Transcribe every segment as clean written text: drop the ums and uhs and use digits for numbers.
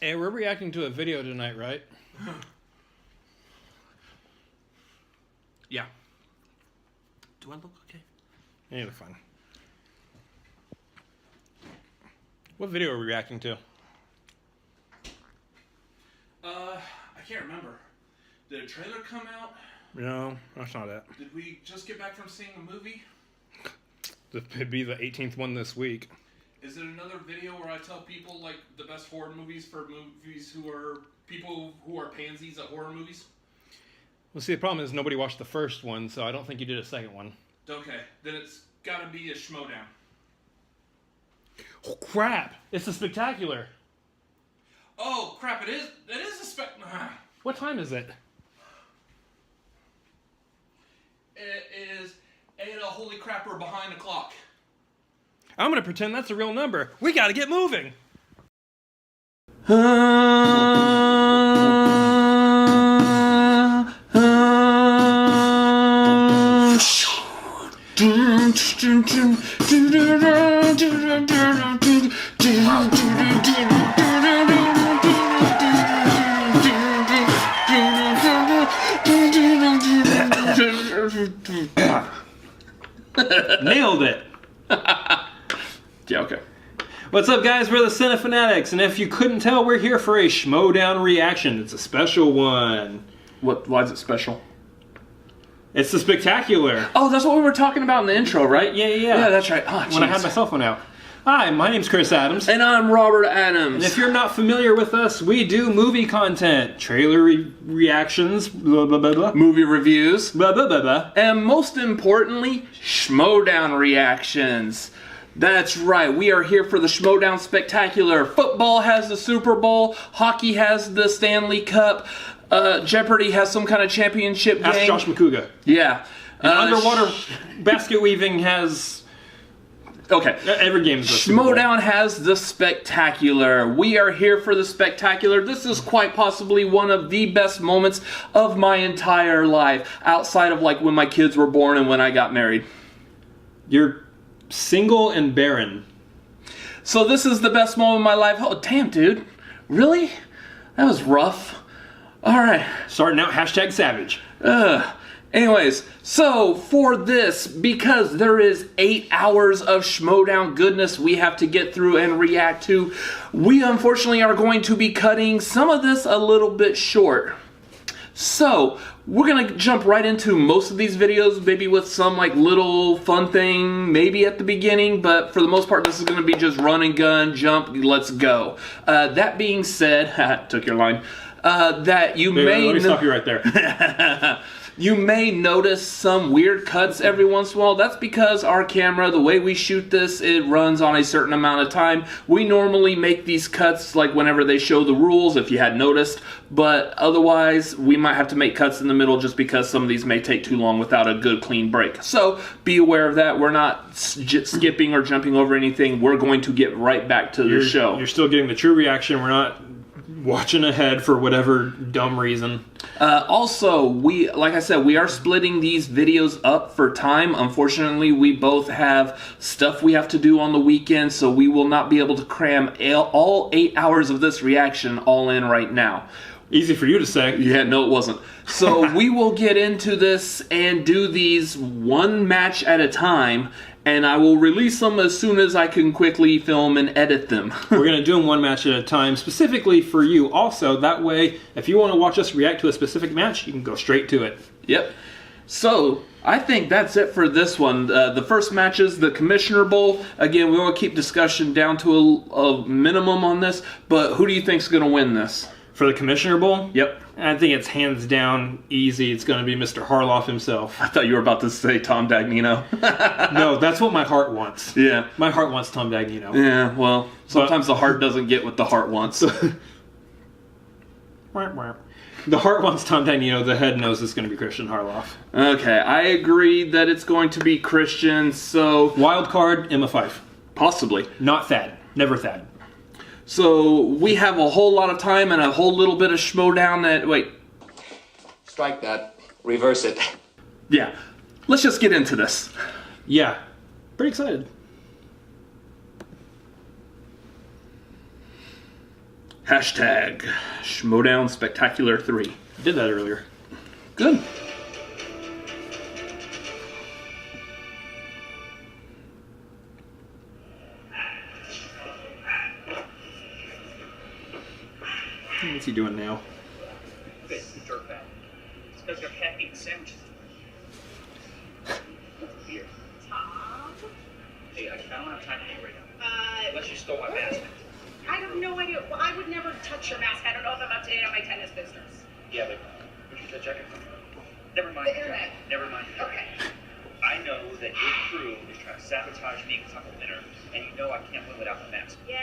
Hey, we're reacting to a video tonight, right? Yeah. Do I look okay? Yeah, you're fine. What video are we reacting to? I can't remember. Did a trailer come out? No, that's not it. Did we just get back from seeing a movie? It'd be the 18th one this week. Is it another video where I tell people like the best horror movies for movies who are people who are pansies at horror movies? Well, see, the problem is nobody watched the first one, so I don't think you did a second one. Okay, then it's gotta be a Schmoedown. Oh, crap! It's a spectacular. Oh crap! It is a spec. What time is it? It is 8. Holy crap! We're behind the clock. I'm gonna pretend that's a real number. We gotta get moving. Nailed it. Yeah, okay. What's up, guys? We're the Cinefanatics, and if you couldn't tell, we're here for a Schmoedown reaction. It's a special one. Why is it special? It's the spectacular. Oh, that's what we were talking about in the intro, right? Yeah. Yeah, that's right. Oh, when I had my cell phone out. Hi, my name's Chris Adams. And I'm Robert Adams. And if you're not familiar with us, we do movie content, trailer reactions, blah, blah, blah, blah. Movie reviews. Blah, blah, blah, blah. And most importantly, Schmoedown reactions. That's right, we are here for the Schmoedown Spectacular. Football has the Super Bowl, hockey has the Stanley Cup, Jeopardy has some kind of championship game. Ask Josh McCouga. Yeah. And underwater basket weaving has... Okay. Every game is a Super Bowl. Schmoedown has the Spectacular. We are here for the Spectacular. This is quite possibly one of the best moments of my entire life, outside of like when my kids were born and when I got married. You're single and barren. So this is the best moment of my life. Oh, damn, dude. Really? That was rough. All right. Starting out, hashtag savage. Anyways, so for this, because there is 8 hours of Schmoedown goodness we have to get through and react to, we unfortunately are going to be cutting some of this a little bit short. So, we're going to jump right into most of these videos, maybe with some like little fun thing, maybe at the beginning, but for the most part this is going to be just run and gun, jump, let's go. That being said, took your line, that you may... Let me stop you right there. You may notice some weird cuts every once in a while. That's because our camera, the way we shoot this, it runs on a certain amount of time. We normally make these cuts like whenever they show the rules, if you had noticed. But otherwise, we might have to make cuts in the middle just because some of these may take too long without a good clean break. So be aware of that. We're not skipping or jumping over anything. We're going to get right back to the show. You're still getting the true reaction. We're not watching ahead for whatever dumb reason. Also, like I said, we are splitting these videos up for time. Unfortunately, we both have stuff we have to do on the weekend, so we will not be able to cram all 8 hours of this reaction all in right now. Easy for you to say. Yeah, no it wasn't. So we will get into this and do these one match at a time, and I will release them as soon as I can quickly film and edit them. We're going to do them one match at a time, specifically for you. Also, that way, if you want to watch us react to a specific match, you can go straight to it. Yep. So, I think that's it for this one. The first match is the Commissioner Bowl. Again, we want to keep discussion down to a minimum on this, but who do you think is going to win this? For the Commissioner Bowl? Yep. I think it's hands down easy. It's going to be Mr. Harloff himself. I thought you were about to say Tom Dagnino. No, that's what my heart wants. Yeah. My heart wants Tom Dagnino. Yeah, well, sometimes the heart doesn't get what the heart wants. The heart wants Tom Dagnino. The head knows it's going to be Kristian Harloff. Okay, I agree that it's going to be Kristian, so... Wild card, Emma Fyffe. Possibly. Not Thadd. Never Thadd. So, we have a whole lot of time and a whole little bit of Schmoedown that... Wait. Strike that. Reverse it. Yeah. Let's just get into this. Yeah. Pretty excited. Hashtag Schmoedown Spectacular 3. Did that earlier. Good. What's he doing now? This dirtbag. It's because your cat eats sandwiches. Here. Tom? Hey, I don't have time to eat right now. Unless you stole my mask. I have no idea. Well, I would never touch your mask. I don't know if I'm up to date on my tennis business. Yeah, but where'd you check it from? Never mind. The internet. Never mind. Okay. I know that your crew is trying to sabotage me because I'm a winner, and you know I can't win without the mask. Yeah.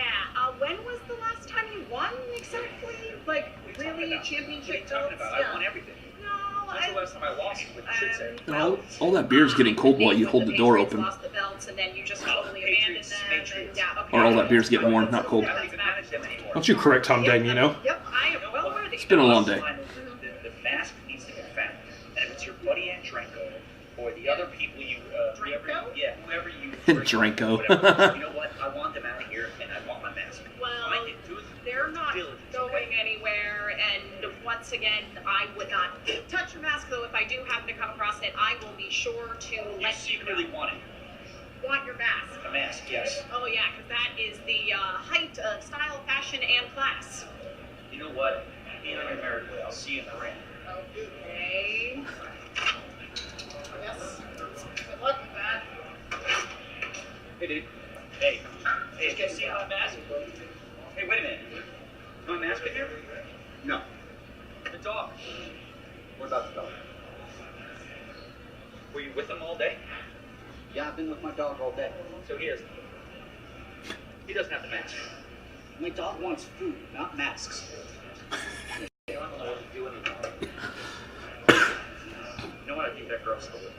When was the last time you won exactly? Like, really? Championship What are you talking belts? about? I won everything. No, When's the last time I lost with the shit set? All that beer's getting cold while you hold the door open. Lost the belts and then you just totally abandoned them. Patriots. And, yeah, okay. Or all that beer's getting warm, not cold. I don't even manage them anymore. Don't you correct Tom Dagnino? Yep, I am well aware that It's been a long day. The mask needs to be found. And if it's your buddy Andrenko, or the other people you, whoever you... Dranko. whatever, you know what? I want them out of here, and I want my mask. Well, I can do it. they're not Diligence, going okay? anywhere, and once again, I would not touch your mask, though if I do happen to come across it, I will be sure to You let you secretly know. want it. Want your mask? A mask, yes. Oh yeah, because that is the height of style, fashion, and class. You know what? Me and I are married. I'll see you in the ring. Okay. Yes. Good luck with that. Hey, dude. Hey. Hey, did you see my mask? Hey, wait a minute. My mask in here? No. The dog. What about the dog? Were you with him all day? Yeah, I've been with my dog all day. So he doesn't. He doesn't have the mask. My dog wants food, not masks. You don't know what to do anymore. You know what? I think that girl's still with me.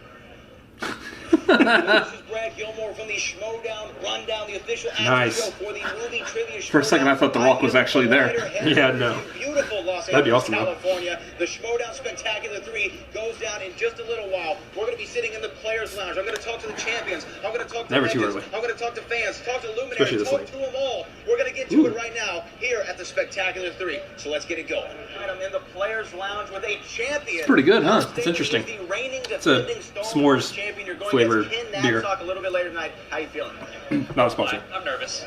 This is Brad Gilmore from the Schmoedown Rundown, the official Nice. show for the movie trivia. For a second, I thought The Rock was actually there. Yeah, no. Beautiful Los That'd be Angeles, awesome, though. California. The Schmoedown Spectacular 3 goes down in just a little while. We're going to be sitting in the Players Lounge. I'm going to talk to the champions. I'm going to talk to Never too legends. early. I'm going to talk to fans, talk to Especially luminaries, this talk late. to them all. We're going to get to it right now here at the Spectacular 3. So let's get it going. I'm in the Players Lounge with a champion. It's pretty good, huh? It's interesting. The reigning It's a defending Star s'mores Wars champion. You're going flavored against Ken beer. Napzok a little bit later tonight. How you feeling? Not a sponsor. I'm nervous.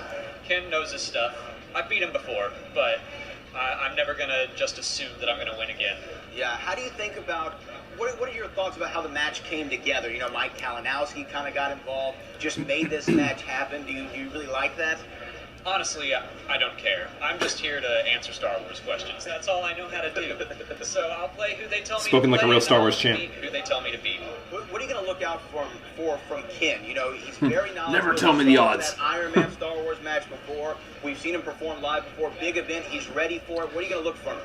Ken knows his stuff. I've beat him before, but I'm never going to just assume that I'm going to win again. Yeah. How do you think about what are your thoughts about how the match came together? You know, Mike Kalinowski kind of got involved, just made this match happen. Do you really like that? Honestly, I don't care. I'm just here to answer Star Wars questions. That's all I know how to do. So I'll play who they tell me Spoken to like a play, real and Star I'll Wars champ. beat who they tell me to beat. What are you going to look out for from Ken? You know, he's very knowledgeable. Never tell me the He's odds. That Iron Man Star Wars match before. We've seen him perform live before. Big event. He's ready for it. What are you going to look for him?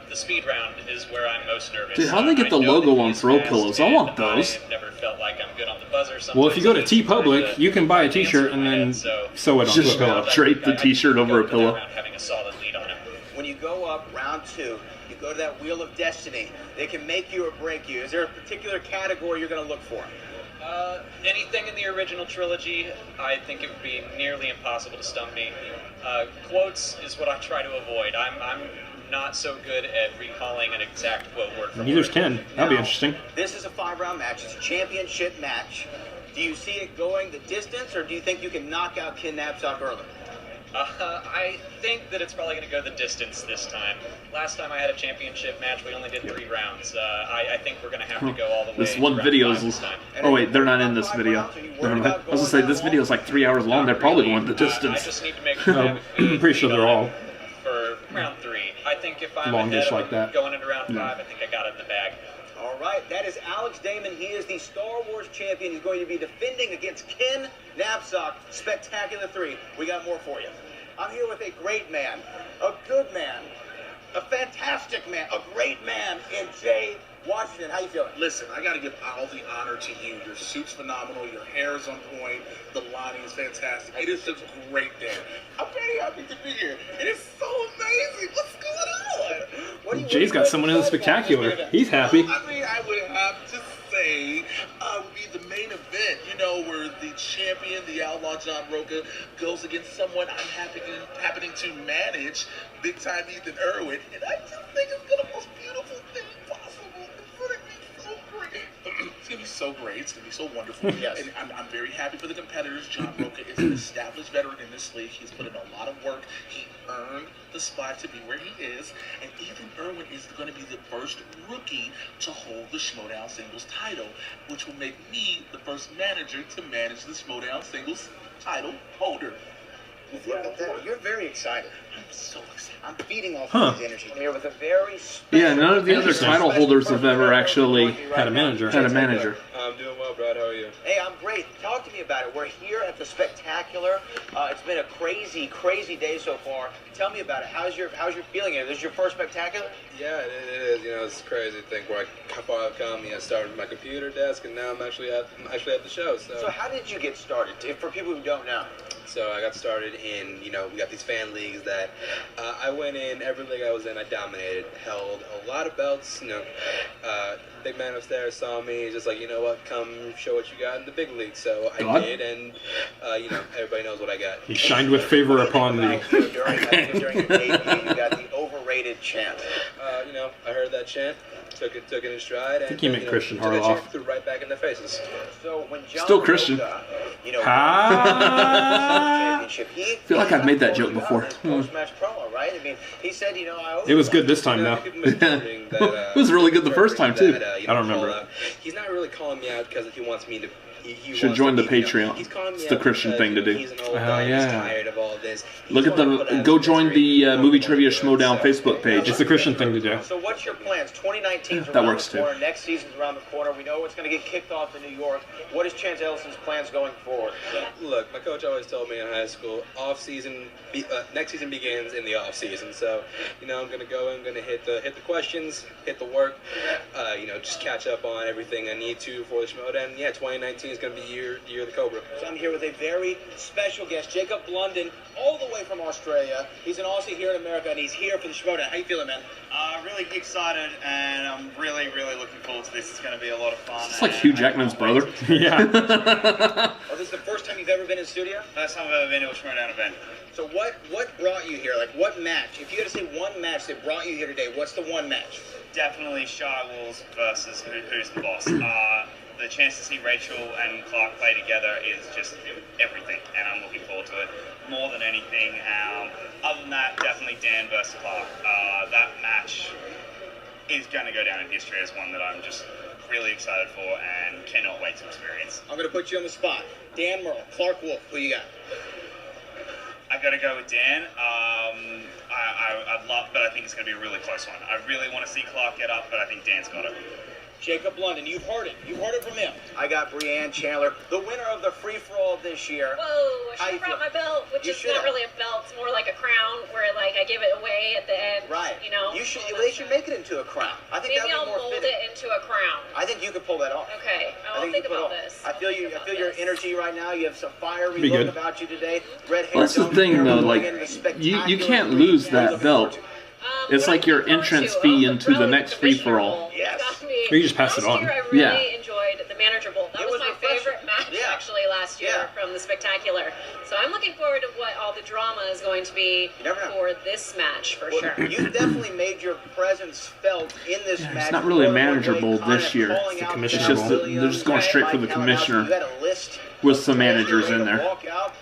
The speed round is where I'm most nervous. Dude, how'd they get I the know logo that on he's throw fast, pillows? I want and those. I've never felt like I'm good on the buzzer. Well, if you go to Sometimes T it's hard Public, to you can buy a answer T-shirt and in my then head, so sew it onto Just a pillow. drape the T-shirt over a go for that pillow. round having a solid lead on him. When you go up round 2, you go to that Wheel of Destiny. They can make you or break you. Is there a particular category you're going to look for? Anything in the original trilogy, I think it would be nearly impossible to stump me. Quotes is what I try to avoid. I'm not so good at recalling an exact quote word for Neither's word. Ken. That'd be Now, interesting. This is a 5-round match. It's a championship match. Do you see it going the distance, or do you think you can knock out Ken Napzok early? I think that it's probably going to go the distance this time. Last time I had a championship match, we only did 3 rounds. I think we're going to have to go all the way. This one to video round is... 5 this time. Oh wait, they're not in this video. Never mind. I was gonna say, this video is like 3 hours long. They're probably going the I distance. just need to make sure I have a I'm good pretty sure lead they're on all him for round 3. I think if I'm longish ahead of like him that. going into round 5, Yeah. I think I got it in the bag. All right, that is Alex Damon. He is the Star Wars champion. He's going to be defending against Ken Napzok. Spectacular 3. We got more for you. I'm here with a great man, a good man, a fantastic man, a great man in Jay Washington. How you feeling? Listen, I got to give all the honor to you. Your suit's phenomenal. Your hair is on point. The lighting is fantastic. It is just a great day. I'm very happy to be here. It is so amazing. What's going on? What do you- Jay's got someone in the spectacular. He's happy. I mean, I would have to say would be the main event. You know, show where the champion, the Outlaw John Roca, goes against someone I'm happening to manage, big time Ethan Irwin, and I just think it's the most beautiful thing possible. It's gonna be so great. It's gonna be so wonderful. Yes. And I'm very happy for the competitors. John Roca is an established veteran in this league. He's put in a lot of work. He earned the spot to be where he is. And Ethan Irwin is going to be the first rookie to hold the Schmoedown singles title, which will make me the first manager to manage the Schmoedown singles title holder. You're very excited. I'm so excited. I'm feeding off of his energy here with a very special... Yeah, none of the other title holders have ever actually Had a manager. had a manager. I'm doing well, Brad. How are you? Hey, I'm great. Talk to me about it. We're here at the Spectacular. It's been a crazy, crazy day so far. Tell me about it. How's your feeling here? This is your first Spectacular? Yeah, it is. You know, it's crazy to think how far I've come. You know, started with my computer desk, and now I'm actually at the show. So how did you get started? For people who don't know. So I got started in, you know, we got these fan leagues that I went in, every league I was in, I dominated, held a lot of belts, you know. Big man upstairs saw me, just like, you know what, come show what you got in the big league. So I did, and, you know, everybody knows what I got. He shined with favor upon me. During your debut, you got the overrated chant. You know, I heard that chant, took it in stride, and I think he meant you know, Kristian took that Harloff. chant, threw right back in their faces. So when John Still Kristian. Roca, you know, I feel like I've made that joke before. Post-match promo, right? I mean, he said, you know, I always It was good this time, You know, though. people might be wondering that, It was really good the first time, too. that, you I don't know, remember call out. He's not really calling me out because he wants me to. He Should wants join to the be, you know, Patreon. he's calling me It's the out Christian because, thing to you know, do. He's an old Oh, guy. yeah. He's tired of all this. Look at go join the Movie Trivia Schmoedown Facebook page. It's the Christian thing to do. So what's your plans? 2019's That around works, the corner. Next season's around the corner. We know it's going to get kicked off in New York. What is Chance Ellison's plans going forward? Look, my coach always told me in high school, next season begins in the off season. So, you know, I'm gonna go. I'm gonna hit the questions, hit the work. You know, just catch up on everything I need to for the Schmoedown. Yeah, 2019 is gonna be year of the Cobra. So I'm here with a very special guest, Jacob Blunden, all the way from Australia. He's an Aussie here in America, and he's here for the Schmoedown. How you feeling, man? Really excited, and I'm really looking forward to this. It's going to be a lot of fun. It's like Hugh Jackman's brother. Yeah. Oh, this is the first time you've ever been in studio? First time I've ever been to a Schmoedown event. So what brought you here? Like, what match? If you had to say one match that brought you here today, what's the one match? Definitely Shy Wolves versus Who's the Boss. The chance to see Rachel and Clark play together is just everything, and I'm looking forward to it more than anything. Other than that, definitely Dan versus Clark. That match is going to go down in history as one that I'm just really excited for and cannot wait to experience. I'm going to put you on the spot. Dan Merle, Clark Wolf, who you got? I got to go with Dan. I'd love, but I think it's going to be a really close one. I really want to see Clark get up, but I think Dan's got it. Jacob London, you've heard it. You've heard it from him. I got Breanne Chandler, the winner of the free-for-all this year. Whoa, I should have brought my belt, which You is should've. not really a belt. It's more like a crown where, like, I give it away at the end. Right. You know? They should make it into a crown. I think Maybe that I'll would be more mold fitting. it into a crown. I think you could pull that off. Okay, I'll you think could pull about it off. this. I feel you. I feel your energy right now. You have some fiery Be look good. about you today. Red hair. Well, that's the don't thing, care, though. we're Like, bringing the you spectacular can't green lose and that the belt. fortune. It's What like I'm your looking forward entrance to, fee the into the brilliant next free-for-all. commissioner bowl. Yes. Got me. Or you just pass it Last on. year I really Yeah. enjoyed the manager bowl. That It was was my refreshing. favorite match Yeah. actually last year Yeah. from the Spectacular. So I'm looking forward to what all the drama is going to be You never know. for this match for Well, sure. you've definitely made your presence felt in this match. It's not really a More than one manager really bowl kind this of year. calling It's the out commissioner Val It's just that Williams, they're just going straight for the Mike Kalinowski. commissioner You had a list with some of managers players in ready to there. walk out.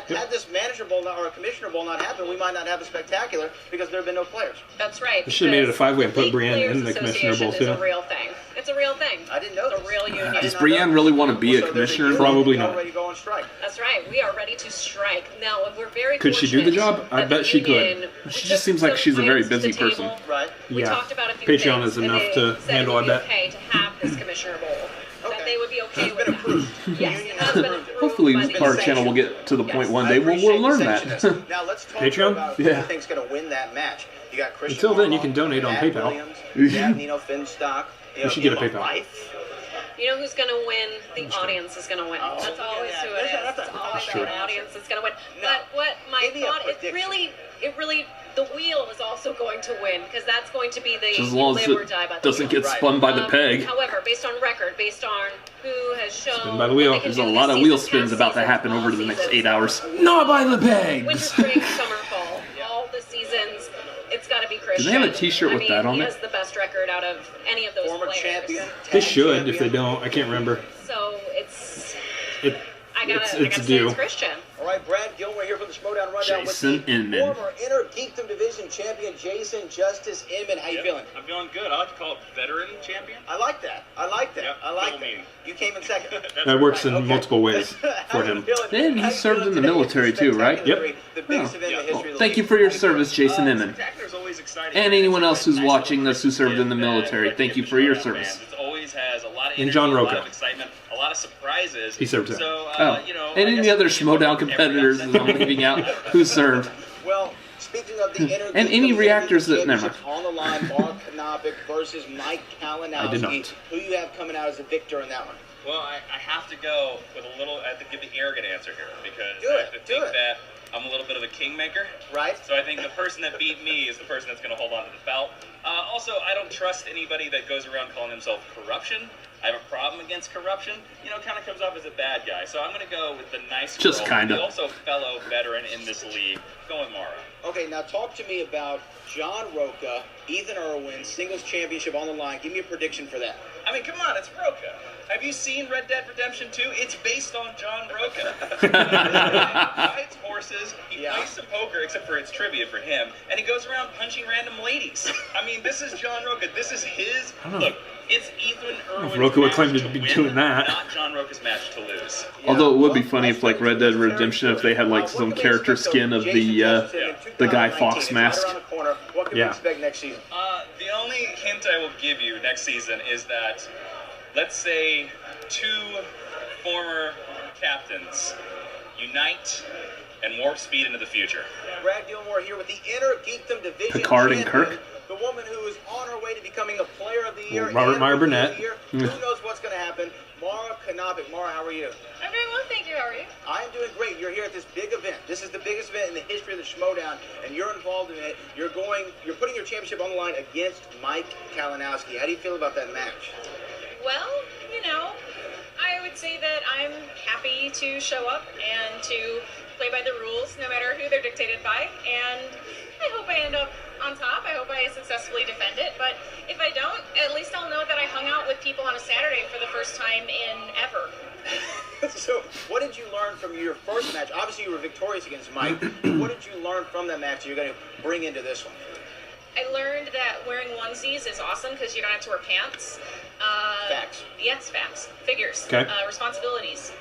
Had this manager bowl or commissioner bowl not happen, we might not have a Spectacular because there have been no players. That's right. They should have made it a because five-way and put League Breanne Players in the commissioner bowl, Association too. is a real thing. It's a real thing. I didn't know It's a this. real union. Does Breanne really want to be a So there's commissioner? union Probably not. Ready to go on strike. That's right. We are ready to strike. Now, we're very Could she do the fortunate job? I that bet the she could. union- She we just took seems like some she's a very plans to busy the person. table. Right. We Yeah. talked about a few Patreon things, is and enough they to said handle, it would I bet. be okay to have this commissioner bowl. That Okay. they would be okay It's with been that. approved. Yes, Union it has has been approved it. approved Hopefully, by the our union. channel will get to the point one I day where appreciate we'll learn the that. sanctioning. Now let's talk Patreon? about who Yeah. you think's going to win that match. You got Kristian Until then, you Harloff, can donate on Thadd PayPal. Williams, you have Nino Finstock. We should get a PayPal. Life. You know who's going to win? The audience is going to win. Oh, That's always yeah, who it that's is. It's a always true. the audience that's going to win. No. But what my Give me a thought, prediction. it really, the wheel is also going to win because that's going to be the As long as live or it die by the doesn't wheel. get spun by the peg. However, based on record, based on who has show. Spin by the wheel. what they can There's do a this lot of season, wheel spins past about to seasons, happen all over the next seasons. 8 hours. Not by the Winter, pegs. spring, summer, fall. All the seasons. It's got to be Kristian. Do they have a T-shirt I with mean, that on he it? has the best record out of any of those Former players. champion. They tag should champion. if they don't. I can't remember. So it's. It, I gotta it's say due. it's Kristian. All right, Brad Gilmore here from the Schmoedown Rundown Jason with the Inman. former Inner Geekdom Division champion Jason Justice Inman. How you feeling? I'm feeling good. I like to call it veteran champion. I like that. I like that. Yep, I like double that. meaning. You came in second. That works in Okay. multiple ways How for you him. feeling? And he How you served feeling in the today? military too, right? Spectacular Yep. three, the biggest Oh. event in the history of the Thank you league. for your service, Jason Inman. Spectacular's always exciting. And anyone else who's Nice watching little this who served in the bit military, that thank you gets for your the service. fans. It always has a lot of And energy, John a lot Roca. of excitement, a lot of surprises. He served too. So, Oh, you know, and I any guess other we can look Schmoedown at every competitors upset that I'm that leaving out who served. Well, speaking of the Inner And Geekdom any Division reactors that- never Championships on the line, Mark Knopick versus Mike Kalinowski. I did not. Who you have coming out as a victor in that one? Well, I have to go with a little. I have to give the arrogant answer here because Do it, I do think it. that I'm a little bit of a kingmaker. Right? So I think the person that beat me is the person that's going to hold on to the belt. Also, I don't trust anybody that goes around calling himself corruption. I have a problem against corruption. You know, kind of comes off as a bad guy. So I'm going to go with the nice Just girl, kinda. who's also fellow veteran in this league, going Mara. Okay, now talk to me about John Roca, Ethan Irwin, singles championship on the line. Give me a prediction for that. I mean, come on, it's Roca. Have you seen Red Dead Redemption 2? It's based on John Roca. He rides horses, he plays some poker, except for it's trivia for him, and he goes around punching random ladies. I mean, this is John Roca. This is his... Look, it's Ethan Irwin's Roca would match claim to to be win, doing that. not John Roca's match to lose. Although it would be funny if, like, Red Dead Redemption, if they had, like, some character skin of the Guy Fawkes mask. What can we expect next season? The only hint I will give you next season is that, let's say, two former captains unite and warp speed into the future. Brad Gilmore here with the Inner Geekdom Division Picard and champion, Kirk. the woman who is on her way to becoming a Player of the Year. Robert and Meyer Rookie of Burnett. the Year. Who knows what's going to happen? Mara Knopick. Mara, how are you? I'm doing well, thank you. How are you? I am doing great. You're here at this big event. This is the biggest event in the history of the Schmoedown, and you're involved in it. You're putting your championship on the line against Mike Kalinowski. How do you feel about that match? Well, you know, I would say that I'm happy to show up and to play by the rules, no matter who they're dictated by. And I hope I end up on top. I hope I successfully defend it. But if I don't, at least I'll know that I hung out with people on a Saturday for the first time in ever. So, what did you learn from your first match? Obviously, you were victorious against Mike. What did you learn from that match that you're going to bring into this one? I learned that wearing onesies is awesome because you don't have to wear pants. Facts. Yes, facts. Figures. Okay. Responsibilities.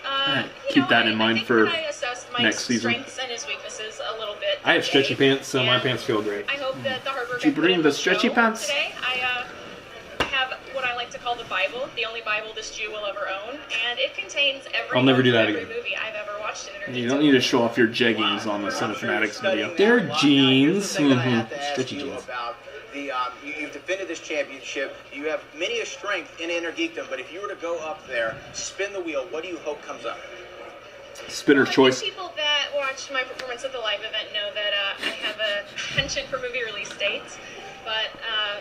Keep that in mind I think for that I assessed Mike's next season. strengths and his weaknesses a little bit. I have today, stretchy pants, so my and pants feel great. I hope that the hard work Did you I put bring in the will stretchy show pants? Today, I have what I like to call the Bible, the only Bible this Jew will ever own, and it contains every I'll never do that every again. movie I've ever watched in Entertainment. You don't need to show off your jeggings on the Cinefanatics video. They're jeans. Here's the thing I have to ask Stretchy you jeans. about you've defended this championship. You have many a strength in Inner Geekdom, but if you were to go up there, spin the wheel, what do you hope comes up? Spinner Well, I choice. think people that watch my performance at the live event know that I have a penchant for movie release dates, but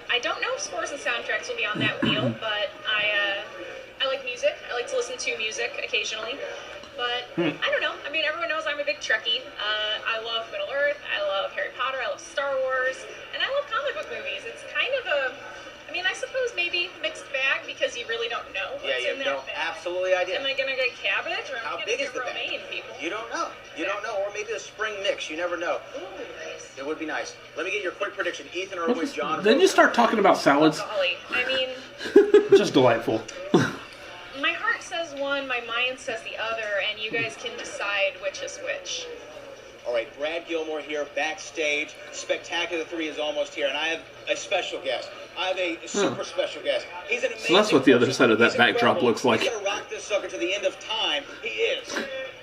I don't know if scores and soundtracks will be on that wheel. But I like music. I like to listen to music occasionally. But I don't know. I mean, everyone knows I'm a big Trekkie. I love Middle Earth. I love Harry Potter. I love Star Wars, and I love comic book movies. It's kind of a, I mean, I suppose maybe mixed bag because you really don't know what's Yeah, in you that have no bag. absolutely idea. Am I gonna get cabbage or am How I big gonna is get the bag? romaine, people? You don't know. You don't know, or maybe a spring mix. You never know. Ooh, nice. It would be nice. Let me get your quick prediction. Ethan Irwin, John. Then you start talking about salads. Golly, I mean, Just delightful. my heart says one, my mind says the other, and you guys can decide which is which. All right, Brad Gilmore here backstage. Spectacular 3 is almost here, and I have a special guest. I have a super special guest. He's an amazing So that's what the other person. side of that He's backdrop incredible. looks like. He's gonna rock this sucker to the end of time. He is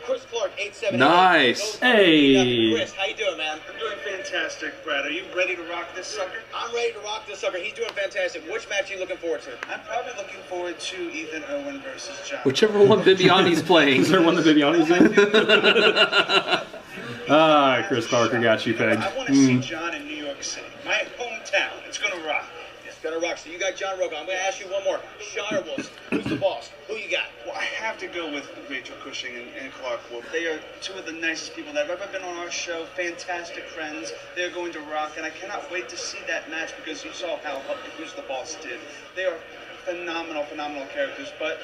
Chris Clark, 878. Nice. Hey. Chris, how you doing, man? I'm doing fantastic, Brad. Are you ready to rock this sucker? I'm ready to rock this sucker. He's doing fantastic. Which match are you looking forward to? I'm probably looking forward to Ethan Irwin versus John. Whichever one Bibiani's playing. Is there one that Bibiani's in? Chris Clark, I got you pegged. I want to see John in New York City, my hometown. It's gonna rock. It's gonna to rock. So you got John Roca. I'm going to ask you one more. Shire Wolves, who's the boss? Who you got? Well, I have to go with Rachel Cushing and Clark Wolf. They are two of the nicest people that have ever been on our show. Fantastic friends. They're going to rock, and I cannot wait to see that match because you saw how Who's the Boss did. They are phenomenal characters, but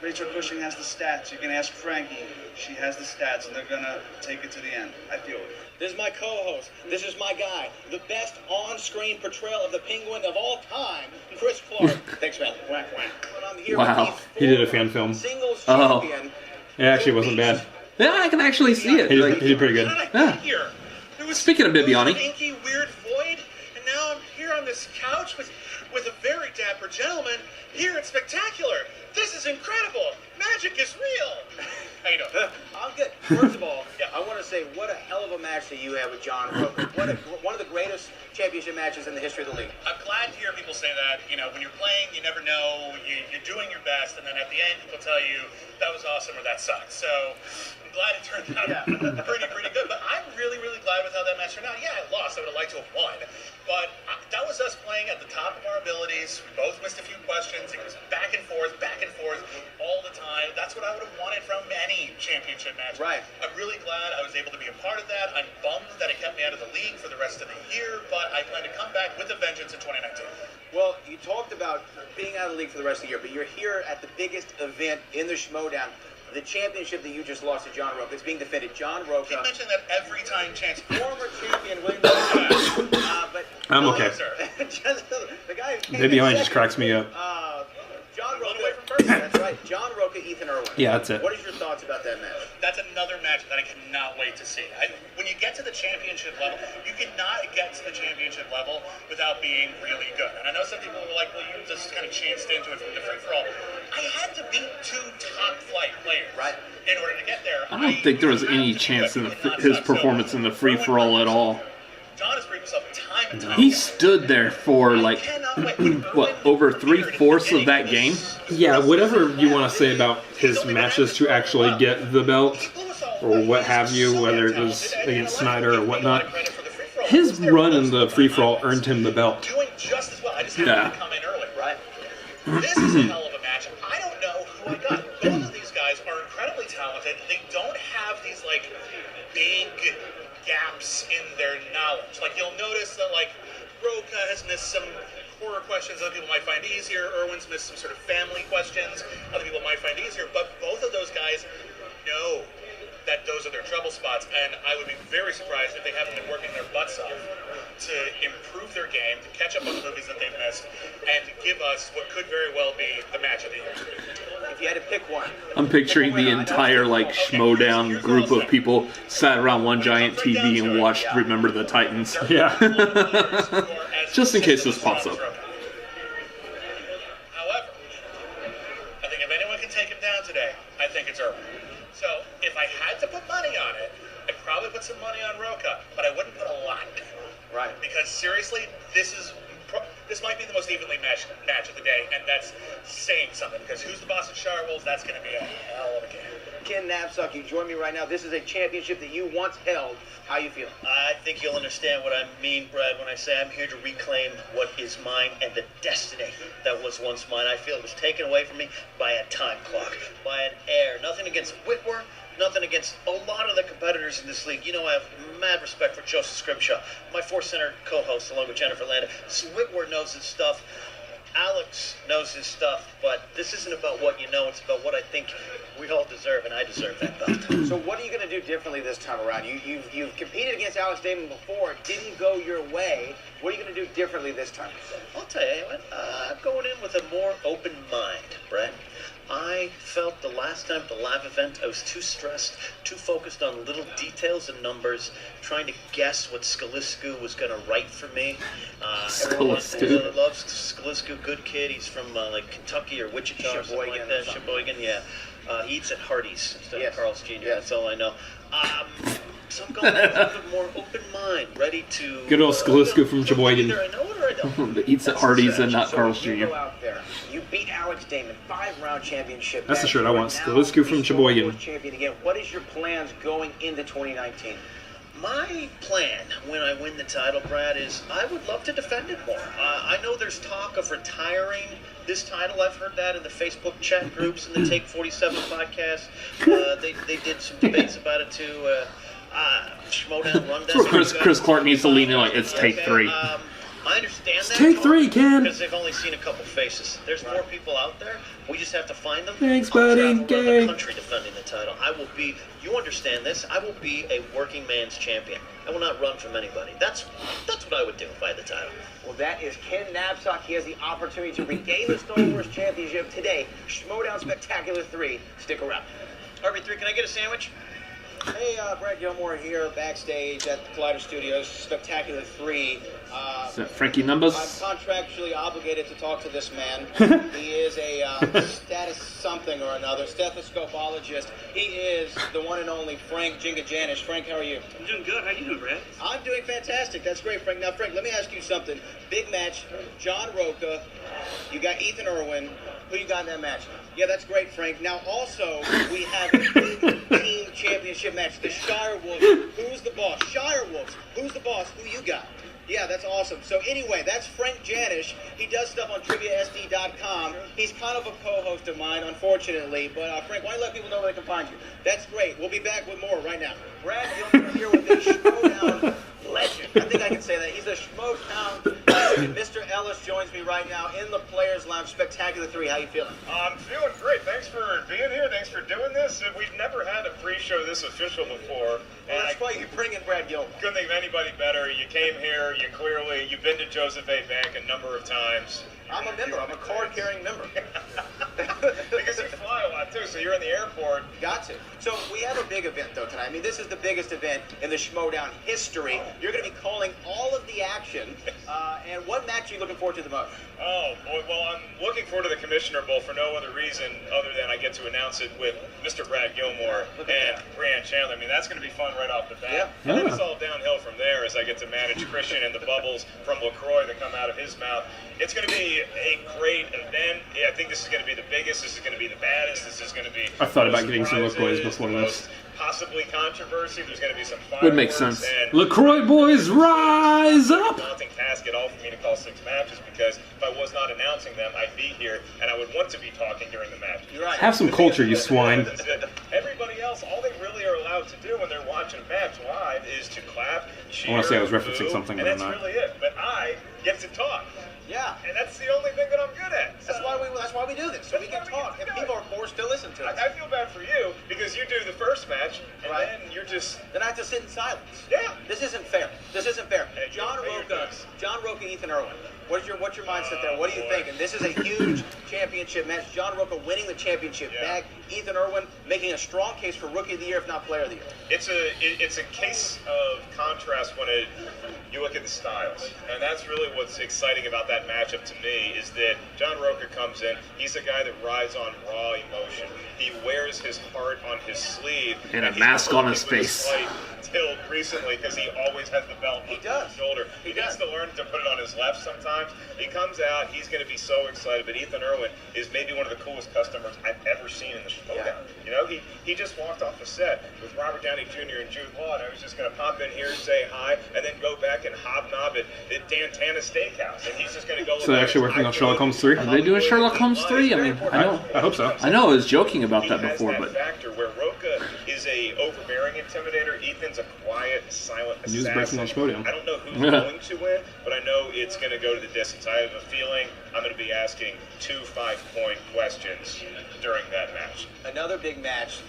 Rachel Cushing has the stats. You can ask Frankie. She has the stats, and they're going to take it to the end. I feel it. This is my co-host. This is my guy. The best on-screen portrayal of the Penguin of all time, Chris Clark. Thanks, man. Whack, whack. I'm here Wow. with the He did a fan film. singles Oh. champion. It actually wasn't bad. Yeah, I can actually see it. He Like, did pretty good. How did I Yeah. get here? There was Speaking of Bibiani. an inky, weird void, and now I'm here on this couch with a very dapper gentleman here at Spectacular. This is incredible. Magic is real. How you doing? I'm good. First of all, I want to say what a hell of a match that you had with John Roca. One of the greatest championship matches in the history of the league. I'm glad to hear people say that. You know, when you're playing, you never know. You're doing your best, and then at the end, people tell you that was awesome or that sucked. So I'm glad it turned out pretty good. But I'm really glad with how that match turned out. Yeah, I lost. I would have liked to have won. But that was us playing at the top of our abilities. We both missed a few questions. It was back and forth all the time. That's what I would have wanted from any championship match. Right. I'm really glad I was able to be a part of that. I'm bummed that it kept me out of the league for the rest of the year, but I plan to come back with a vengeance in 2019. Well, you talked about being out of the league for the rest of the year, but you're here at the biggest event in the Schmoedown. The championship that you just lost to John Roca is being defended. John Roca. Keep mentioning that every time chance. Former champion William but I'm okay. the guy who came Bibiani in just second, cracks me up. John Roca away from first. That's right. John Roca, Ethan Irwin. Yeah, that's it. What is your thoughts about that match? That's another match that I cannot wait to see. When you get to the championship level, you cannot get to the championship level without being really good. And I know some people were like, well, you just kind of chanced into it from the free-for-all. I had to beat two top-flight players in order to get there. I don't think there was any chance in his performance in the free-for-all at all. John has proved himself time and time He again. stood there for like, what, over 3/4 of that game? Yeah, whatever you want to say about his matches to actually get the belt, or what have you, whether it was against Snyder or whatnot, his run in the free-for-all earned him the belt. Doing just as well. I just happened to come in early. Right. This is a hell of a match. I don't know who I got. Both of these guys are incredibly talented. They don't have these like big gaps in their knowledge. Like you'll notice that like Roca has missed some horror questions other people might find easier. Irwin's missed some sort of family questions other people might find easier. But both of those guys know that those are their trouble spots, and I would be very surprised if they haven't been working their butts off to improve their game, to catch up on the movies that they've missed, and to give us what could very well be the match of the year. If you had to pick one. I'm picturing the entire like Schmoedown group of people sat around one giant TV and watched Remember the Titans. Yeah. Just in case this pops up. However, I think if anyone can take him down today, I think it's Irwin. So if I had to put money on it, I'd probably put some money on Roca, but I wouldn't put a lot. Right. Because seriously, this might be the most evenly matched match of the day, and that's saying something. Because who's the boss of Shire Wolves? That's going to be a hell of a game. Ken Knapsack, you join me right now. This is a championship that you once held. How you feel? I think you'll understand what I mean, Brad, when I say I'm here to reclaim what is mine and the destiny that was once mine. I feel it was taken away from me by a time clock, by an heir. Nothing against Whitwer, nothing against a lot of the competitors in this league. You know, I have mad respect for Joseph Scrimshaw, my Force Center co-host, along with Jennifer Landa. Whitwer knows his stuff. Alex knows his stuff, but this isn't about what you know. It's about what I think we all deserve, and I deserve that belt. So what are you going to do differently this time around? You've competed against Alex Damon before. It didn't go your way. What are you going to do differently this time? I'll tell you what, I'm going in with a more open mind, Brett. I felt the last time at the live event I was too stressed, too focused on little details and numbers, trying to guess what Skalisku was going to write for me. Everyone loves Skalisku, good kid. He's from like Kentucky or Wichita or something like that. Sheboygan, yeah. He eats at Hardee's instead of Carl's Jr. That's all I know. So I'm going with a more open mind, ready to... Good old Skalisku from Sheboygan. Either I know it or I don't. That eats at Hardee's and not Carl's Jr. You go out there, you beat Alex Damon, 5-round championship. That's the match. shirt I want. Now Skalisku from the Sheboygan. Champion again. What is your plans going into 2019? My plan when I win the title, Brad, is I would love to defend it more. I know there's talk of retiring this title. I've heard that in the Facebook chat groups and the Take 47 podcast. They did some debates about it too. Schmoedown Rundown. Chris Clark needs to lean in like it's take 3. I understand that. Take 3, Ken. Because they've only seen a couple faces. There's more people out there. We just have to find them. Thanks, I'll buddy. travel around Gay. the country defending the title. I will be. You understand this? I will be a working man's champion. I will not run from anybody. That's what I would do if I had the title. Well, that is Ken Napzok. He has the opportunity to regain the Star Wars Championship today. Schmoedown Spectacular 3. Stick around. RB3, can I get a sandwich? Hey, Brett Gilmore here backstage at the Collider Studios, Spectacular 3. Is that Frankie Numbers? I'm contractually obligated to talk to this man. He is a status something or another, stethoscopeologist. He is the one and only Frank Jinga Janish. Frank, how are you? I'm doing good. How you doing, Brad? I'm doing fantastic. That's great, Frank. Now, Frank, let me ask you something. Big match, John Roca. You got Ethan Irwin. Who you got in that match? Yeah, that's great, Frank. Now, also, we have a big team championship match. The Shire Wolves. Who's the boss? Shire Wolves. Who's the boss? Who you got? Yeah, that's awesome. So anyway, that's Frank Janish. He does stuff on TriviaSD.com. He's kind of a co-host of mine, unfortunately. But Frank, why don't you let people know where they can find you? That's great. We'll be back with more right now. Brad Gilmore here with the Schmoedown legend. I think I can say that. He's a Schmoedown legend. Mr. Ellis joins me right now in the Players Lounge. Spectacular 3. How you feeling? I'm feeling great. Thanks for being here. Thanks for doing this. We've never had a pre-show this official before. Well, that's why you bring in Brad Gilmore. Couldn't think of anybody better. You came here. You've been to Joseph A. Bank a number of times. I'm a member. I'm a card-carrying member. Because you fly a lot, too, so you're in the airport. Got to. So we have a big event, though, tonight. I mean, this is the biggest event in the Schmoedown history. You're going to be calling all of the action. And what match are you looking forward to the most? Oh, boy. Well, I'm looking forward to the Commissioner Bowl for no other reason other than I get to announce it with Mr. Brad Gilmore and Brianne Chandler. I mean, that's going to be fun right off the bat. Yeah. And then it's all downhill from there as I get to manage Kristian and the bubbles from LaCroix that come out of his mouth. It's going to be a great event. I think this is going to be the biggest. This is going to be the baddest. This is going to be. I thought about getting some LaCroix before this. Possibly controversy. There's going to be some fireworks. Would make sense. LaCroix boys, rise up! Daunting task at all for me to call 6 matches because if I was not announcing them, I'd be here and I would want to be talking during the match. You're right. Have some culture, you swine. Everybody else, all they really are allowed to do when they're watching a match live is to clap, cheer, I want to say I was referencing boo, something, and but I'm that's not. really it. But I get to talk. Yeah. And that's the only thing that I'm good at. That's why we do this, so we can talk, and people are forced to listen to us. I feel bad for you because you do the first match, and Right. then you're just. Then I have to sit in silence. Yeah. This isn't fair. This isn't fair. Hey, John pay your Roca, dues. Ethan Irwin. What's your mindset there? What do you boy. think? And this is a huge championship match. John Roca winning the championship back. Ethan Irwin making a strong case for Rookie of the Year, if not Player of the Year. It's a case of contrast when you look at the styles, and that's really what's exciting about that matchup to me is that John Roca comes in. He's a guy that rides on raw emotion. He wears his heart on his sleeve And a mask on his face. Tilt recently because he always has the belt on his shoulder. He needs to learn to put it on his left sometimes. He comes out, he's going to be so excited. But Ethan Irwin is maybe one of the coolest customers I've ever seen in the Schmoedown. You know, he just walked off the set with Robert Downey Jr. and Jude Law, and I was just going to pop in here and say hi, and then go back and hobnob at Dantana Steakhouse, and he's just going to go. So they're actually working on Sherlock Holmes 3? Are they doing Sherlock Holmes 3? I mean, I hope so. I know I was joking about that before, that but factor where Roca is a overbearing intimidator, Ethan's a quiet, silent News breaking assassin. on Schmoedown. I don't know who's going to win, but I know it's going to go to the distance. I have a feeling I'm going to be asking 2 5-point questions during that match. Another big match,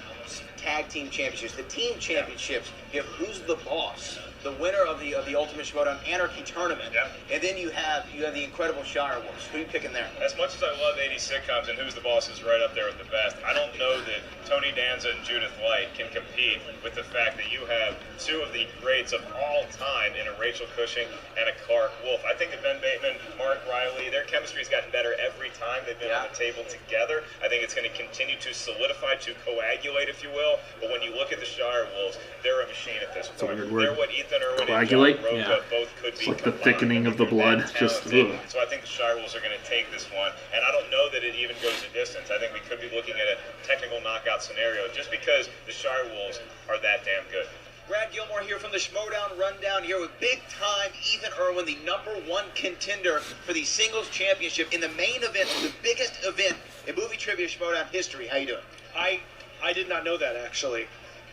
tag team championships. The team championships, you have Who's the Boss, the winner of the Ultimate Schmoedown Anarchy Tournament. And then you have the incredible Shire Wolves. Who are you picking there? As much as I love 80s sitcoms and Who's the Boss is right up there with the best, I don't know that Tony Danza and Judith Light can compete with the fact that you have 2 of the greats of all time in a Rachel Cushing and a Clark Wolf. I think that Ben Bateman, Mark Riley, their chemistry's gotten better every time they've been on the table together. I think it's going to continue to solidify, to coagulate, if you will. But when you look at the Shire Wolves, they're a machine at this That's a point. weird word. They're what Ethan Irwin Coagulate? and John Roca Yeah. both could It's be like the combined. thickening of the blood. Just ugh. So I think the Shire Wolves are going to take this one, and I don't know that it even goes the distance. I think we could be looking at a technical knockout scenario just because the Shire Wolves are that damn good. Brad Gilmore here from the Schmoedown Rundown, here with big-time Ethan Irwin, the #1 contender for the singles championship in the main event, the biggest event in movie trivia Schmoedown history. How you doing? I did not know that, actually.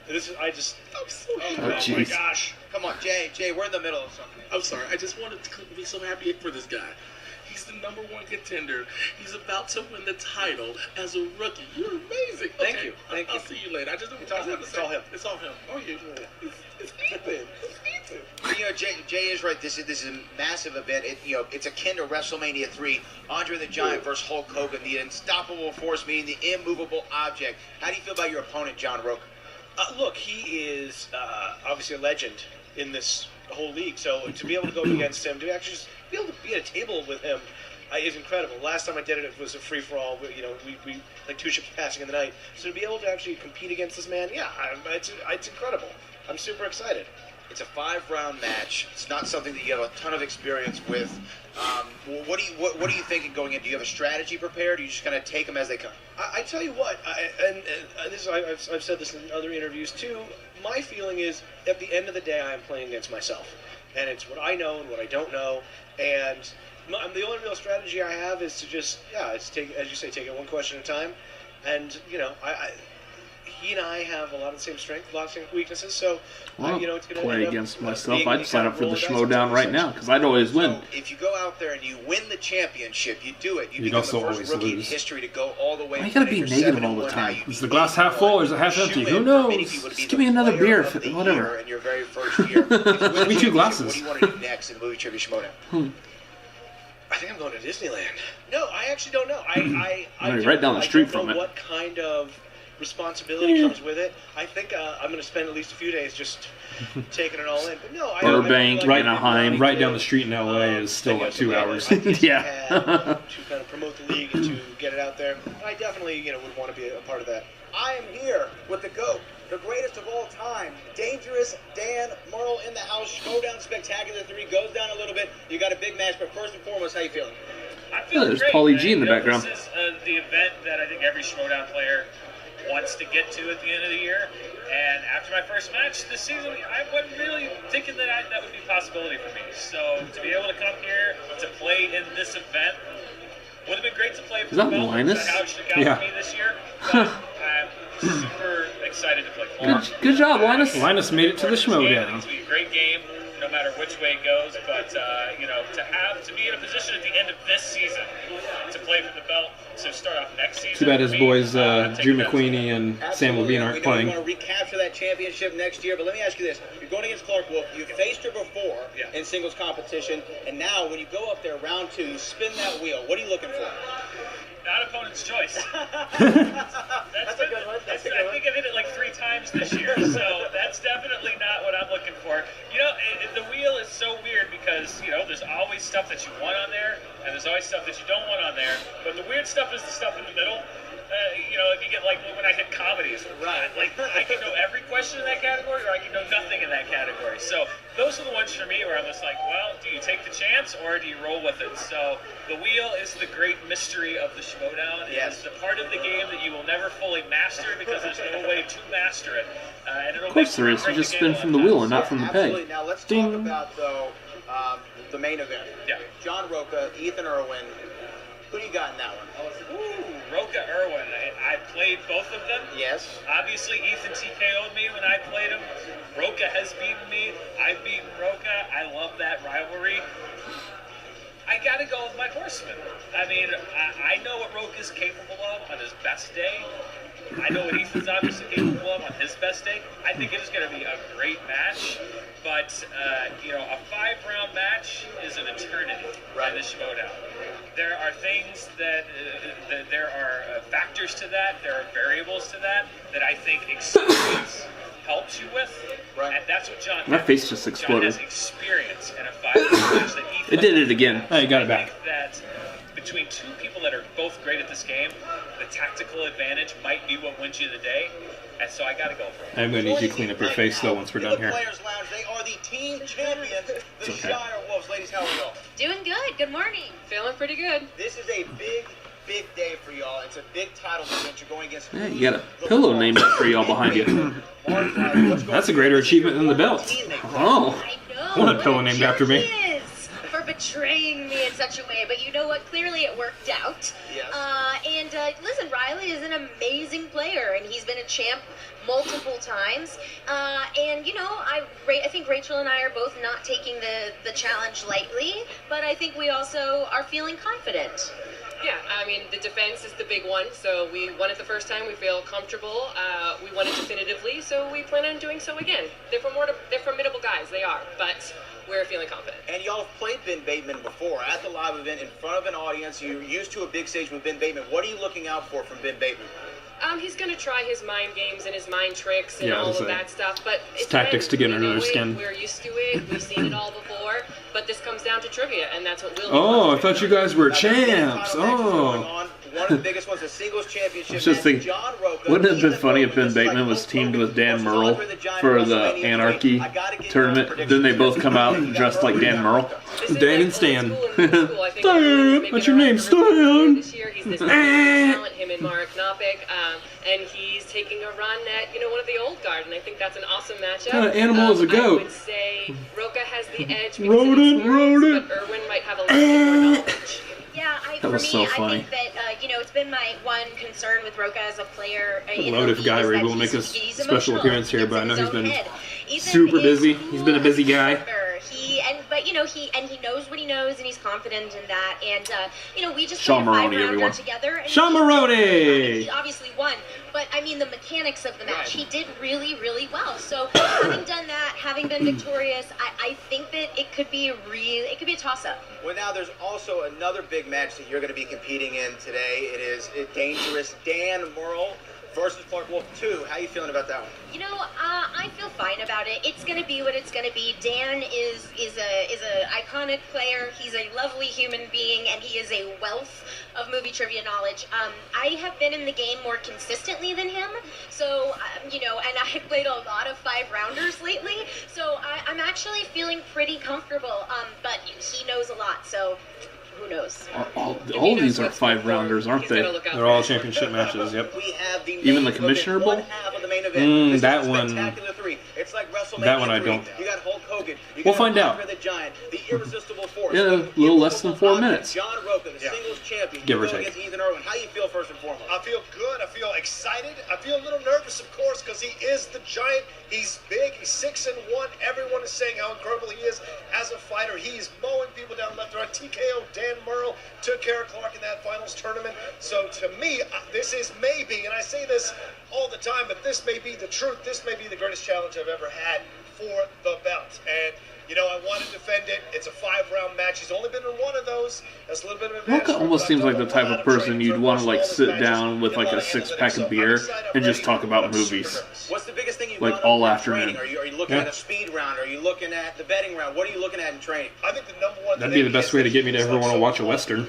I'm so happy. Oh my gosh. Come on, Jay, we're in the middle of something. I'm sorry. I just wanted to be so happy for this guy. He's the #1 contender. He's about to win the title as a rookie. You're amazing. Thank you. I'll see you later. It's all him. It's all him. Oh, yeah. It's Ethan. You know, Jay is right. This is a massive event. It's akin to WrestleMania 3. Andre the Giant versus Hulk Hogan, the unstoppable force meeting the immovable object. How do you feel about your opponent, John Roca? Look, he is obviously a legend in this whole league. So to be able to go against him, to actually just be able to be at a table with him is incredible. Last time I did it was a free-for-all. We like 2 ships passing in the night. So to be able to actually compete against this man, it's incredible. I'm super excited. It's a 5-round match. It's not something that you have a ton of experience with. What are you thinking going in? Do you have a strategy prepared? Or are you just going to take them as they come? I tell you what, I've said this in other interviews too. My feeling is, at the end of the day, I am playing against myself, and it's what I know and what I don't know. And the only real strategy I have is to just, take it one question at a time. And he and I have a lot of the same strengths, a lot of the same weaknesses. So, well, it's going to play against myself. I'd sign up for the Schmoedown right now because I'd always win. So if you go out there and you win the championship, you do it. You You'd become also the first always rookie in lose. history to go all the way. Why you gotta be negative all the time? Is the glass half full or is it half empty? Who knows? Just give me another beer, whatever. In your very first year. Give me 2 glasses. What do you want to do next in movie trivia Schmoedown? I think I'm going to Disneyland. No, I actually don't know. I right down the street from it. What kind of responsibility comes with it? I think I'm going to spend at least a few days just taking it all in. But no, Burbank, Anaheim, right down the street in LA is still like 2 hours. Yeah. To kind of promote the league and to get it out there. I definitely, would want to be a part of that. I am here with the GOAT, the greatest of all time, Dangerous Dan Merle in the house. Schmoedown Spectacular 3 goes down a little bit. You got a big match, but first and foremost, how you feeling? I feel there's great. Paulie G in the background. This is the event that I think every Schmoedown player wants to get to at the end of the year. And after my first match this season, I wasn't really thinking that that would be a possibility for me. So to be able to come here to play in this event would have been great to play for Is that the belt. Linus? How it should have gone for me this year. But I'm super excited to play for it. Good job, Linus. Linus made it to the Schmoedown. It's going to be a great game, no matter which way it goes. But to be in a position at the end of this season to play for the belt, to start off next season. Too bad his boys Drew McQueenie and Sam Levine aren't playing. We want to recapture that championship next year, but let me ask you this. You're going against Clark Wolf. You faced her before in singles competition, and now when you go up there round 2, you spin that wheel. What are you looking for? Not opponent's choice. That's a good one. I think I've hit it like 3 times this year, so that's definitely not what I'm looking for. The wheel is so weird because, there's always stuff that you want on there, and there's always stuff that you don't want on there, but the weird stuff is the stuff in the middle. If you get like when I hit comedies, like I can know every question in that category, or I can know nothing in that category. So those are the ones for me where I'm just like, well, do you take the chance or do you roll with it? So the wheel is the great mystery of the Schmoedown. It's the part of the game that you will never fully master because there's no way to master it. Of course there is. You just spin from the wheel and not from the peg. Absolutely. Now let's talk about though the main event. Yeah. John Roca, Ethan Irwin. Who do you got in that one? Roca, Irwin. I played both of them. Yes. Obviously, Ethan TKO'd me when I played him. Roca has beaten me. I've beaten Roca. I love that rivalry. I got to go with my horseman. I mean, I know what Roca's capable of on his best day. I know what Ethan's obviously capable of on his best day. I think it is going to be a great match. But, a 5-round match is an eternity in the Schmoedown. There are things that there are factors to that, there are variables to that I think experience helps you with, and that's what John has. My face just exploded. John has experience in a 5-round match that Ethan It did it again. Hey, you got it back. I think that between 2 people that are both great at this game, the tactical advantage might be what wins you the day, and so I got to go for it. I'm going to need you to clean up your face, though, once we're done here. The Players Lounge, they are the team champions, the Shire Wolves. Ladies, how are we all? Doing good. Good morning. Feeling pretty good. This is a big big day for y'all. It's a big title match. You're going against. Yeah, you got a pillow named after y'all behind you. That's a greater achievement than the belt. Oh, I want a pillow named after me. For betraying me in such a way, but you know what? Clearly it worked out. Yes. Listen, Riley is an amazing player, and he's been a champ multiple times. I think Rachel and I are both not taking the challenge lightly, but I think we also are feeling confident. Yeah, I mean, the defense is the big one, so we won it the first time, we feel comfortable, we won it definitively, so we plan on doing so again. They're formidable guys, they are, but we're feeling confident. And y'all have played Ben Bateman before at the live event in front of an audience. You're used to a big stage with Ben Bateman. What are you looking out for from Ben Bateman? He's going to try his mind games and his mind tricks and Yeah, all it's of like that stuff, but it's tactics to get under their it, skin. We're used to it, we've seen it all before, but this comes down to trivia, and that's what we'll Oh, I thought you guys were champs. Oh. One of the biggest ones, the singles championship. I was just thinking, wouldn't it have been funny if Ben Bateman was teamed with Dan Murrell for the Anarchy tournament? Then they both come out dressed like Dan Murrell. Dan and Stan. Stan, what's your name? Stan. This year, he's this talent, him and Mark Knopik, and he's taking a run at, one of the old guard, and I think that's an awesome matchup. What kind of animal is a goat? I would say Roca has the edge because Rodent. but Erwin might have a little bit more knowledge. Yeah, That was so funny. I think that, it's been my one concern with Roca as a player. Love if Guy were able to make a he's special emotional. appearance here, but I know He he's gets in been his own head. super busy. He's been a busy guy. He knows what he knows, and he's confident in that. And we just Sean played a Maroney, 5-rounder everyone. together. And Sean Maroney! He obviously won, but the mechanics of the match, he did really, really well. So having done that, having been victorious, I think that it could be a toss-up. Well, now there's also another big match that you're going to be competing in today. It is Dangerous Dan Murrell versus Clark Wolf 2. How you feeling about that one? I feel fine about it. It's going to be what it's going to be. Dan is a iconic player. He's a lovely human being, and he is a wealth of movie trivia knowledge. I have been in the game more consistently than him, so and I played a lot of 5-rounders lately, so I'm actually feeling pretty comfortable. But he knows a lot, so who knows? All of these are 5-rounders, aren't they? They're all championship matches, yep. Even the Commissioner Bowl? That one. It's like WrestleMania That one I 3. don't. You got Hulk Hogan. You We'll got find out. Andre the Giant, the Irresistible Force. Yeah, a little less than 4 minutes. John Roca, the singles champion. Give or You go take. against Ethan Irwin. How you feel first and foremost? I feel good. I feel excited. I feel a little nervous, of course, because he is the Giant. He's big. He's 6'1". Everyone is saying how incredible he is as a fighter. He's mowing people down left and right. TKO Dan Murrell took care of Clark in that finals tournament. So to me, this is maybe, and I say this all the time, but this may be the truth. This may be the greatest challenge I've ever had for the belt. And I want to defend it. It's a 5-round match. He's only been in one of those. That's a little bit of an advantage. Roca almost seems like the type of person you'd want to sit down with like a 6-pack of beer and just talk about movies. What's the biggest thing you've Like done all in afternoon. training? Are you looking at a speed round? Are you looking at the betting round? What are you looking at in training? I think the number one That'd be the best way to get me to ever want to watch a Western.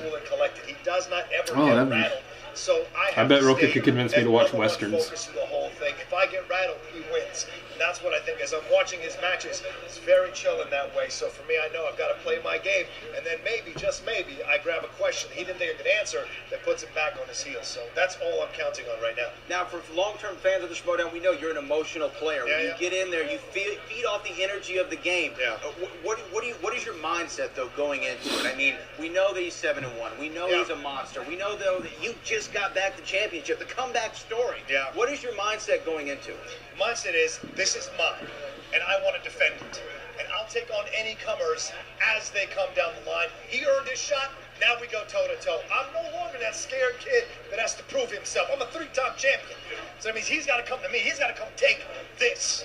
He does not ever Oh, get that'd be- rattled. So I bet Roca could convince me to watch Westerns. Focus on the whole thing. If I get rattled, he wins. And that's what I think. As I'm watching his matches, it's very chill in that way. So for me, I know I've got to play my game. And then maybe, just maybe, I grab a question he didn't think I could answer that puts him back on his heels. So that's all I'm counting on right now. Now, for long-term fans of the Schmoedown, we know you're an emotional player. When you get in there, you feed off the energy of the game. Yeah. What is your mindset, though, going into it? I mean, we know that he's 7-1. We know he's a monster. We know, though, that you just got back the championship, the comeback story. Yeah. What is your mindset going into it? Mindset is, this is mine, and I want to defend it. And I'll take on any comers as they come down the line. He earned his shot. Now we go toe-to-toe. I'm no longer that scared kid that has to prove himself. I'm a 3-time champion. So that means he's got to come to me. He's got to come take this.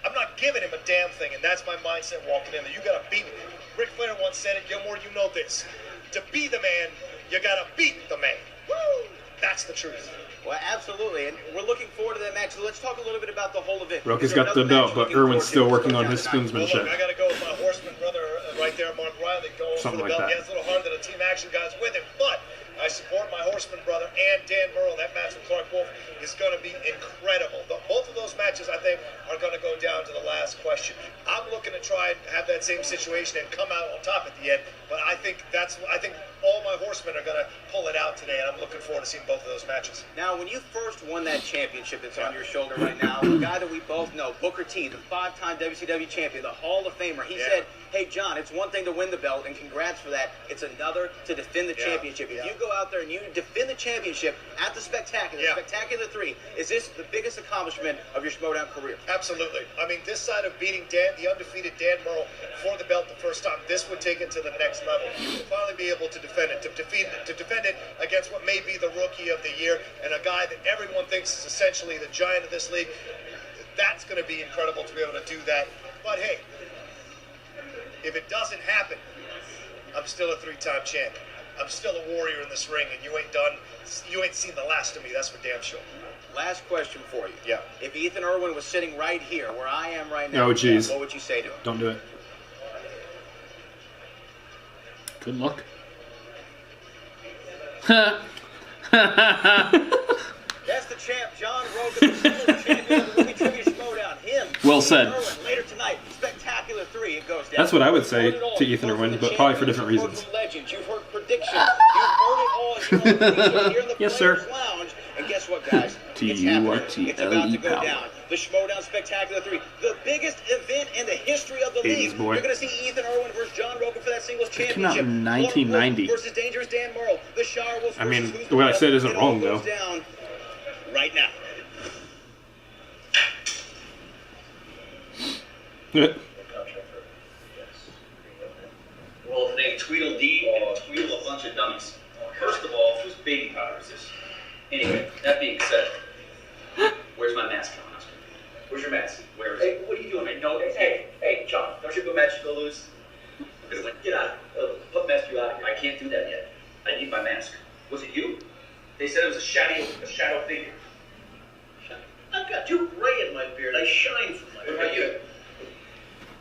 I'm not giving him a damn thing, and that's my mindset walking in there. You got to beat me. Ric Flair once said it. Gilmore, you know this. To be the man, you got to beat the man. Woo! That's the truth. Well, absolutely, and we're looking forward to that match. So let's talk a little bit about the whole event. Roca's got the belt, but Irwin's still working on his spoonsmanship. I got to go with my horseman brother right there, Mark Riley, going Something for the like belt. that. Yeah, it's a little harder than the team action guys with him, but I support my horseman brother and Dan Murrell. That match with Clark Wolf is is going to be incredible. Both of those matches, I think, are going to go down to the last question. I'm looking to try and have that same situation and come out on top at the end, but I think all my horsemen are going to pull it out today, and I'm looking forward to seeing both of those matches. Now, when you first won that championship that's on your shoulder right now, the guy that we both know, Booker T, the 5-time WCW champion, the Hall of Famer, he said, hey, John, it's one thing to win the belt, and congrats for that. It's another to defend the championship. If you go out there and you defend the championship at the Spectacular, Spectacular 3, is this the biggest accomplishment of your Schmoedown career? Absolutely. I mean, this side of beating the undefeated Dan Murrell for the belt the first time, this would take it to the next level. You will finally be able to defend it, to defend it against what may be the rookie of the year and a guy that everyone thinks is essentially the giant of this league. That's going to be incredible to be able to do that. But hey, if it doesn't happen, I'm still a 3-time champion. I'm still a warrior in this ring, and you ain't seen the last of me. That's for damn sure. Last question for you. Yeah. If Ethan Irwin was sitting right here, where I am right now, Oh, geez. what would you say to him? Don't do it. Good luck. That's the champ, John Rogan, the singles champion of the Movie Trivia Schmoedown. Him. Well said. Ethan Irwin, later tonight, Spectacular 3, it goes down. That's what I would say to Ethan Irwin, but probably for different You've heard reasons. from legends, you've heard predictions, you've heard it all as you're here in the Yes, Players sir. Lounge. And guess what, guys? T-U-R-T-L-E It's about to go power. down. The Schmoedown Spectacular 3, the biggest event in the history of the 80s, league. boy. You're going to see Ethan Irwin versus John Rogan for that singles It came out championship. in 1990. Versus Dangerous Dan Murrell. The Shire Wolves I mean, versus Who's what I Best. said isn't It all wrong, goes though. down right now. Well, they Tweedledee and Tweedle a bunch of dummies. First of all, whose baby powder is this? Anyway, that being said, where's my mask, John? Where's your mask? Where is it? What are you doing, man? No, hey, John, don't you have a match to lose? Get out. What mess you out of here? I can't do that yet. I need my mask. Was it you? They said it was a shadow figure. I've got 2 gray in my beard. I shine from my. What about you?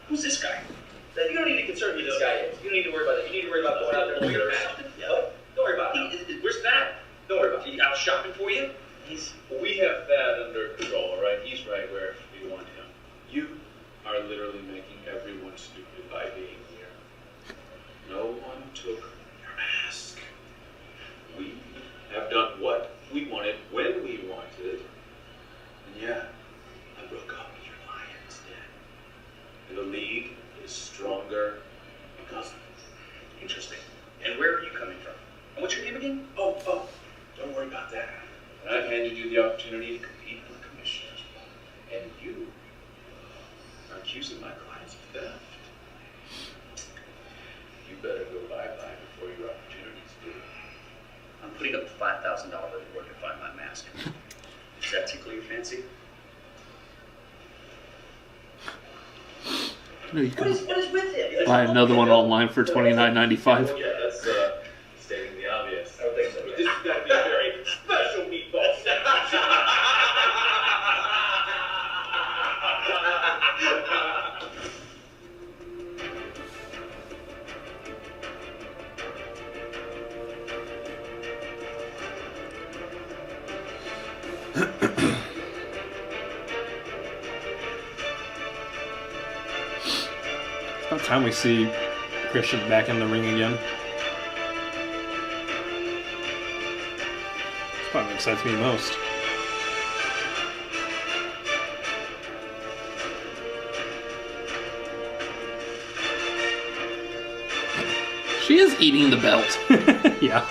Who's this guy? You don't need to concern who this guy is. You don't need to worry about it. You need to worry about going out there and looking around. Yeah. What? Don't worry about it. Where's Thadd? Don't worry about it. He out shopping for you? We have Thadd under control, all right? He's right where we want him. You are literally making everyone stupid by being here. No one took your mask. We have done what we wanted when we wanted. And yeah, I broke up with your Lions den. And the league is stronger because of it. Interesting. And where are you coming from? And what's your name again? Oh, don't worry about that. I've handed you the opportunity to compete for the commissioners. And you are accusing my clients of theft. You better go bye-bye before your opportunities do. I'm putting up the $5,000 reward to find my mask. Does that tickle your fancy? No, you What can is with him? buy another one online for $29.95. Yeah, that's stating the obvious. I don't think so. But this has got to be a very special meatball sandwich. It's about time we see Kristian back in the ring again. That's probably what excites me most. She is eating the belt. Yeah.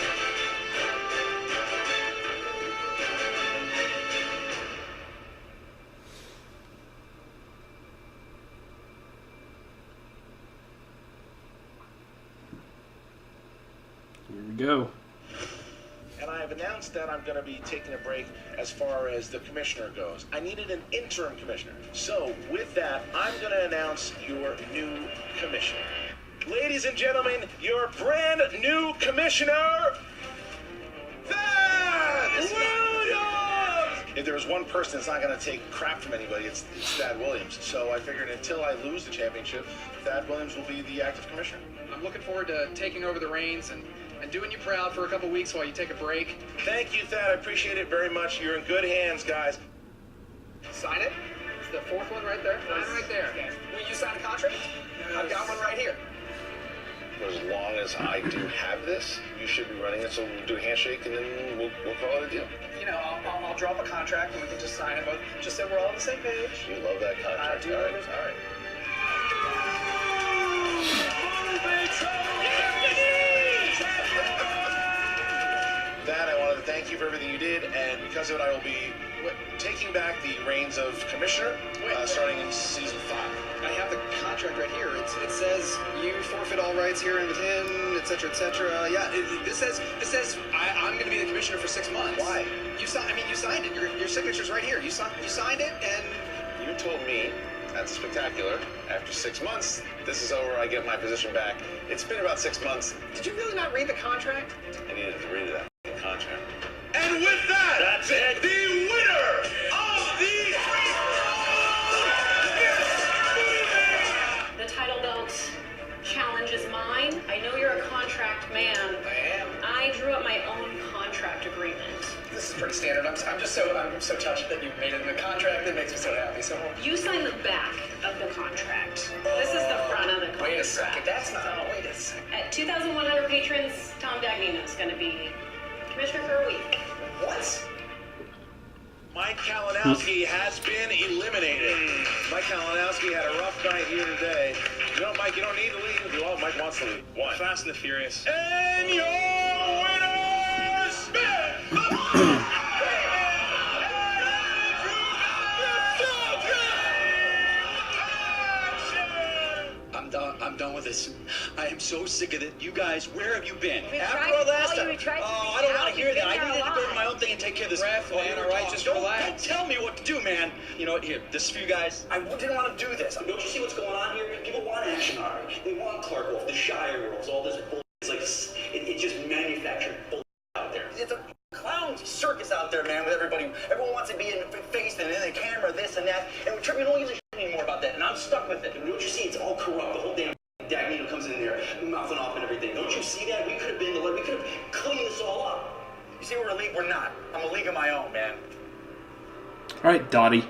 Here we go. And I have announced that I'm going to be taking a break as far as the commissioner goes. I needed an interim commissioner. So with that, I'm going to announce your new commissioner. Ladies and gentlemen, your brand new commissioner, Thadd Williams! If there's one person that's not going to take crap from anybody, it's Thadd Williams. So I figured until I lose the championship, Thadd Williams will be the active commissioner. I'm looking forward to taking over the reins and and doing you proud for a couple weeks while you take a break. Thank you, Thadd. I appreciate it very much. You're in good hands, guys. Sign it. It's the fourth one right there. Sign it right there. Will you sign a contract? I've got one right here. For as long as I do have this, you should be running it, so we'll do a handshake, and then we'll call it a deal. You know, I'll drop a contract and we can just sign it both, just so we're all on the same page. You love that contract. I do love it. All right. That I wanted to thank you for everything you did, and because of it, I will be taking back the reins of commissioner starting in season 5. I have the contract right here. It says you forfeit all rights here and within, etc., etc. Yeah, this says I'm going to be the commissioner for 6 months. Why? You signed it. Your signature's right here. You signed it, and you told me at Spectacular after 6 months, this is over. I get my position back. It's been about 6 months. Did you really not read the contract? I needed to read that contract. And with that, that's it. The winner of the The title belt challenge is mine. I know you're a contract man. I am. I drew up my own contract agreement. This is pretty standard. I'm so touched that you made it in the contract. That makes me so happy. So You sign the back of the contract. This is the front of the contract. Wait a second. That's not. Oh, wait a second. At 2,100 patrons, Tom Dagnino is going to be commissioner for a week. What? Mike Kalinowski has been eliminated. Mike Kalinowski had a rough night here today. You know, Mike, you don't need to leave if you want. Mike wants to leave. One. Fast and the Furious. And your winner, I'm done with this. I am so sick of it. You guys, where have you been? After all last time. I don't want to hear that. I needed to go to my own thing and take care of this. Ref, man, all right, just relax. Don't tell me what to do, man. You know what? Here, this is for you guys. I didn't want to do this. Don't you see what's going on here? People want action art. They want Clark Wolf, the Shire Girls, all this bull. It's like it's just manufactured bull out there. It's a clown circus out there, man. With everybody, everyone wants to be in the face and in the camera, this and that, and we don't give a shit anymore about that. And I'm stuck with it. And don't you see? It's all corrupt. The whole damn Dagnino comes in there, mouthing off and everything. Don't you see that? We could have cleaned this all up. You see, we're a league. We're not. I'm a league of my own, man. All right, Dottie.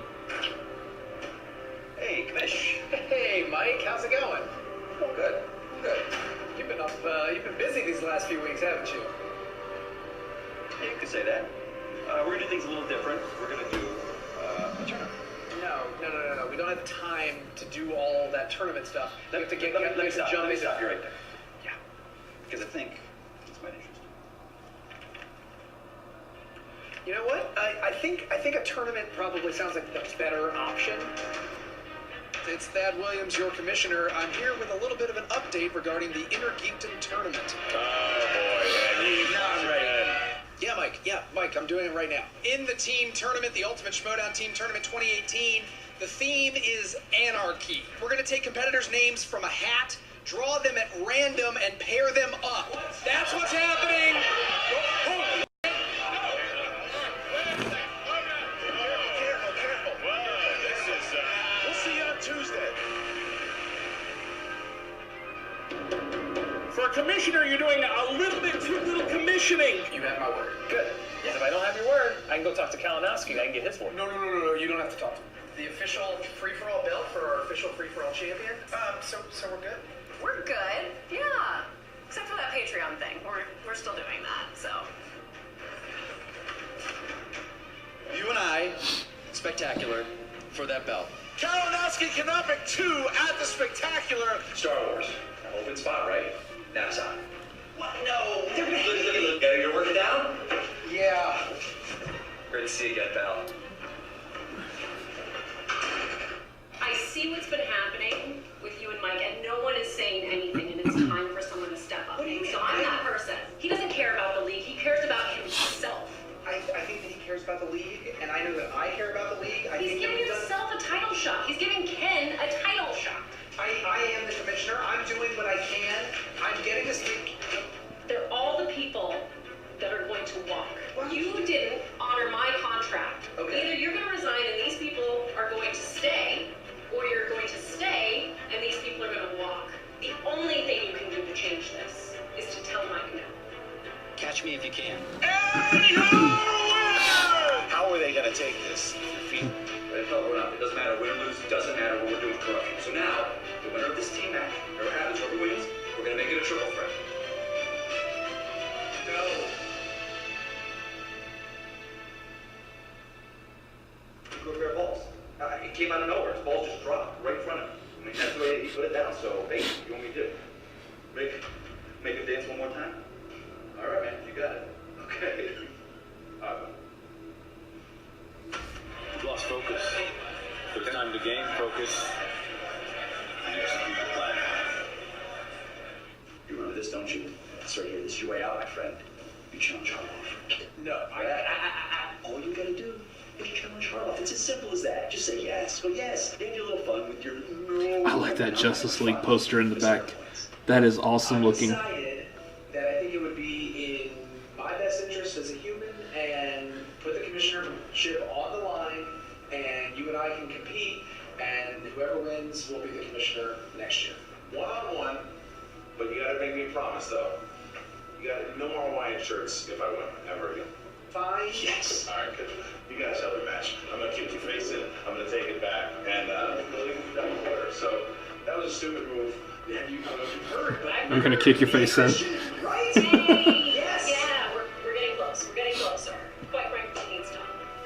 Hey, Kamish. Hey, Mike. How's it going? Oh, good. Good. You've been busy these last few weeks, haven't you? Yeah, you could say that. We're gonna do things a little different. We're gonna do a tournament. No. We don't have time to do all that tournament stuff. Let me stop you right there. Yeah. Because I think it's my interest. You know what? I think a tournament probably sounds like the better option. It's Thadd Williams, your commissioner. I'm here with a little bit of an update regarding the Inner Geekdom tournament. Oh boy, I'm ready. Yeah, Mike, I'm doing it right now. In the team tournament, the Ultimate Schmoedown Team Tournament 2018, the theme is anarchy. We're going to take competitors' names from a hat, draw them at random, and pair them up. That's what's happening. Careful. We'll see you on Tuesday. For a commissioner, you're doing a little bit too little commissioning. You have my word. Good. Because if I don't have your word, I can go talk to Kalinowski and I can get his word. No, you don't have to talk to him. The official free-for-all belt for our official free-for-all champion. So we're good? We're good. Yeah. Except for that Patreon thing. We're still doing that, so. You and I, Spectacular, for that belt. Kalinowski cannot pick 2 at the Spectacular. Star Wars. Open spot, right? NASA. What? No. Look. Gotta go work it down? Yeah. Great to see you again, pal. I see what's been happening with you and Mike, and no one is saying anything, and it's time for someone to step up. So I'm that person. He doesn't care about the league. He cares about himself. I think that he cares about the league, and I know that I care about the league. He's giving himself a title shot. He's giving Ken a title shot. I am the commissioner. I'm doing what I can. I'm getting this league. They're all the people that are going to walk. You didn't honor my contract. Okay. Either you're going to resign and these people are going to stay, or you're going to stay and these people are going to walk. The only thing you can do to change this is to tell Mike no. Catch me if you can. How are they going to take this? Right, hell or not, it doesn't matter. Win or lose, it doesn't matter what we're doing corruption. So now, the winner of this team match, whoever happens, whoever wins, we're going to make it a triple threat. No. Go pair of balls. It came out of nowhere. His balls just dropped right in front of him. I mean, that's the way he put it down. So, hey, you want me to do? Make him dance one more time? All right, man, you got it. Okay. You've lost focus. It's time to gain focus and execute the plan. You remember this, don't you? That's right here. This is your way out, my friend. You challenge Harloff. No, all you gotta do is challenge Harloff. It's as simple as that. Just say yes. Go yes. You have your little fun with your I like that Justice League poster in the back. That is awesome looking. Decided that I think it would be in my best interest as a human and put the commissionership on the line, and you and I can compete, and whoever wins will be the commissioner next year. One-on-one, but you gotta make me a promise, though. You got no more Hawaiian shirts if I win, ever again. Fine. Yes. All right, good. You guys have a match. I'm gonna kick your face in. I'm gonna take it back, and really down the water. So that was a stupid move. Yeah, you heard, but I'm gonna kick your face in. Right? Hey, yes. Yeah, we're getting close. We're getting closer. Quite frankly, it needs time.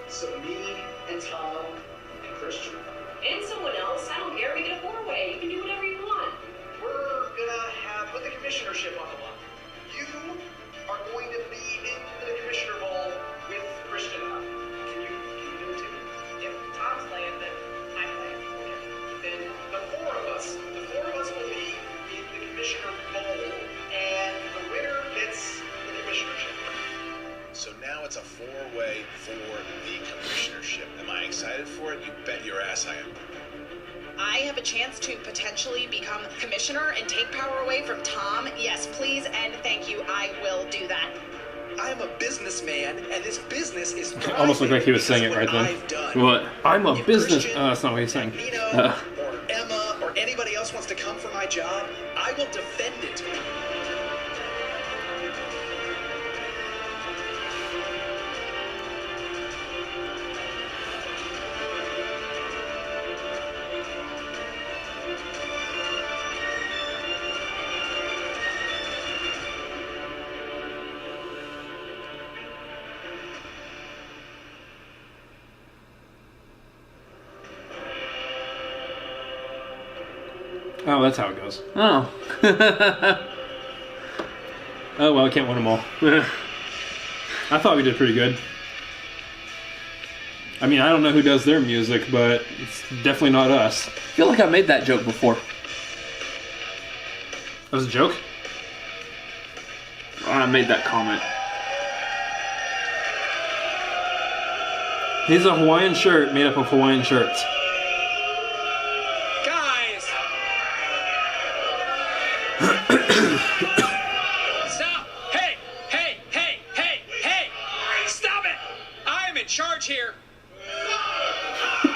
So me and Tom and Kristian. And someone else. I don't care. Make it a four-way. You can do whatever you want. We're gonna put the commissionership on the line. You are going to be in the commissioner bowl with Kristian. Can you do it too? If Tom's playing, then I'm playing. Then the four of us will be in the commissioner bowl, and the winner gets the commissionership. So now it's a four-way for the commissionership. Am I excited for it? You bet your ass I am. I have a chance to potentially become commissioner and take power away from Tom. Yes, please and thank you. I will do that. I'm a businessman, and this business is Almost looked like he was saying it right then. What? I'm a business. Oh, that's not what he's saying. or Emma or anybody else wants to come for my job, I will defend it. Oh, that's how it goes. Oh. Oh, well, I can't win them all. I thought we did pretty good. I mean, I don't know who does their music, but it's definitely not us. I feel like I made that joke before. That was a joke? I made that comment. He's a Hawaiian shirt made up of Hawaiian shirts. Stop! Hey! Stop it! I'm in charge here.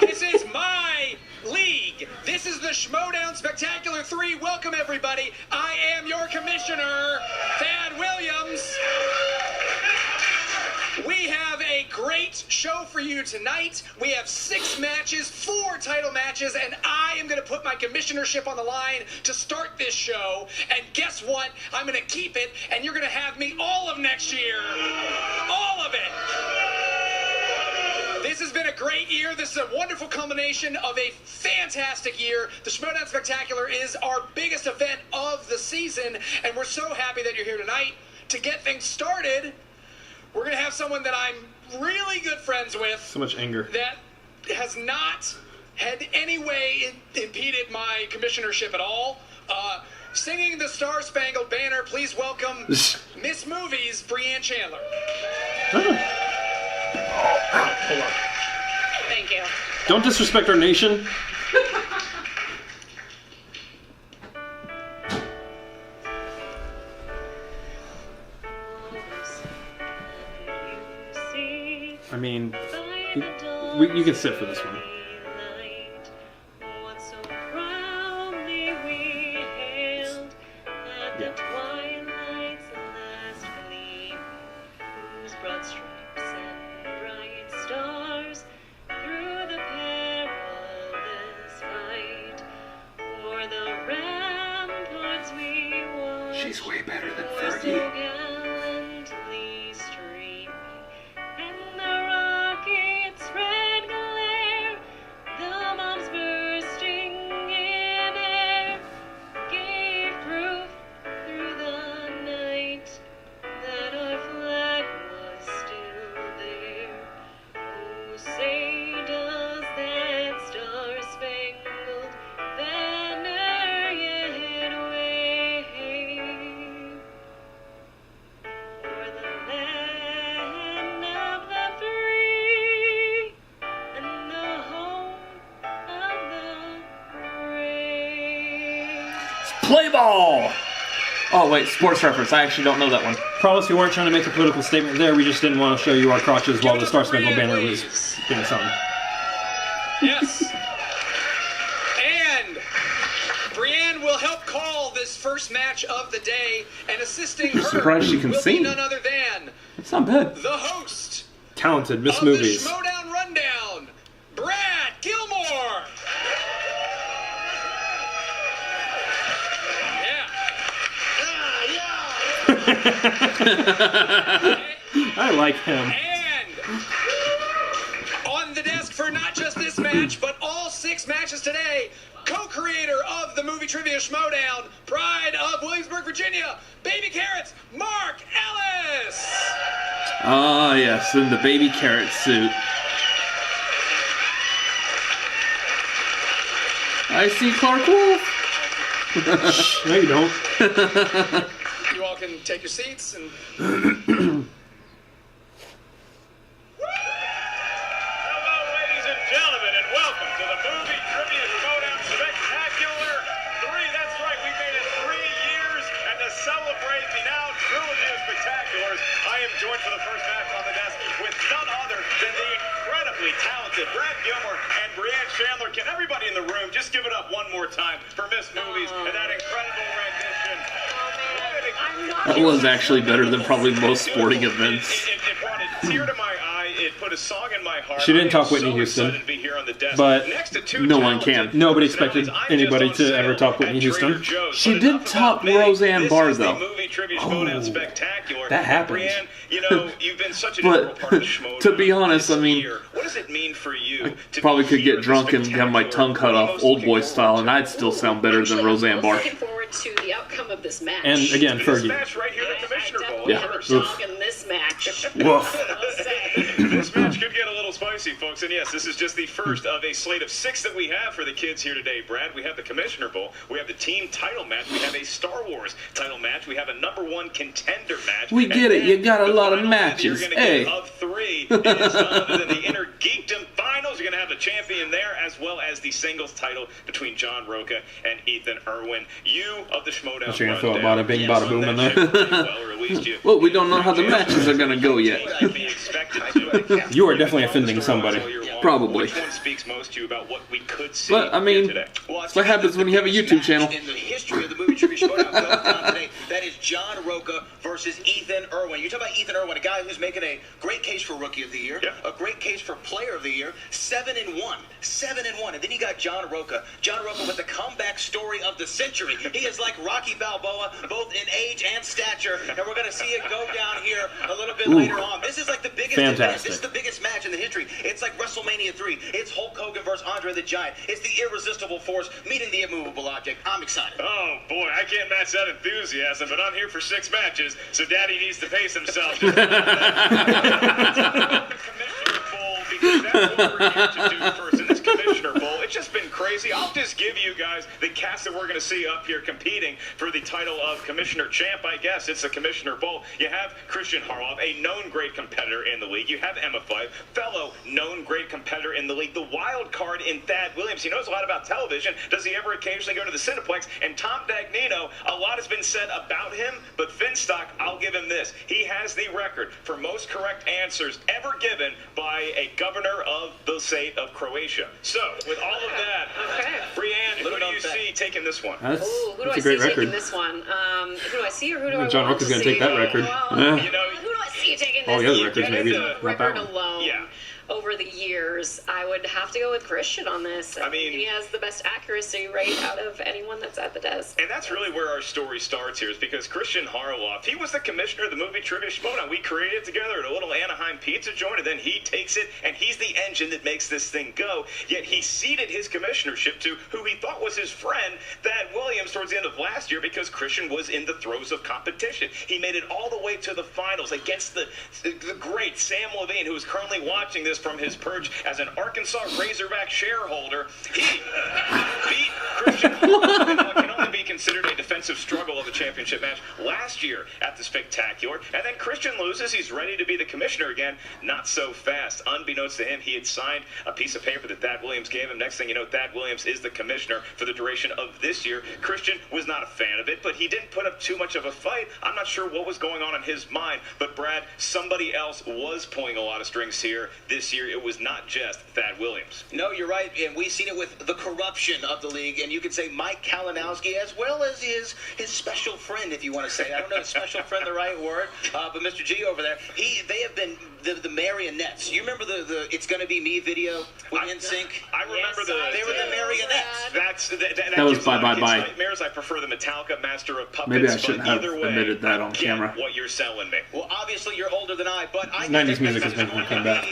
This is my league. This is the Schmoedown Spectacular 3. Welcome, everybody. I am your commissioner, Thadd Williams. We have a great show for you tonight. We have 6 matches, 4 title matches, and I am going to put my commissionership on the line to start this show. And guess what? I'm going to keep it, and you're going to have me all of next year. All of it. This has been a great year. This is a wonderful culmination of a fantastic year. The Schmoedown Spectacular is our biggest event of the season, and we're so happy that you're here tonight. To get things started, we're going to have someone that I'm really good friends with. So much anger. That has not had any way impeded my commissionership at all. Singing the Star Spangled Banner, please welcome Miss Movies, Brianne Chandler. Hold on. Thank you. Don't disrespect our nation. I mean, you can sit for this one. Yeah. She's way better than So Fergie. gallantly streaming, and the rocket's red glare, the bombs bursting in air, gave proof through the night that our flag was still there. Oh, say does that star-spangled banner yet wave o'er the land of the free and the home of the brave? Play ball! Oh, wait, sports reference. I actually don't know that one. Promise we weren't trying to make a political statement there. We just didn't want to show you our crotches while the Star Spangled Banner was being sung. Yes. And Brienne will help call this first match of the day, and assisting I'm her surprised she can will sing. be none other than It's not bad. the host Talented Miss of Movies. the Schmoedown Rundown, Brad Gilmore. I like him. On the desk for not just this match, but all 6 matches today, co-creator of the movie Trivia Schmoedown, pride of Williamsburg, Virginia, Baby Carrots, Mark Ellis. Ah, yes, in the baby carrot suit. I see Clark Wolf. No, you don't. You all can take your seats and Hello, ladies and gentlemen, and welcome to the Movie Trivia Schmoedown Spectacular 3. That's right, we made it 3 years, and to celebrate the now trilogy of spectaculars, I am joined for the first match on the desk with none other than the incredibly talented Brad Gilmore and Brienne Chandler. Can everybody in the room just give it up one more time for Miss Movies and that incredible rendition? That was actually better than probably most sporting events. It brought a tear to my eye. It put a song in my heart. She didn't I am talk Whitney so Houston, excited to be here on the desk. but Next to two no one can. Nobody expected anybody to ever talk Whitney Houston. She did top Roseanne Barr, though. That happened. Brienne, you know, you've been such an integral part of Schmoedown. To be honest, I mean, What does it mean for you to probably could get drunk and have my tongue cut off old boy style, and I'd still sound better than Roseanne Barr. Looking forward to the outcome of this match. And again, Fergie. right here, the Commissioner Bowl. Yeah. Have a dog in this match. Woof. This match could get a little spicy, folks. And yes, this is just the first of a slate of 6 that we have for the kids here today, Brad. We have the Commissioner Bowl. We have the team title match. We have a Star Wars title match. We have a #1 contender match. We get it. You got a lot of matches. You're gonna Hey. get of 3. It is none other than the Inner Geekdom Finals. You're going to have the champion there, as well as the singles title between John Roca and Ethan Irwin. You of the Schmoedown You're gonna throw a Rundown. bada bing, bada boom in there. Well, or at least you Well, we don't know how the matches are gonna go yet. You are definitely offending somebody. Probably. Which one speaks most to you about what we could see But, I mean, here today? that's what happens when you have a YouTube channel. In the history of the movie Trivia Schmoedown goes down today. That is John Roca versus Ethan Irwin. You talk about Ethan Irwin, a guy who's making a great case for Rookie of the Year, a great case for Player of the Year, 7-1, 7-1, and then you got John Roca. John Roca with the comeback story of the century. He is like Rocky Balboa, both in age and stature, and we're going to see it go down here a little bit later on. This is like the biggest event. Fantastic. This is the biggest match in the history. It's like WrestleMania 3. It's Hulk Hogan versus Andre the Giant. It's the irresistible force meeting the immovable object. I'm excited. Oh boy, I can't match that enthusiasm, but I'm here for 6 matches, so Daddy needs to pace himself. Because that's what we're here to do first in this Commissioner Bowl. It's just been crazy. I'll just give you guys the cast that we're going to see up here competing for the title of Commissioner Champ, I guess. It's the Commissioner Bowl. You have Kristian Harloff, a known great competitor in the league. You have Emma Fyffe, fellow known great competitor in the league. The wild card in Thadd Williams. He knows a lot about television. Does he ever occasionally go to the Cineplex? And Tom Dagnino, a lot has been said about him, but Finstock, I'll give him this. He has the record for most correct answers ever given by a governor of the state of Croatia. So, with all of that, Brienne, who do you see taking this one? That's Who do a I great see record. taking this one? Who do I see or who do I John want Roca's to going see? to take that record. Well, you know, who do I see taking this? All the other records, maybe. Not that Record one. alone. Yeah. over the years, I would have to go with Kristian on this. I mean, he has the best accuracy rate out of anyone that's at the desk. And that's really where our story starts here, is because Kristian Harloff, he was the commissioner of the movie Trivia Schmoedown. We created it together at a little Anaheim pizza joint, and then he takes it, and he's the engine that makes this thing go. Yet he ceded his commissionership to who he thought was his friend, Thadd Williams, towards the end of last year, because Kristian was in the throes of competition. He made it all the way to the finals against the great Sam Levine, who is currently watching this from his perch as an Arkansas Razorback shareholder. He beat Kristian Harloff in what can only be considered a defensive struggle of a championship match last year at the Spectacular. And then Kristian loses. He's ready to be the commissioner again. Not so fast. Unbeknownst to him, he had signed a piece of paper that Thadd Williams gave him. Next thing you know, Thadd Williams is the commissioner for the duration of this year. Kristian was not a fan of it, but he didn't put up too much of a fight. I'm not sure what was going on in his mind, but Brad, somebody else was pulling a lot of strings here this year. It was not just Thadd Williams. No, you're right, and we've seen it with the corruption of the league, and you could say Mike Kalinowski, as well as his special friend, if you want to say. I don't know if special friend the right word, but Mr. G over there, they have been the marionettes. You remember the "It's Gonna Be Me" video with NSYNC? I remember they were the marionettes. That was Bye Bye Bye. Nightmares. I prefer the Metallica Master of Puppets. Maybe I shouldn't have either way, admitted that on camera. What you're selling me. Well, obviously you're older than I, but I 90s music is making me come back.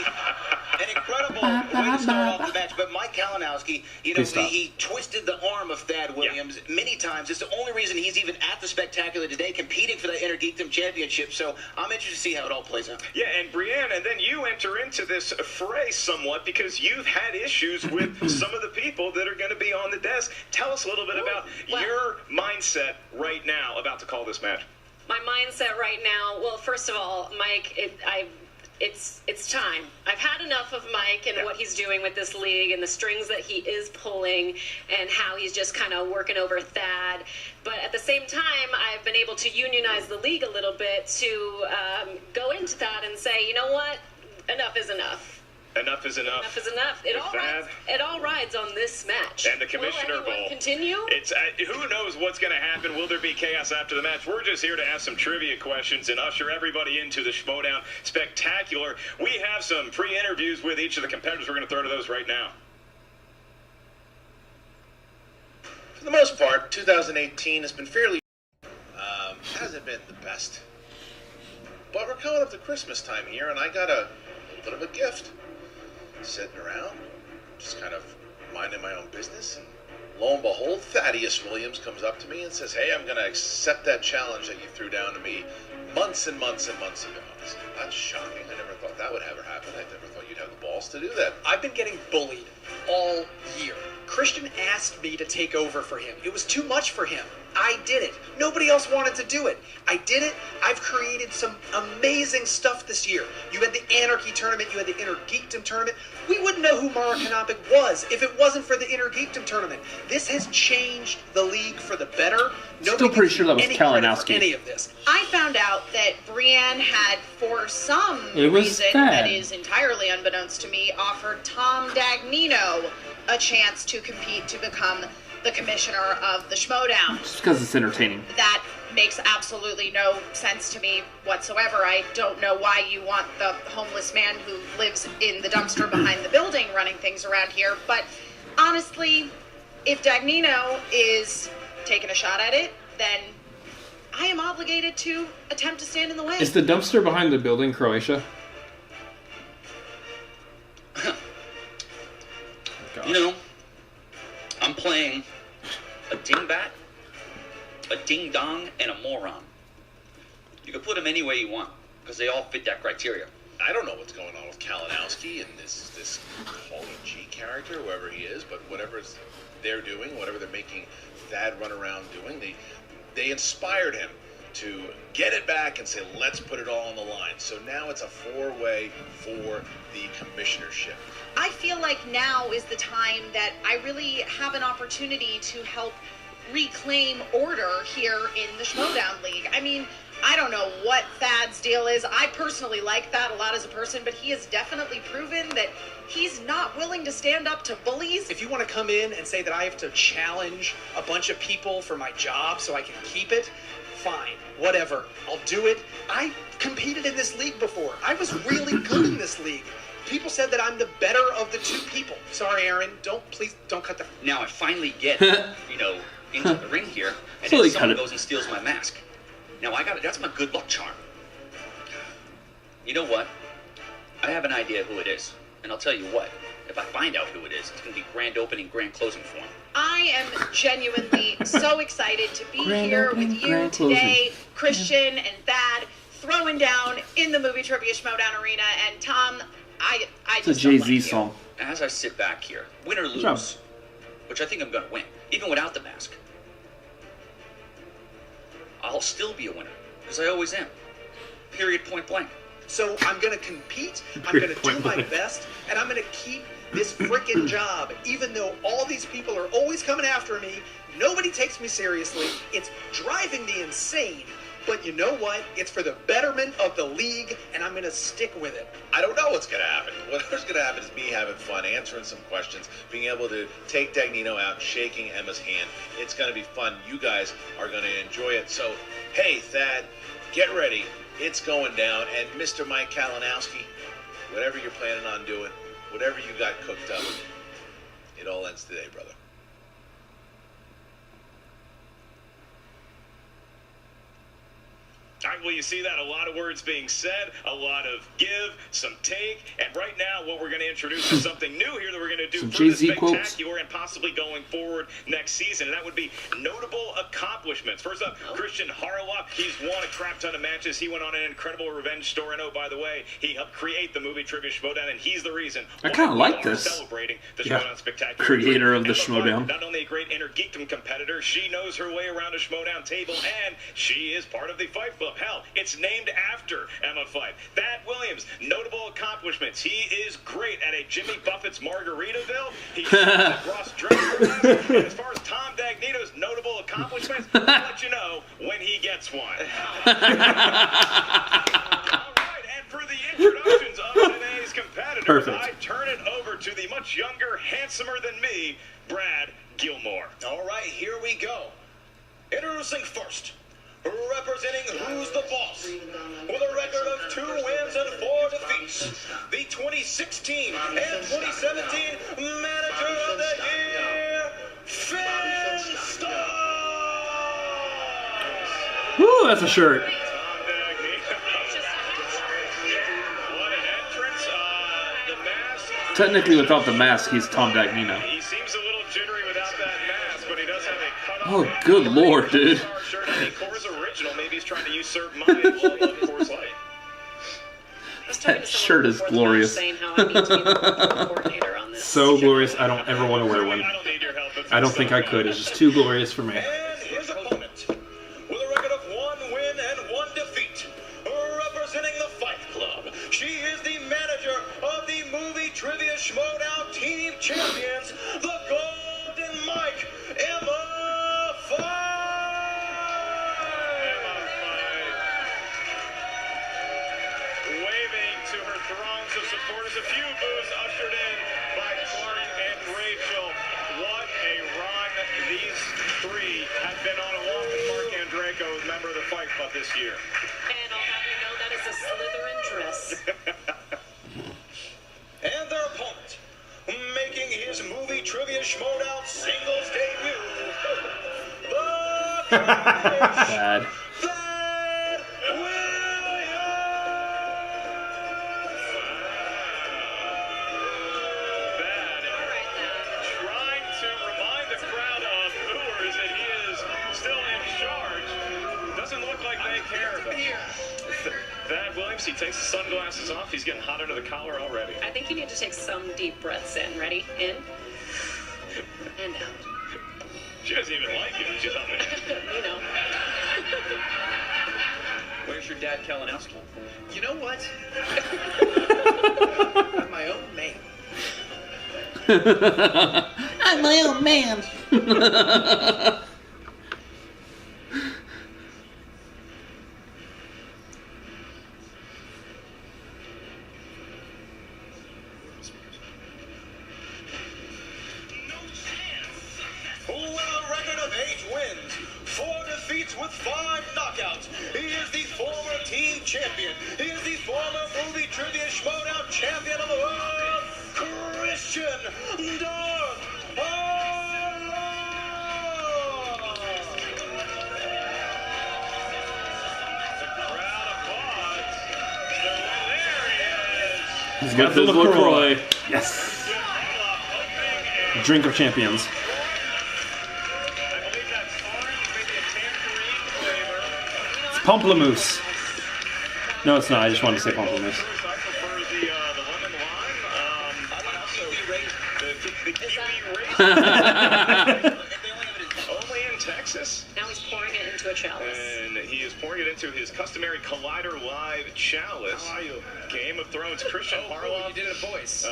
An incredible way to start off the match, but Mike Kalinowski, he twisted the arm of Thadd Williams many times. It's the only reason he's even at the Spectacular today, competing for that Inner Geekdom Championship. So I'm interested to see how it all plays out. Yeah, and Brienne, and then you enter into this fray somewhat because you've had issues with some of the people that are going to be on the desk. Tell us a little bit about your mindset right now about to call this match. My mindset right now, well, first of all, Mike, it's time. I've had enough of Mike and what he's doing with this league and the strings that he is pulling and how he's just kind of working over Thadd. But at the same time, I've been able to unionize the league a little bit to go into that and say, you know what, enough is enough. Enough is enough. Enough is enough. It all rides on this match. And the Commissioner Bowl. Continue? It's who knows what's going to happen. Will there be chaos after the match? We're just here to ask some trivia questions and usher everybody into the Schmoedown Spectacular. We have some pre-interviews with each of the competitors. We're going to throw to those right now. For the most part, 2018 has been fairly... hasn't been the best. But we're coming up to Christmas time here, and I got a little bit of a gift. Sitting around, just kind of minding my own business, and lo and behold, Thaddeus Williams comes up to me and says, "Hey, I'm going to accept that challenge that you threw down to me months and months and months ago." I said, "That's shocking. I never thought that would ever happen. I never thought you'd have the balls to do that." I've been getting bullied all year. Kristian asked me to take over for him. It was too much for him. I did it. Nobody else wanted to do it. I did it. I've created some amazing stuff this year. You had the Anarchy tournament. You had the Inner Geekdom tournament. We wouldn't know who Mara Kanopic was if it wasn't for the Inner Geekdom tournament. This has changed the league for the better. Still pretty sure that was Kalinowski. Any of this. I found out that Brienne had, for some It was reason Thadd. that is entirely unbeknownst to me, offered Tom Dagnino a chance to compete to become the commissioner of the Schmoedown. Just because it's entertaining. That makes absolutely no sense to me whatsoever. I don't know why you want the homeless man who lives in the dumpster behind the building running things around here. But honestly, if Dagnino is taking a shot at it, then I am obligated to attempt to stand in the way. Is the dumpster behind the building Croatia? You know, I'm playing a dingbat, a ding-dong, and a moron. You can put them any way you want, because they all fit that criteria. I don't know what's going on with Kalinowski and this Paulie G character, whoever he is, but whatever they're doing, whatever they're making Thadd run around doing, they inspired him to get it back and say, let's put it all on the line. So now it's a four-way for the commissionership. I feel like now is the time that I really have an opportunity to help reclaim order here in the Schmoedown League. I mean, I don't know what Thadd's deal is. I personally like Thadd a lot as a person, but he has definitely proven that he's not willing to stand up to bullies. If you want to come in and say that I have to challenge a bunch of people for my job so I can keep it, fine, whatever. I'll do it. I competed in this league before. I was really good in this league. People said that I'm the better of the two people. Sorry, Aaron. Please don't cut the... Now I finally get, into the ring here, and So then they someone cut it. goes and steals my mask. Now that's my good luck charm. You know what? I have an idea who it is, and I'll tell you what. If I find out who it is, it's going to be grand opening, grand closing for him. I am genuinely so excited to be Grand here opening, with you grand today, Kristian and Thadd, throwing down in the Movie Trivia Schmoedown Arena. And Tom, I It's a just don't like Jay-Z you. song. As I sit back here, win or job. lose, which I think I'm going to win, even without the mask, I'll still be a winner, because I always am. Period, point blank. So I'm going to compete, I'm going to do my best, and I'm going to keep this frickin' job, even though all these people are always coming after me. Nobody takes me seriously. It's driving me insane. But you know what? It's for the betterment of the league, and I'm going to stick with it. I don't know what's going to happen. Whatever's going to happen is me having fun, answering some questions, being able to take Dagnino out, shaking Emma's hand. It's going to be fun. You guys are going to enjoy it. So, hey, Thadd, get ready. It's going down. And Mr. Mike Kalinowski, whatever you're planning on doing, whatever you got cooked up, it all ends today, brother. All right, well, you see that? A lot of words being said, a lot of give, some take, and right now what we're going to introduce is something new here that we're going to do Some for the Jay-Z quotes. spectacular and possibly going forward next season, and that would be notable accomplishments. First up, Kristian Harloff. He's won a crap ton of matches. He went on an incredible revenge story, and oh, by the way, he helped create the Movie Trivia Schmoedown, and he's the reason I kinda why like we are this. celebrating the Yeah. Schmoedown Spectacular. Creator of the And look, Schmoedown. not only a great inner geekdom competitor, she knows her way around a Schmoedown table, and she is part of the Fyffe Club. Hell, it's named after Emma Fyffe. Thadd Williams, notable accomplishments. He is great at a Jimmy Buffett's Margaritaville. He's at Ross Drexler. And as far as Tom Dagnito's notable accomplishments, I'll let you know when he gets one. All right, and for the introductions of today's competitors, Perfect. I turn it over to the much younger, handsomer than me, Brad Gilmore. All right, here we go. Introducing first, representing Who's the Boss, with a record of 2 wins and 4 defeats, the 2016 and 2017 Manager of the Year, Finstock. Woo, that's a shirt. What an entrance. The mask. Technically, without the mask, he's Tom Dagnino. He seems a little jittery without that mask, but he does have a cut-off. Oh, good lord, dude. Shirt and a Coors original. Maybe he's trying to usurp my love of Coors Light. That shirt is glorious. Saying how I need to be the coordinator on this. So glorious, I don't ever want to wear one. I don't need your help. I don't think I could. It's just too glorious for me. And his opponent, with a record of 1 win and 1 defeat, representing the Fyffe Club, she is the manager of the Movie Trivia Schmoedown Team Champions, the Golden Mike, Emma Fyffe. Waving to her throngs of supporters, a few boos ushered in by Clark and Rachel. What a run these 3 have been on, along with Mark Andreyko, who's a member of the Fyffe Club this year. And I'll have you know that is a Slytherin dress. And their opponent, making his Movie Trivia Schmoedown singles debut, the Bad. Thadd Trying to remind the crowd of booers that he is still in charge. Doesn't look like they care. Thadd Williams, he takes the sunglasses off. He's getting hot under the collar already. I think you need to take some deep breaths in. Ready? In. And out. She doesn't even like him. She's up there. You know. Where's your dad, Kalinowski? You know what? I'm my own man. I'm my own man. match with 5 knockouts. He is the former team champion. He is the former movie trivia Schmoedown champion of the world, Kristian Harloff. He's got the LaCroix. Yes. Drink of champions. It's pamplemousse. No, it's not. I just wanted to say pamplemousse. Only in Texas. Now he's pouring it into a chalice. And he is pouring it into his customary Collider Live chalice. How are you? Game of Thrones, Kristian Harloff. You did it a voice.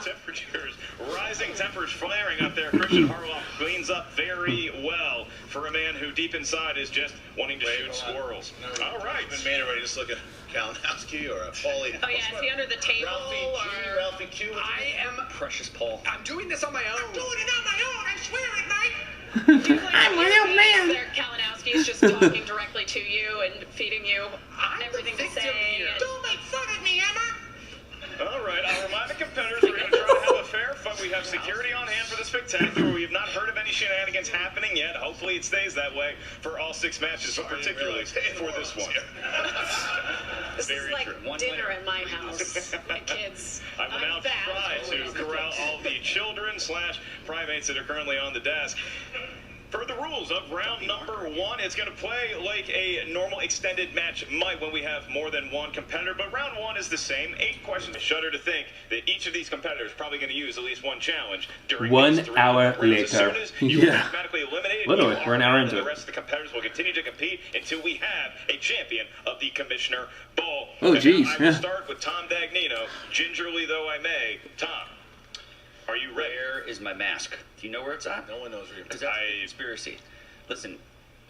Temperatures, rising temperatures flaring up there. Kristian Harloff cleans up very well for a man who deep inside is just wanting to shoot squirrels. All right. Been made already. Just look at Kalinowski or a Paulie. Oh yeah, is he under the table? Ralphie Q. I am Precious Paul. I'm doing this on my own. Doing it on my own, I swear it, Mike. I'm my own man. Kalinowski is just talking directly to you and feeding you everything to say. Don't make fun of me, Emma. All right, I'll remind the competitors we're going to try to have a fair fight. We have security on hand for the spectacular. We have not heard of any shenanigans happening yet. Hopefully it stays that way for all 6 matches, but particularly for this one. This Very is like true. dinner at my house. My kids. I will now try to corral all the children / primates that are currently on the desk. For the rules of round number 1, it's going to play like a normal extended match might when we have more than one competitor, but round 1 is the same. 8 questions. Shudder to think that each of these competitors is probably going to use at least one challenge during 1 these 3 hour rounds. later. As soon as you are mathematically eliminated, Literally, you we're an are hour out, into and it. the rest of the competitors will continue to compete until we have a champion of the Commissioner Bowl. Oh, geez, I will yeah. start with Tom Dagnino, gingerly though I may. Tom, are you ready? Where is my mask? Do you know where it's at? No one knows where you're. Because that's a conspiracy. Listen,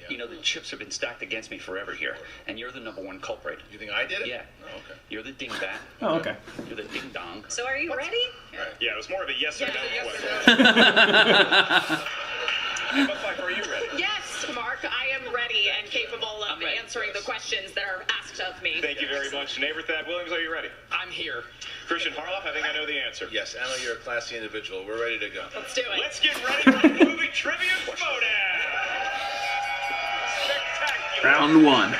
you know, the chips have been stacked against me forever here, and you're the #1 culprit. You think I did it? Yeah. Oh, okay. You're the dingbat. Oh, okay. You're the ding dong. So are you ready? Yeah, it was more of a yes or no Yes. question. Emma Fyffe, are you ready? Yes, Mark, I am ready and capable of answering the questions that are asked of me. Thank you very much. Neighbor Thadd Williams, are you ready? I'm here. Kristian Harloff, I think I know the answer. Yes, Emma, you're a classy individual. We're ready to go. Let's do it. Let's get ready for the movie trivia Schmoedown. Spectacular. Round 1.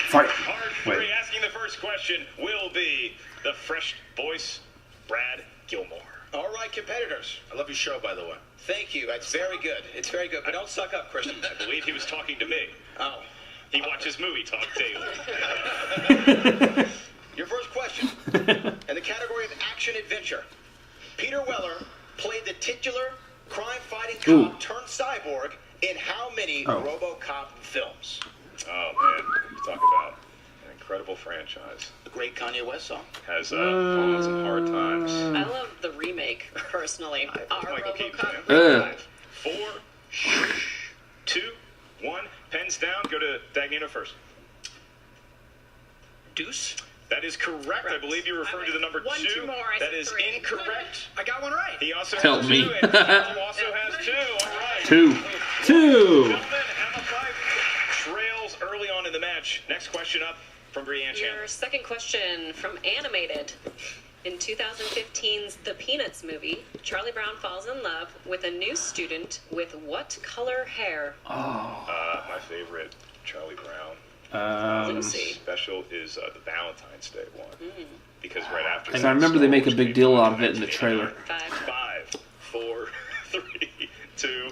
Fight. Hard free. Asking the first question will be the fresh voice, Brad Gilmore. All right, competitors. I love your show, by the way. Thank you. That's very good. It's very good. But don't suck up, Kristian. I believe he was talking to me. Oh. He watches movie talk daily. Your first question. In the category of action-adventure, Peter Weller played the titular crime-fighting cop turned cyborg in how many RoboCop films? Oh, man. You talk about an incredible franchise. The great Kanye West song. Has fallen on some hard times. I love the remake, personally. Michael Keaton. Ugh. 4, 2, 1. Pens down. Go to Dagnino first. Deuce? That is correct. I believe you're referring to the number 2. More, that is incorrect. I got one right. He also Help has me. 2, and Tom also has 2. All right. 2. 2. Gentlemen, Emma Fyffe trails early on in the match. Next question up from Brianne Chandler. Your second question from Animated. In 2015's The Peanuts movie, Charlie Brown falls in love with a new student with what color hair? My favorite, Charlie Brown. Lucy. Special is the Valentine's Day one. Because right after And I remember they make a big deal out of it in the trailer. 5, 4, 3, 2,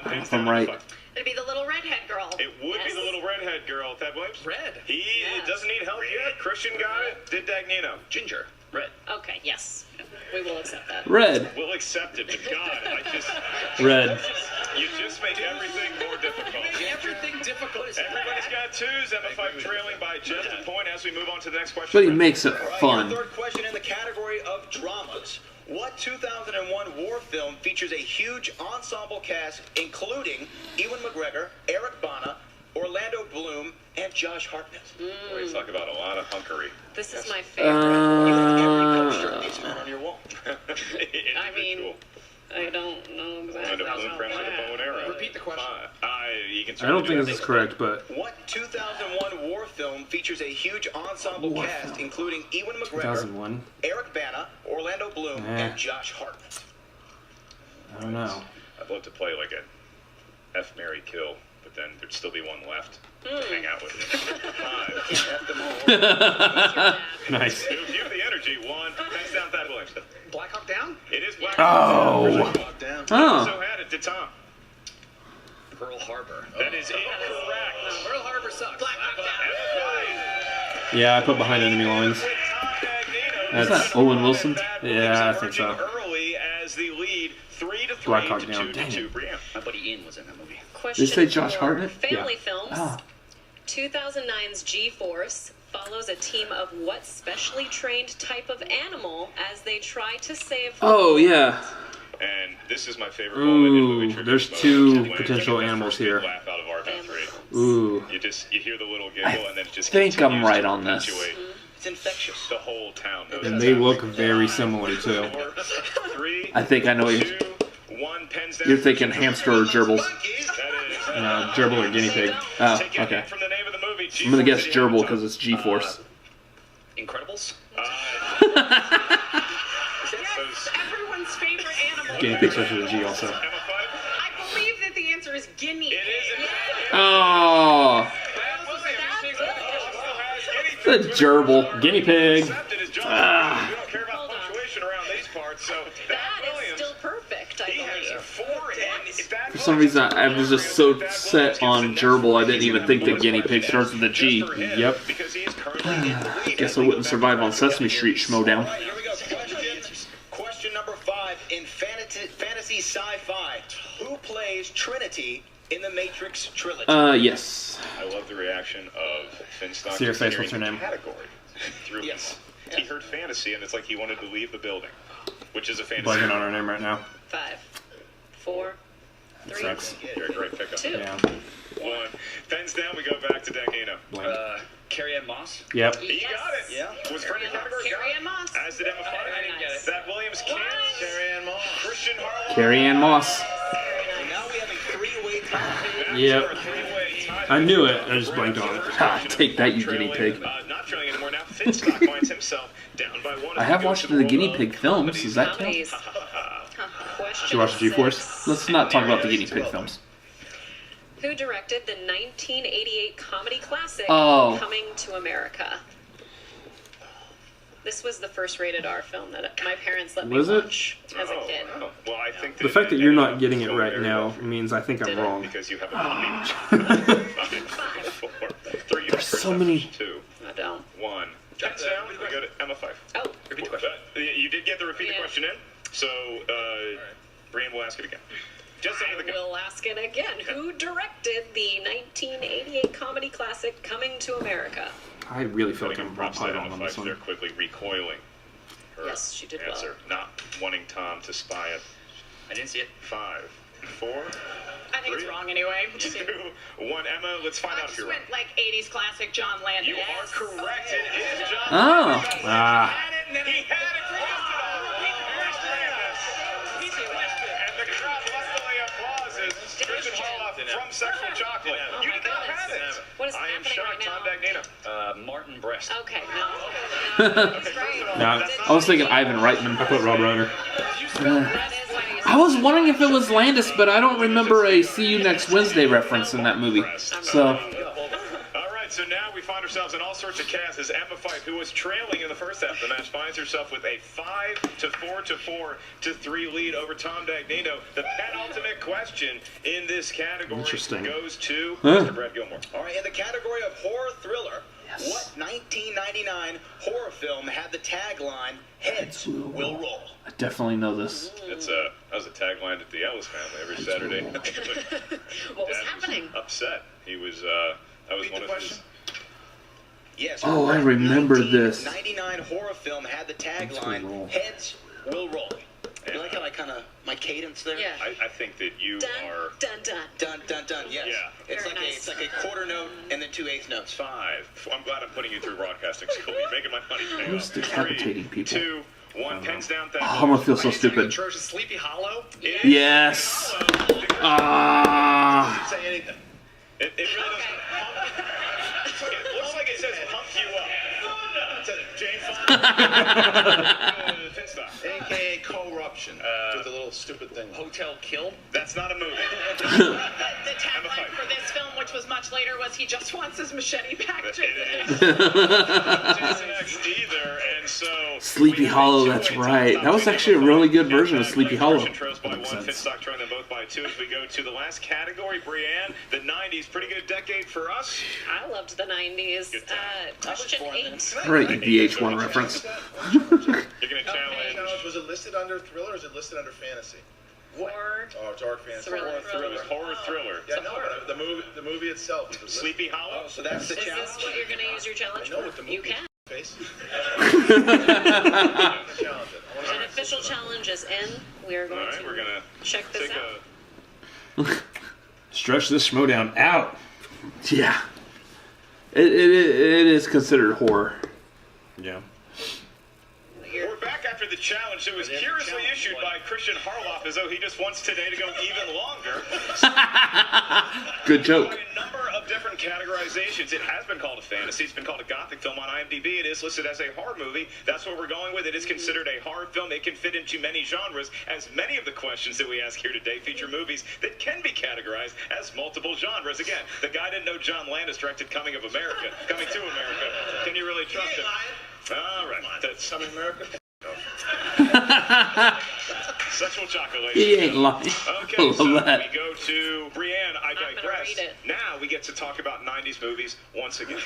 1. If I'm right. It'd be the little redhead girl. It would be the little redhead girl. Thadd Williams? Red. He doesn't need help yet. Kristian got it. Did Dagnino? Ginger. Red. Okay, yes. We will accept that. Red. We'll accept it, but God, Red. You just make everything more difficult. Everything difficult. Everybody's got 2s. Emma Fyffe trailing by just a point as we move on to the next question. But he makes it fun. Your third question in the category of dramas. What 2001 war film features a huge ensemble cast including Ewan McGregor, Eric Bana, Orlando Bloom, and Josh Hartnett? We talk about a lot of hunkery. This is my favorite. Every poster of these men on your wall. I mean, I don't know exactly. Orlando Bloom crashed with a bow and arrow. Repeat the question. You can I don't think this is correct, but What 2001 war film features a huge ensemble cast, including Ewan McGregor, 2001. Eric Bana, Orlando Bloom, Eh. and Josh Hartnett? I don't know. I'd love to play like a F, Marry, Kill, but then there'd still be one left to hang out with. 5. Nice. It'll give the energy. 1. Hands down, Thadd Williams. Black Hawk Down? It is Black Oh. Hawk Down. Oh. So had it to Tom. Pearl Harbor. That is incorrect. Pearl Harbor sucks. Black Hawk Down. Yeah, I put Behind Enemy Lines. Is that Owen Wilson? Yeah, I think so. Early as the lead, 3-3 Black Hawk to Down. 2 Dang to it. 2. Brienne. My buddy Ian was in that movie. Question Did you say Josh for Hartnett? Family Yeah. films. Ah. 2009's G-Force follows a team of what specially trained type of animal as they try to save... Oh, yeah. And this is my favorite moment in movie Ooh, trivia. there's mode, two which is when potential you get the animals first big here. Laugh out of RV3. Ooh. You hear the little giggle and then it just think I'm continues right to on this. perpetuate. It's infectious. The whole town knows And it's they look happening. very similar, too. 3, I think I know what 2, 1, pens down. you're thinking hamster or gerbils. No, gerbil or guinea pig. Oh, Take a okay. hint from the name of the movie. I'm gonna guess G-Force gerbil Indiana because it's G-Force. Incredibles? Those- Everyone's favorite animal. Guinea pig starts with a G also. I believe that the answer is guinea pig. Oh, the gerbil. Guinea pig. Ah. We don't care about punctuation around these parts, so That is still perfect, I he has believe. 4 and Thadd For some reason, I was just so set on gerbil, I didn't even think that guinea pig starts with a G. Yep. because he is currently in the lead. Guess I wouldn't survive on Sesame Street, Schmoedown. Here we go. Question number 5 in fantasy sci-fi. Who plays Trinity in the Matrix trilogy? Yes. I love the reaction of Finstock. See your face, considering what's her the name? Category. Yes. He heard fantasy, and it's like he wanted to leave the building, which is a fantasy. Blanking on her name right now. 5, 4, 3, Sucks. You're a great pickup. 2. Yeah. 1. Pens down, we go back to Danino. Blank. Carrie Ann Moss? Yep. He got it. Yeah. Was friend of the category? Carrie Ann Moss. As did Emma Fyffe. I didn't get it. Thadd Williams can't. Carrie Ann Moss. Kristian Harloff. Carrie Ann Moss. Now we have a three-way tie. Yep. After a three-way tie, I knew it. I just blanked on it. Ha, take that, you guinea pig. Not trailing anymore. Now Finstock finds himself down by 1. I have watched the guinea pig films. Does that count? Comedies. Did you watch G-Force? Let's not talk about the guinea pig films. Who directed the 1988 comedy classic Oh. Coming to America? This was the first rated R film that my parents let me Was it? watch as a kid. Well, I think The fact that you're not getting it right now means I think I'm wrong. because you have a movie. 5, 4, 3. There's so many. 2, I don't. 1. That's down. We go to Emma Fyffe. Oh. Repeat the question. You did get the repeat the Yeah. question in, so Brian will ask it again. Just under the I will ask it again. Who directed the 1988 comedy classic Coming to America? I really feel like I'm props to right Emma on this Fyffe. They're one. quickly recoiling her Yes, she did well. answer, not wanting Tom to spy it. I didn't see it. 5, 4, I think it's wrong anyway. 2, 1. Emma, let's find I out if just you're wrong. went like 80s classic John Landis. You are correct. It is John. Oh. Landis. Ah. He had it listed on. Here's Landis. And the crowd lustily applauses Kristian Harloff from Sexual Chocolate. Oh You my did not goodness. have it. What is I am happening shocked, right Tom Dagnino. Martin Brest. Okay, no. Nah, I was thinking Ivan Reitman. I put Rob Reiner. I was wondering if it was Landis, but I don't remember a See You Next Wednesday reference in that movie. So, All right, so now we find ourselves in all sorts of chaos as Emma Fyffe, who was trailing in the first half of the match, finds herself with a 5-4-4-3 lead over Tom Dagnino. The penultimate question in this category Interesting. goes to Huh. Mr. Brett Gilmore. All right, in the category of horror thriller, what 1999 horror film had the tagline "Heads will roll"? I definitely know this. That was a tagline at the Ellis family every Saturday. What was Dad happening? upset. He was. That was one of his. Yes. Oh, I remember this. 99 horror film had the Heads will tagline roll. "Heads will roll." You like how I kind of my cadence there? Yeah. I think that you Dun, are dun, dun. Dun dun dun. Yes. Yeah. It's Very like nice. it's like a quarter note and then 2/8 notes. 5. I'm glad I'm putting you through broadcasting school. You're making my money pay Who's off. decapitating 3, people? 2, One pens down Thadd. Oh, I'm gonna feel so stupid. Atrocious Sleepy Hollow. Yes. Ah. Say anything. It really doesn't. It looks like it says pump you up. It says Jane Fonda. Finstock. AKA corruption. With a little stupid thing. Hotel Kill. That's not a movie. The tagline for this film, which was much later, was "He just wants his machete back." Either, and so Sleepy Hollow, that's right. That was actually a really good version of Sleepy Hollow. trails by one. Finstock trailing them both by 2 as we go to the last category. Brienne, the 90s, pretty good decade for us. I loved the 90s. Question 8. Right, VH1 reference. You're going to challenge. Was it listed under thriller or is it listed under fantasy? Horror. Oh, dark fantasy. Horror thriller. Yeah, no, but the movie itself. Was Sleepy Hollow. Oh, so that's the Is challenge. this what you're going to use your challenge I know for? what the movie You can. Face. An official challenge is in. We are going to we're going to check this out. Stretch this Schmoedown out. Yeah. It is considered horror. Yeah. We're back after the challenge. It was curiously issued by Kristian Harloff as though he just wants today to go even longer. Good joke. By a number of different categorizations. It has been called a fantasy. It's been called a gothic film on IMDb. It is listed as a horror movie. That's what we're going with. It is considered a horror film. It can fit into many genres, as many of the questions that we ask here today feature movies that can be categorized as multiple genres. Again, the guy didn't know John Landis directed Coming to America. Can you really trust him? All right. That's Coming to America. Sexual chocolate. He ain't lying. Okay, I love so that. we go to Brienne. I I'm gonna digress. read it. Now we get to talk about 90s movies once again.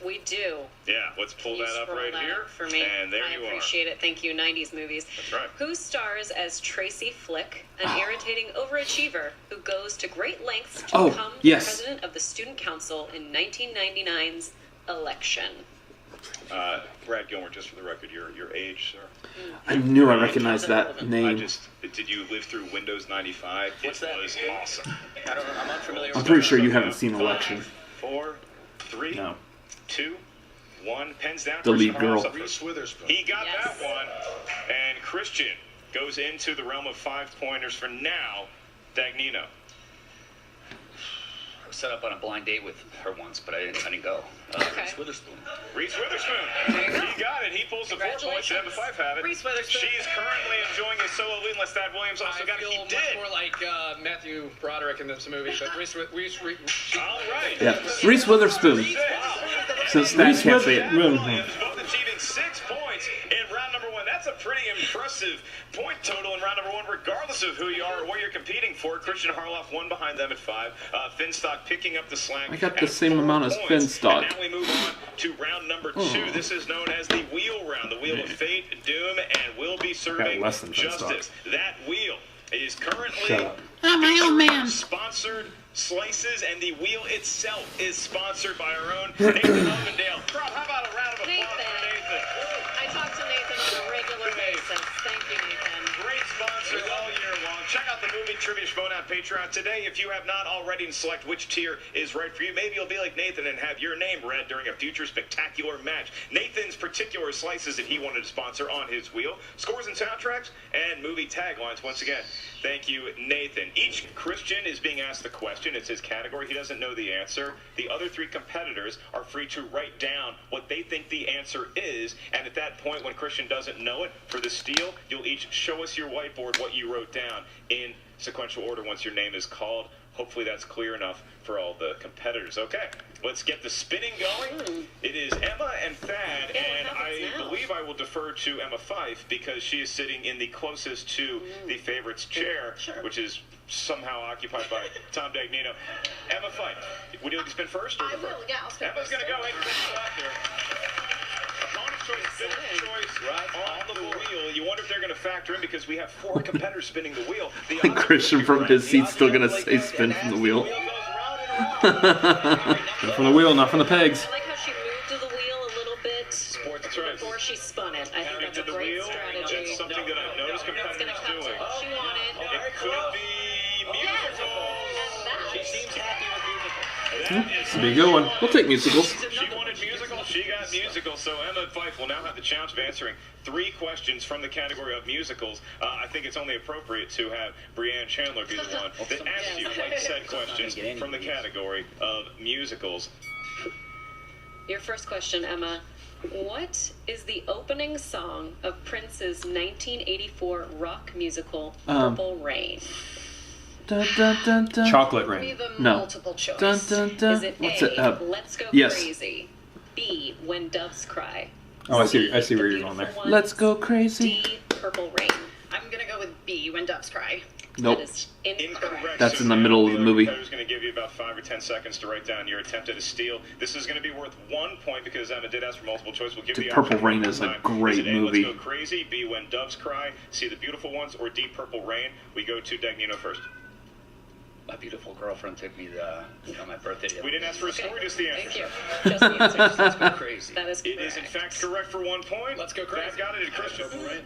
We do. Yeah, let's pull You that up scroll right that here. up for me. And there I you are. appreciate it. Thank you, 90s movies. That's right. Who stars as Tracy Flick, an irritating overachiever who goes to great lengths to Oh, become yes. president of the Student Council in 1999's election? Brad Gilmore, just for the record, your age, sir. I knew I recognized that name. Did you live through Windows 95? What's that? It was awesome. I'm unfamiliar I'm with pretty that. sure you haven't seen Election. 4, 3, No. 2, 1. Pens down. The lead Kristian girl. Harloff's up first. Reese Witherspoon. He got Yes. that one. And Kristian goes into the realm of 5-pointers for now. Dagnino. I was set up on a blind date with her once, but I didn't go. Okay. Reese Witherspoon. Reese Witherspoon. He got it. He pulls the 4 points. Emma Fyffe have it. Reese Witherspoon. She's currently enjoying a solo lead unless Thadd Williams also got it. feel He much did. more like Matthew Broderick in this movie, but Reese All right. Yeah. Reese Witherspoon. Since Thadd can't say it. Williams both achieving 6 points in round number 1. That's a pretty impressive point total in round number 1, regardless of who you are or what you're competing for. Kristian Harloff one behind them at 5. Finstock picking up the slack. I got the at same 4 amount as points. Finstock. And now we move on to round number 2. This is known as the wheel round. The wheel of fate, doom, and will be serving less than Finstock. justice. That wheel is currently Shut up. I'm my old man. sponsored slices, and the wheel itself is sponsored by our own Nathan Ovendale. Rob, how about a round of applause for Nathan? I talk to Nathan on a regular basis. Thank you, Nathan. Great sponsors all year long. Check out the movie Trivia Schmoedown Patreon today. If you have not already, and select which tier is right for you. Maybe you'll be like Nathan and have your name read during a future spectacular match. Nathan's particular slices that he wanted to sponsor on his wheel. Scores and soundtracks and movie taglines. Once again, thank you, Nathan. Each Kristian is being asked the question. It's his category. He doesn't know the answer. The other 3 competitors are free to write down what they think the answer is. And at that point, when Kristian doesn't know it, for the steal, you'll each show us your whiteboard what you wrote down in sequential order once your name is called. Hopefully that's clear enough for all the competitors. Okay, let's get the spinning going. It is Emma and Thadd, and I believe I will defer to Emma Fyffe because she is sitting in the closest to the favorites chair, which is somehow occupied by Tom Dagnino. Emma Fyffe, would you like to spin first? Or I defer? will, yeah, I'll spin Emma's first. going to go ahead and spin it out there. Opponent's choice, spinner's choice on the wheel. You wonder if they're going to factor in because we have 4 competitors spinning the wheel. The odds Christian from his seat's still gonna say spin from the wheel. Spin from the wheel, not from the pegs. I like how she moved to the wheel a little bit before she spun it. I think that's a great strategy. That's something that I've noticed competitors doing. She wanted. It could be musical. She seems happy with musical. This will be a good one. We'll take musicals. She wanted got musical, she got musical. So Emma and Fyffe will now have the challenge of answering 3 questions from the category of musicals. I think it's only appropriate to have Brianne Chandler be the one that asks you said questions from the category of musicals. Your first question, Emma. What is the opening song of Prince's 1984 rock musical, Purple Rain? Dun, dun, dun, dun. Chocolate Rain. No. Multiple choice. Dun, dun, dun. Is it What's A, it? Let's Go Yes. Crazy, B, When Doves Cry, Oh, I see where you're going there. Let's go crazy. D, Purple Rain? I'm gonna go with B, When Doves Cry. Nope. That is incorrect. That's in the middle of the movie. I was going to give you about 5 or 10 seconds to write down your attempt at a steal. This is going to be worth 1 point because Emma did ask for multiple choice. We'll give Dude, you the Purple option Rain one is a time. great Is it A, movie. Let's Go Crazy, B, When Doves Cry, C, The Beautiful Ones, or D, Purple Rain? We go to Dagnino first. My beautiful girlfriend took me on my birthday. We didn't ask for a score, just the answer. Thank you. Just the answer. Let's go crazy. That is It correct. is in fact correct for 1 point. Let's go crazy. That got it, Kristian. Purple Rain.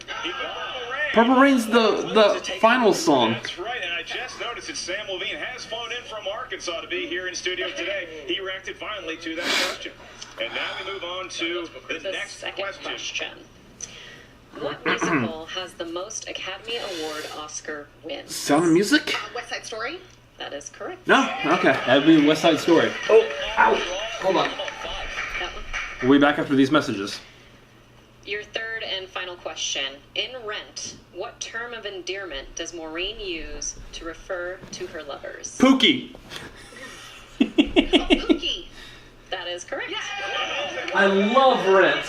Purple Rain's the final song. That's right, and I just noticed that Sam Levine has flown in from Arkansas to be here in studio today. He reacted violently to that question. And now we move on to the next second question. What musical has the most Academy Award Oscar wins? Sound of Music? West Side Story. That is correct. No? Okay. That'd be West Side Story. Oh, ow. Hold on. That one. We'll be back after these messages. Your third and final question. In Rent, what term of endearment does Maureen use to refer to her lovers? Pookie. Pookie. That is correct. I love Rent.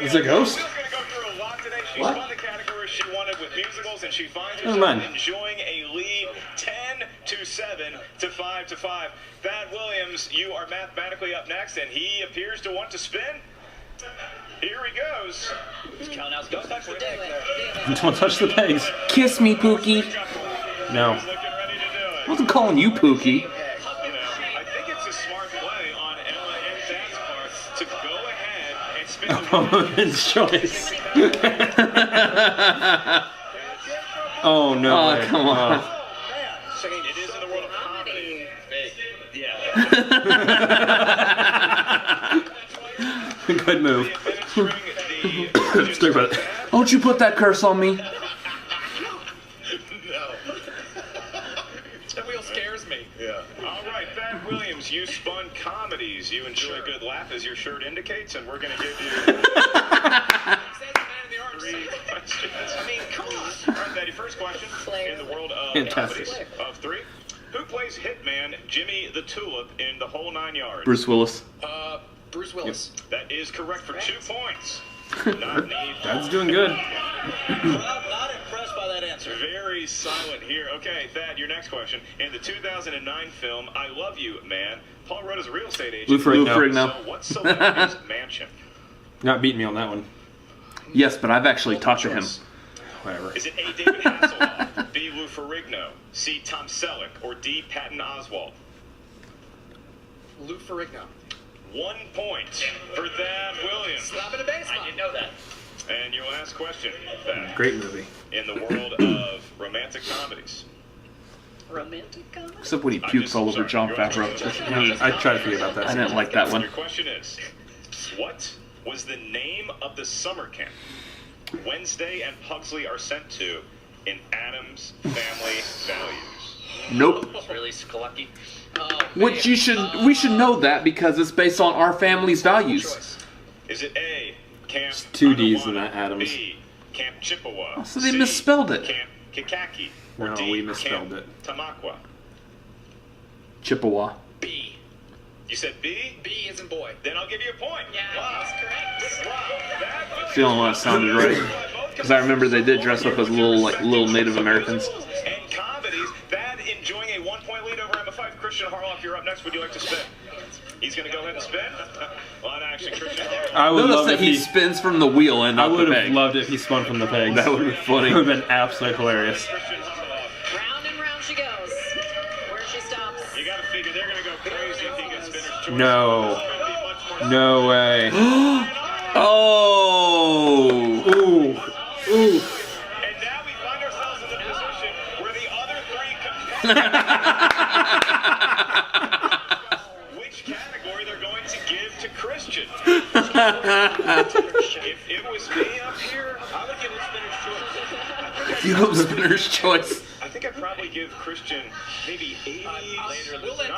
Is it Ghost? She spun the category she wanted with musicals, and she finds Never herself mind. enjoying a lead 10-7 to 5-5. Thad Williams, you are mathematically up next, and he appears to want to spin. Here he goes. He's counting out. Don't touch the deck. Don't touch the pegs. Kiss me, Pookie. No. I wasn't calling you Pookie. I think it's a smart play on Emma and Thad's part to go ahead and spin the Woman's choice. Oh no! Oh, way. come on. It is in the world of comedy. Yeah. Good move. Stick with it. Don't you put that curse on me. No. That wheel scares me. Yeah. All right, Thad Williams, you spun comedies. You enjoy a good laugh, as your shirt indicates, and we're going to give you 3 questions. I mean, come on. All right, Thad, your first question in the world of Fantastic. comedies of 3. Who plays Hitman Jimmy the Tulip in The Whole 9 Yards? Bruce Willis. Bruce Willis. That is correct for 2 points. Not need. Dad's doing good. Not impressed by that answer. Very silent here. Okay, Thad, your next question. In the 2009 film I Love You, Man, Paul Rudd is a real estate agent. Lou Ferrigno. So what's celebrity's mansion? Not beating me on that one. Yes, but I've actually talked to him. Whatever. Is it A, David Hasselhoff, B, Lou Ferrigno, C, Tom Selleck, or D, Patton Oswalt? Lou Ferrigno. 1 point for Thad Williams. Slap in the basement. I didn't know that. And your last question, Thad. Great movie. In the world of romantic comedies. Romantic comedy? Except when he pukes all over John Favreau. I tried to forget about that. I didn't like that one. Your question is, what was the name of the summer camp Wednesday and Pugsley are sent to in Adam's Family Values? Nope. It's really Sklucky. Which we should know that because it's based on our family's values. Is it A, Camp 2 D's in Anawana, that, Adams. B, Camp Chippewa, So they C, misspelled it. Camp Kikaki, or No, D, we misspelled Camp it. Tamaqua? Chippewa. B. You said B? B isn't boy. Then I'll give you a point. Yeah, that's correct. Wow. It's the only one that sounded right. Because I remember they did dress up as little Native Americans. And comedies, that enjoying a 1-point lead over Emma Fyffe. Kristian Harloff, you're up next. Would you like to spin? He's going to go ahead and spin. Well, actually, Kristian Harloff. I would Notice love that if he spins from the wheel and I not would the have peg. loved it if he spun from the pegs. That would have been funny. It would have been absolutely hilarious. Kristian Harloff. Round and round she goes. Where she stops. You got to figure they're going to go crazy if he gets spinner's choice. No. No way. Oh! Ooh. Ooh. And now we find ourselves in the position where the other 3 competitors which category they're If it was me up here, I would give it spinner's choice. You go spinner's choice. I think I'd probably give Kristian maybe 80. We'll let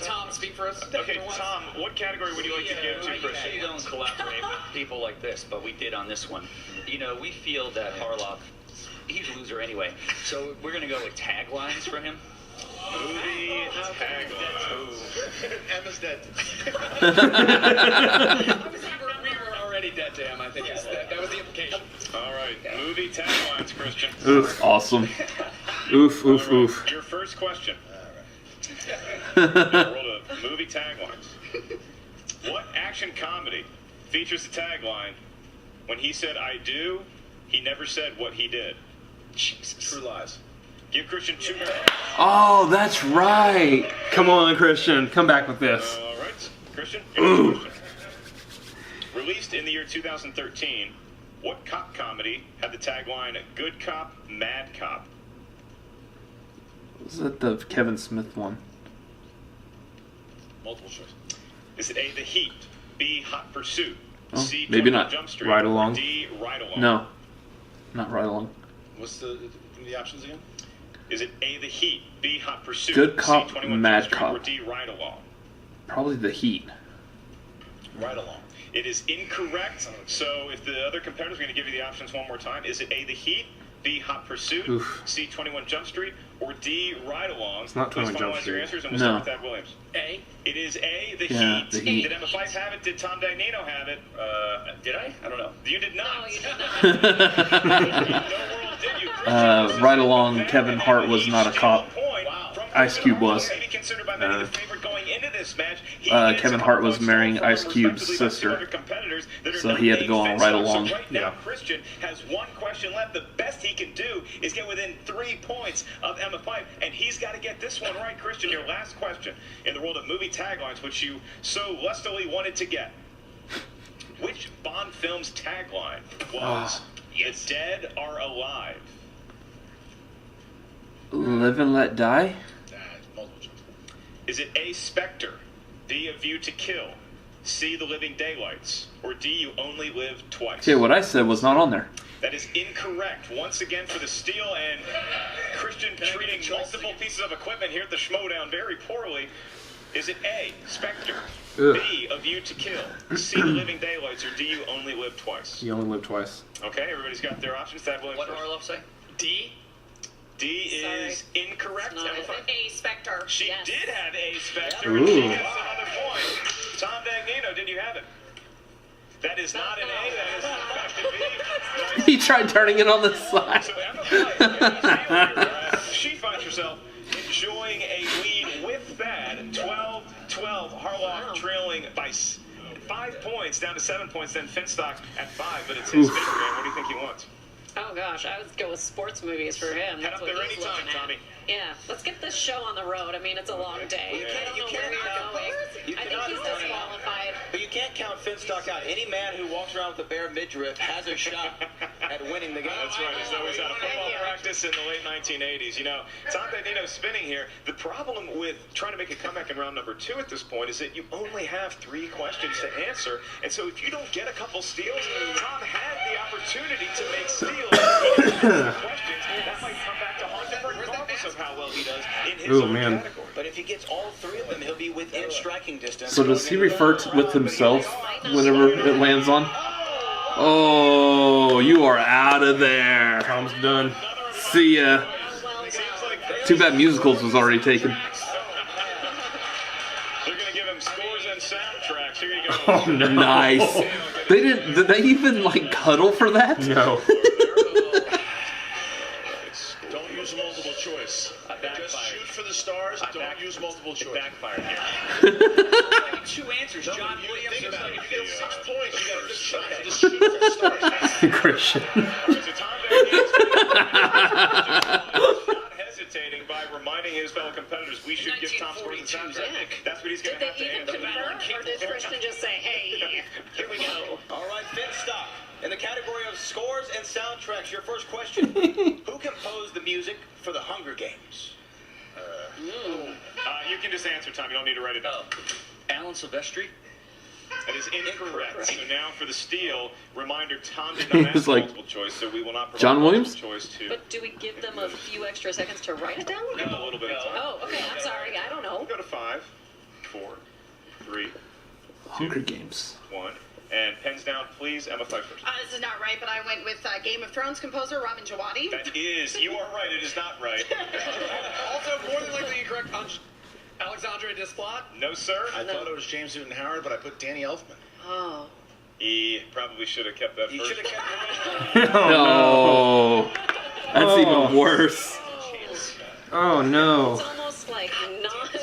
Tom speak for us. Okay, Tom, what category would you like to give to Kristian? We don't collaborate with people like this, but we did on this one. You know, we feel that Harloff, he's a loser anyway, so we're going to go with taglines for him. Movie tagline. Emma's dead. We were already dead to him, I think. That was the implication. All right, movie taglines, Kristian. Oof, awesome. Oof, oof, All right, oof. your first question. In the world of movie taglines. What action comedy features the tagline, when he said I do, he never said what he did? Jesus. True Lies. Give Kristian 2 minutes. Oh, that's right. Come on, Kristian. Come back with this. All right, Kristian. Your next question. Released in the year 2013, what cop comedy had the tagline "Good Cop, Mad Cop"? Was that the Kevin Smith one? Multiple choice. Is it A, The Heat, B, Hot Pursuit, Oh, C, maybe 21 not. Jump Street, Ride or Along. D, Ride Along? No, not Ride Along. What's the options again? Is it A, The Heat, B, Hot Pursuit, Good Cop, C, 21 Mad Jump Street, Cop. or D, Ride Along? Probably The Heat. Ride Along. It is incorrect. So if the other competitors are going to give you the options one more time, is it A, The Heat, B, Hot Pursuit, Oof. C, 21 Jump Street, or D, Ride Along? It's not Please 21 Jump finalize your Street. answers, and we'll No. start with Thadd Williams. A. It is A, The Yeah, Heat. The Heat. Did Emma Fyffe have it? Did Tom Dagnino have it? Did I? I don't know. You did not. No, you did not. Right Along, Kevin Hart was not a cop. Ice Cube was. Kevin Hart was marrying Ice Cube's sister, so he had to go on Ride Along. So right now, Kristian has one question left. The best he can do is get within 3 points of Emma Fyffe, and he's got to get this one right. Kristian, your last question in the world of movie taglines, which you so lustily wanted to get. Which Bond film's tagline was "The dead are alive"? Live and Let Die? Is it A, Spectre, B, A View to Kill, C, The Living Daylights, or D, You Only Live Twice? Okay, what I said was not on there. That is incorrect. Once again for the steal, and Kristian treating multiple pieces of equipment here at the Schmoedown very poorly. Is it A, Spectre, B, A View to Kill, C, The Living Daylights, or D, You Only Live Twice? You only live twice. Okay, everybody's got their options. Thadd Williams What did first. Harloff say? D. D is incorrect. Not Emma Fyffe. A, Spectre. She Yes. did have A, Spectre, Ooh. and she gets another point. Tom Dagnino, did you have it? That is not an A, that is in fact a B. He tried turning it on the side. So Emma Fyffe, she finds herself enjoying a lead with Thadd. 12-12. Harloff trailing by 5 points, down to 7 points, then Finstock at 5, but it's his favorite game. What do you think he wants? Oh gosh, I would go with sports movies for him. Head That's up what there he's anytime, looking at. Tommy. Yeah, let's get this show on the road. I mean, it's a long day. I don't know where we're going. I think he's disqualified. But you can't count Finstock out. Any man who walks around with a bare midriff has a shot at winning the game. That's right. As though he's out of football practice in the late 1980s. You know, Tom Dagnino spinning here. The problem with trying to make a comeback in round number 2 at this point is that you only have 3 questions to answer. And so if you don't get a couple steals, Tom had the opportunity to make steals. Questions, that might come back to haunt him regardless of how well he does in his Ooh, own man. category. But if he gets all 3 of them, he'll be within striking distance. So does he refer to with himself whenever it lands on? Oh, you are out of there. Tom's done. See ya. Too bad musicals was already taken. They're going to give him scores and soundtracks. Here you go. Oh, nice. Did they even like cuddle for that? No. Don't use multiple choice. Just shoot for the stars. Don't use multiple choice. Backfired here. 2 answers. John Williams. Think about it. You get 6 points. You got a good shot. Just shoot for the stars. Christian. Not hesitating by reminding his fellow competitors we should give Tom scores and soundtracks. That's what he's going Did to have they to even answer. confer, or did Christian just say, "Hey, here we go"? All right, Finstock. In the category of scores and soundtracks, your first question. Who composed the music for the Hunger Games? You can just answer, Tom. You don't need to write it down. Alan Silvestri. That is incorrect. So now for the steal, reminder, Tom did not ask like multiple choice, so we will not provide John Williams? multiple choice to... But do we give them a few extra seconds to write it down? No, a little bit of time. Oh, okay. I'm sorry. I don't know. We'll go to 5, 4, 3, Hunger Games. 1. And pens down, please. Emma Fyffe first. This is not right, but I went with Game of Thrones composer Ramin Djawadi. That is, you are right. It is not right. Also, more than likely incorrect. Alexandre Desplat. No, sir. I thought it was James Newton Howard, but I put Danny Elfman. Oh. He probably should have kept that first. Should have kept No. That's even worse. Oh no. It's almost like not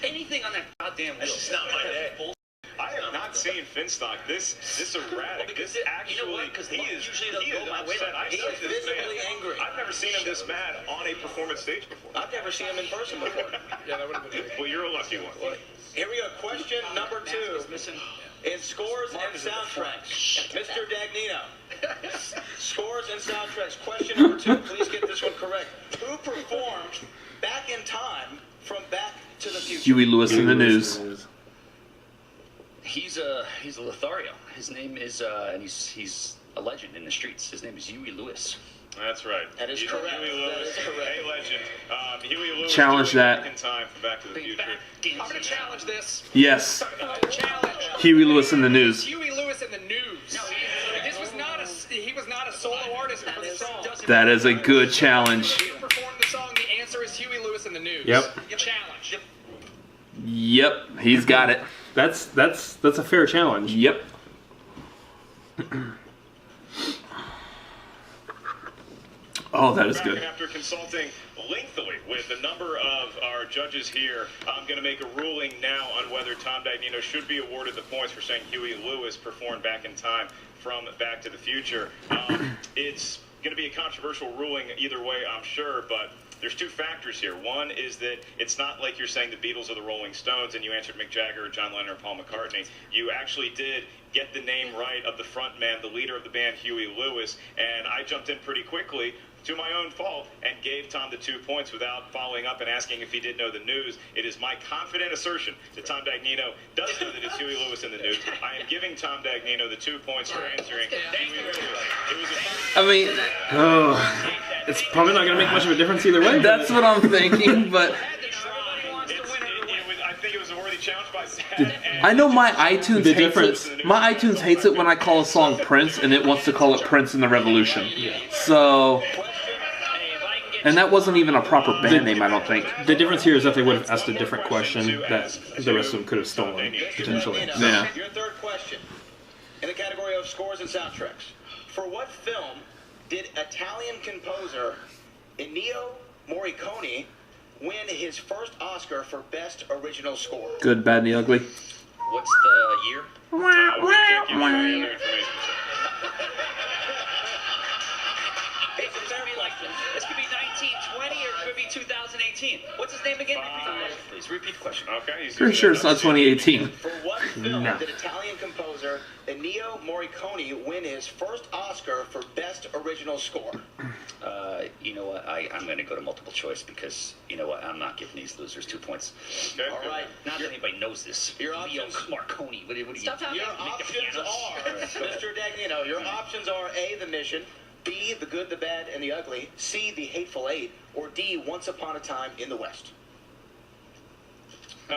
Anything on that goddamn wheel. That's just not my day. I have not seen Finstock this erratic. This actually, you know what? Because he is usually don't go my way. upset. I've He seen is this visibly man. angry. I've never seen him this mad on a performance stage before. I've never seen him in person before. Yeah, that would have been good. Well, you're a lucky one. Here we go. Question number 2. In scores and soundtracks, Mr. Dagnino. Scores and soundtracks. Question number 2. Please get this one correct. Who performed Back in Time from Back to the Future? Huey Lewis in the News. He's a Lothario. His name is, and he's a legend in the streets. His name is Huey Lewis. That's right. That is correct. Huey Lewis, That is correct. a legend. Huey Lewis Challenge doing that. Back in Time from Back to the Future. I'm going to challenge this. Yes. Challenge. Huey Lewis in the News. Huey Lewis in the News. No, this was not he was not a solo artist for the song. That is a good challenge. Who performed the song? The answer is Huey Lewis in the News. Yep. Challenge. Yep, he's got it. That's a fair challenge. Yep. Oh, that is good. After consulting lengthily with a number of our judges here, I'm going to make a ruling now on whether Tom Dagnino should be awarded the points for saying Huey Lewis performed Back in Time from Back to the Future. It's going to be a controversial ruling either way, I'm sure, but there's two factors here. One is that it's not like you're saying the Beatles or the Rolling Stones and you answered Mick Jagger, John Lennon, or Paul McCartney. You actually did get the name right of the front man, the leader of the band, Huey Lewis, and I jumped in pretty quickly to my own fault and gave Tom the 2 points without following up and asking if he did know the news. It is my confident assertion that Tom Dagnino does know that it's Huey Lewis in the news. I am giving Tom Dagnino the 2 points for answering Huey Lewis. It was a I mean, it's probably not going to make much of a difference either way. that's what I'm thinking, but I think it was a worthy challenge by Thadd. I know my iTunes hates it. My iTunes hates it when I call a song Prince and it wants to call it Prince and the Revolution. So, and that wasn't even a proper band name, I don't think. The difference here is that they would have asked a different question that the rest of them could have stolen, potentially. Yeah. Your third question in the category of scores and soundtracks. For what film did Italian composer Ennio Morricone win his first Oscar for Best Original Score? Good, bad, and the ugly. What's the year? We can't give you any other information. This could be 1920 or it could be 2018. What's his name again? Please repeat the question. Okay. Pretty sure it's not 2018. For what film No. did Italian composer Ennio Morricone win his first Oscar for Best Original Score? You know what? I'm going to go to multiple choice because, you know what? I'm not giving these losers 2 points. Okay. All right. Not that anybody knows this. Your Leo options- Marconi. What do you Stop talking. Your options are, Mr. Dagnino, your options are A, The Mission, B, The Good, the Bad, and the Ugly, C, The Hateful Eight, or D, Once Upon a Time in the West.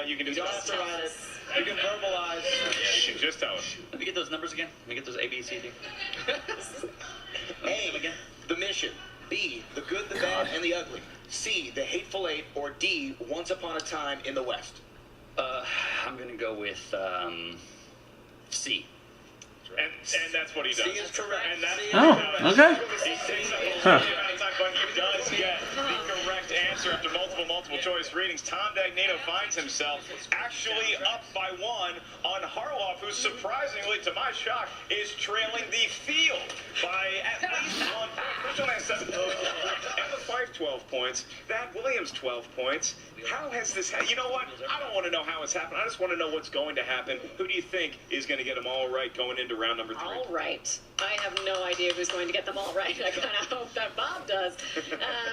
You can You just don't have to write it. You can verbalize. You can just tell us. Let me get those numbers again. Let me get those A, B, C, D. A, The Mission, B, The Good, the Bad, and the Ugly, C, The Hateful Eight, or D, Once Upon a Time in the West. I'm going to go with C. And that's what he does. C is correct. And that's Oh, okay. He takes up Huh. but he does get the correct answer after multiple choice readings. Tom Dagnino finds himself actually up by 1 on Harloff, who surprisingly, to my shock, is trailing the field by at least 1 point. Kristian has 7 points. Emma Fyffe 12 points. Thadd Williams 12 points. How has this happened? You know what? I don't want to know how it's happened. I just want to know what's going to happen. Who do you think is going to get them all right going into round number 3? All right. I have no idea who's going to get them all right. I kind of hope that Bob does.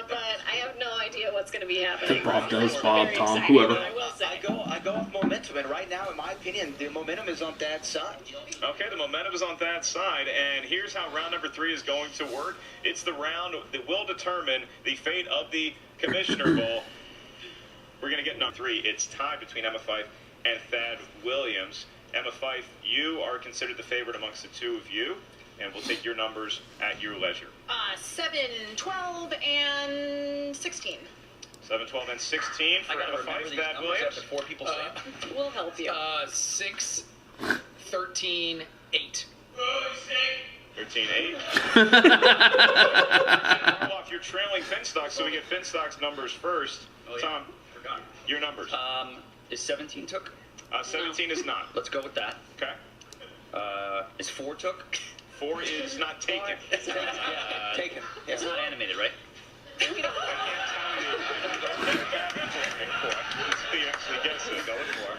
But I have no idea what's going to be happening. Bob does, I'm Bob, very Tom, excited, whoever. I will say. I I go off momentum, and right now, in my opinion, the momentum is on Thadd's side. Okay, the momentum is on Thadd's side, and here's how round number 3 is going to work. It's the round that will determine the fate of the Commissioner Bowl. We're going to get number 3. It's tied between Emma Fyffe and Thadd Williams. Emma Fyffe, you are considered the favorite amongst the two of you, and we'll take your numbers at your leisure. 7, 12, and 16. 7, 12, and 16 for Emma Fyffe, Thadd Williams. 4 people say it. We'll help you. 6, 13, 8. 13, 8. Harloff, you're trailing Finstock, so we get Finstock's numbers first. Tom, Forgot. your numbers. Is 17 took? 17 is not. Let's go with that. Okay. Is 4 took? 4 is not taken. Taken. It's not animated, right? He actually gets it. Going for it.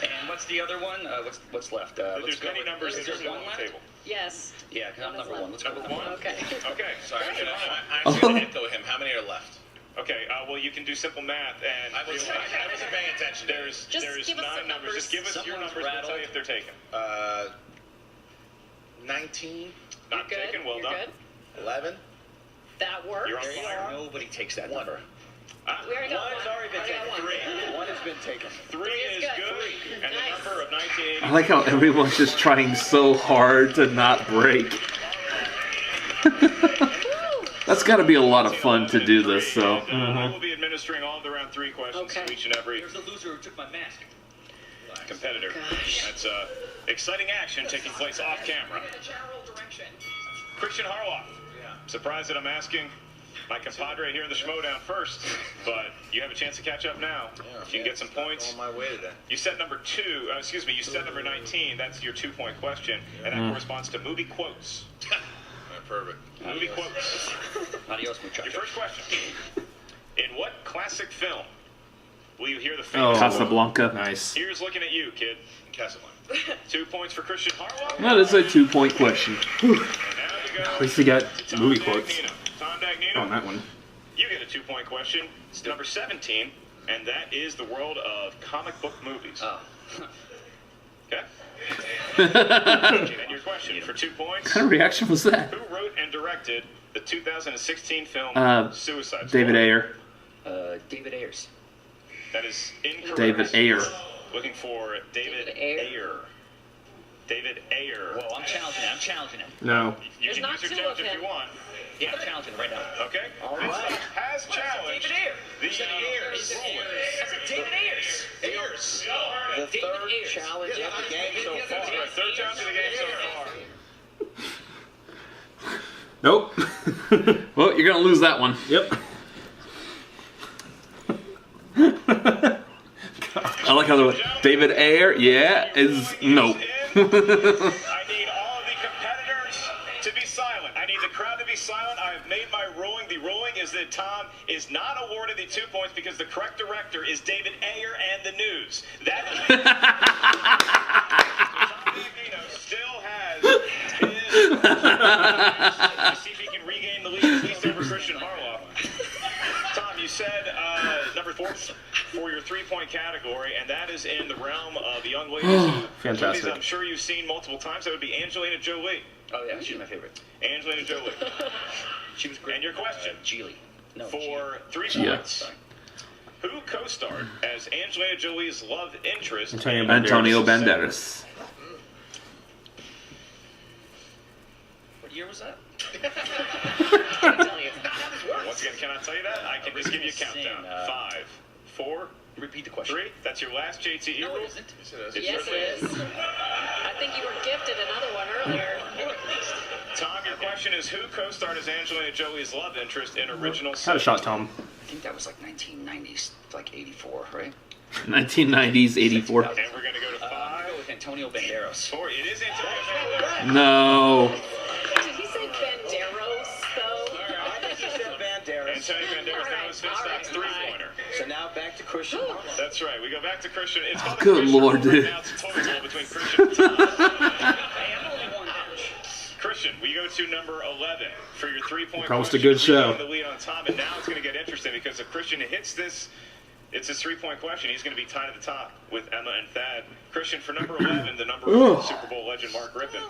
And what's the other one? What's left? There's many numbers that are still on the table. Yes. Yeah, because I'm number 1. Let's go with Number 1? Okay. Okay. Sorry, I'm actually going to echo him. How many are left? Okay, well, you can do simple math, and I wasn't paying attention. There's Just give us 9 some numbers. Just give us your Someone's numbers. We'll tell you if they're taken. 19, Not Good. taken. Well You're done. good. 11. That works. You're on There you fire. are. Nobody takes that number. We already got One has one. already been Already got taken. one. 1 has been taken. 3 is is good. good. And Nice. the number of 1980. I like how everyone's just trying so hard to not break. That's got to be a lot of fun to do this, so. I will be administering all of the round 3 questions Okay. to each and every There's the loser who took my mask. competitor. Gosh. That's exciting action taking place off camera. Kristian Harloff. Surprised that I'm asking my compadre here in the Schmoedown first, but you have a chance to catch up now. If you can get some points. On my way today. You set number 2, you set number 19. That's your 2-point question, and that corresponds to movie quotes. Perfect. Movie quotes. Adios, muchachos. Your first question. In what classic film will you hear the Oh, famous Casablanca. Nice. Here's looking at you, kid. Casablanca. 2 points for Kristian Harloff. That is a 2-point question. And now you go. At least he got Tom movie quotes Dagnino. Tom Dagnino. on that one. You get a 2-point question. It's number 17, and that is the world of comic book movies. Oh. Okay? And your question for 2 points. What kind of reaction was that? Who wrote and directed the 2016 film Suicide Squad? David Ayer. David Ayers. That is incorrect. David Ayer. Looking for David Ayer. David Ayer. Whoa, I'm challenging him. No. You There's can not use your two challenge of if him. you want. Yeah, I'm challenging him right now. Okay? All Finstock right. has challenged David Ayer. the Ayers. That's a David Ayers. Ayers. The David third Ayers. challenge of the game so far. Third challenge of the game so far. Nope. Well, you're going to lose that one. Yep. I like how the David Ayer, yeah, is nope. I need all of the competitors to be silent. I need the crowd to be silent. I have made my ruling. The ruling is that Tom is not awarded the 2 points because the correct director is David Ayer and the News. That Tom Dagnino still has his to see if he can regain the lead, at least over Kristian Harloff. Tom, you said number 4 for your 3-point category, and that is in the realm of young ladies. Fantastic. Movies I'm sure you've seen multiple times. That would be Angelina Jolie. Oh, yeah, she's my favorite. Angelina Jolie. She was great. And your question Geely. No, for 3 Gia. points. Who co-starred as Angelina Jolie's love interest? Antonio Banderas. What year was that? Can't tell you. Once again, can I tell you that? I can just give you a countdown. 5, 4, Repeat the question. 3. That's your last JTE No, rule. it isn't. Yes, it is. I think you were gifted another one earlier. Tom, your question is who co-starred as Angelina Jolie's love interest in original Had a sin? shot, Tom. I think that was like 1990s, like 84, right? 1990s, 84. And we're going to go to 5. I'll go with Antonio Banderas. 4. It is Antonio Banderas. No. Did he say Banderos, though? I think he said Banderas. Antonio Banderas, that was Finstock's 3-pointer. So now back to Kristian Harloff. That's right. We go back to Kristian. It's called the Good Kristian Lord, Rule. dude. Right now it's a total between Kristian and Tom. Kristian, we go to number 11 for your 3-point Promised a question. good show. The lead on Tom, and now it's going to get interesting because if Kristian hits this It's his 3-point question. He's going to be tied at the top with Emma and Thadd. Kristian, for number 11, the number of Super Bowl legend Mark Rippon.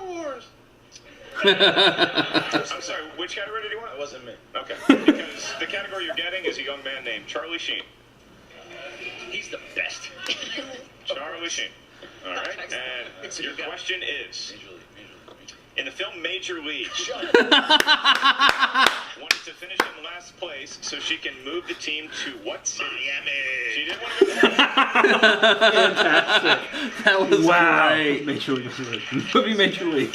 I'm sorry, which category did you want? That wasn't me. Okay. Because the category you're getting is a young man named Charlie Sheen. He's the best. Charlie Sheen. All right. And your question is, in the film Major League, wanted to finish in last place so she can move the team to what city? Miami. She didn't want to go there. Fantastic. That was great. Major League. Movie Major League.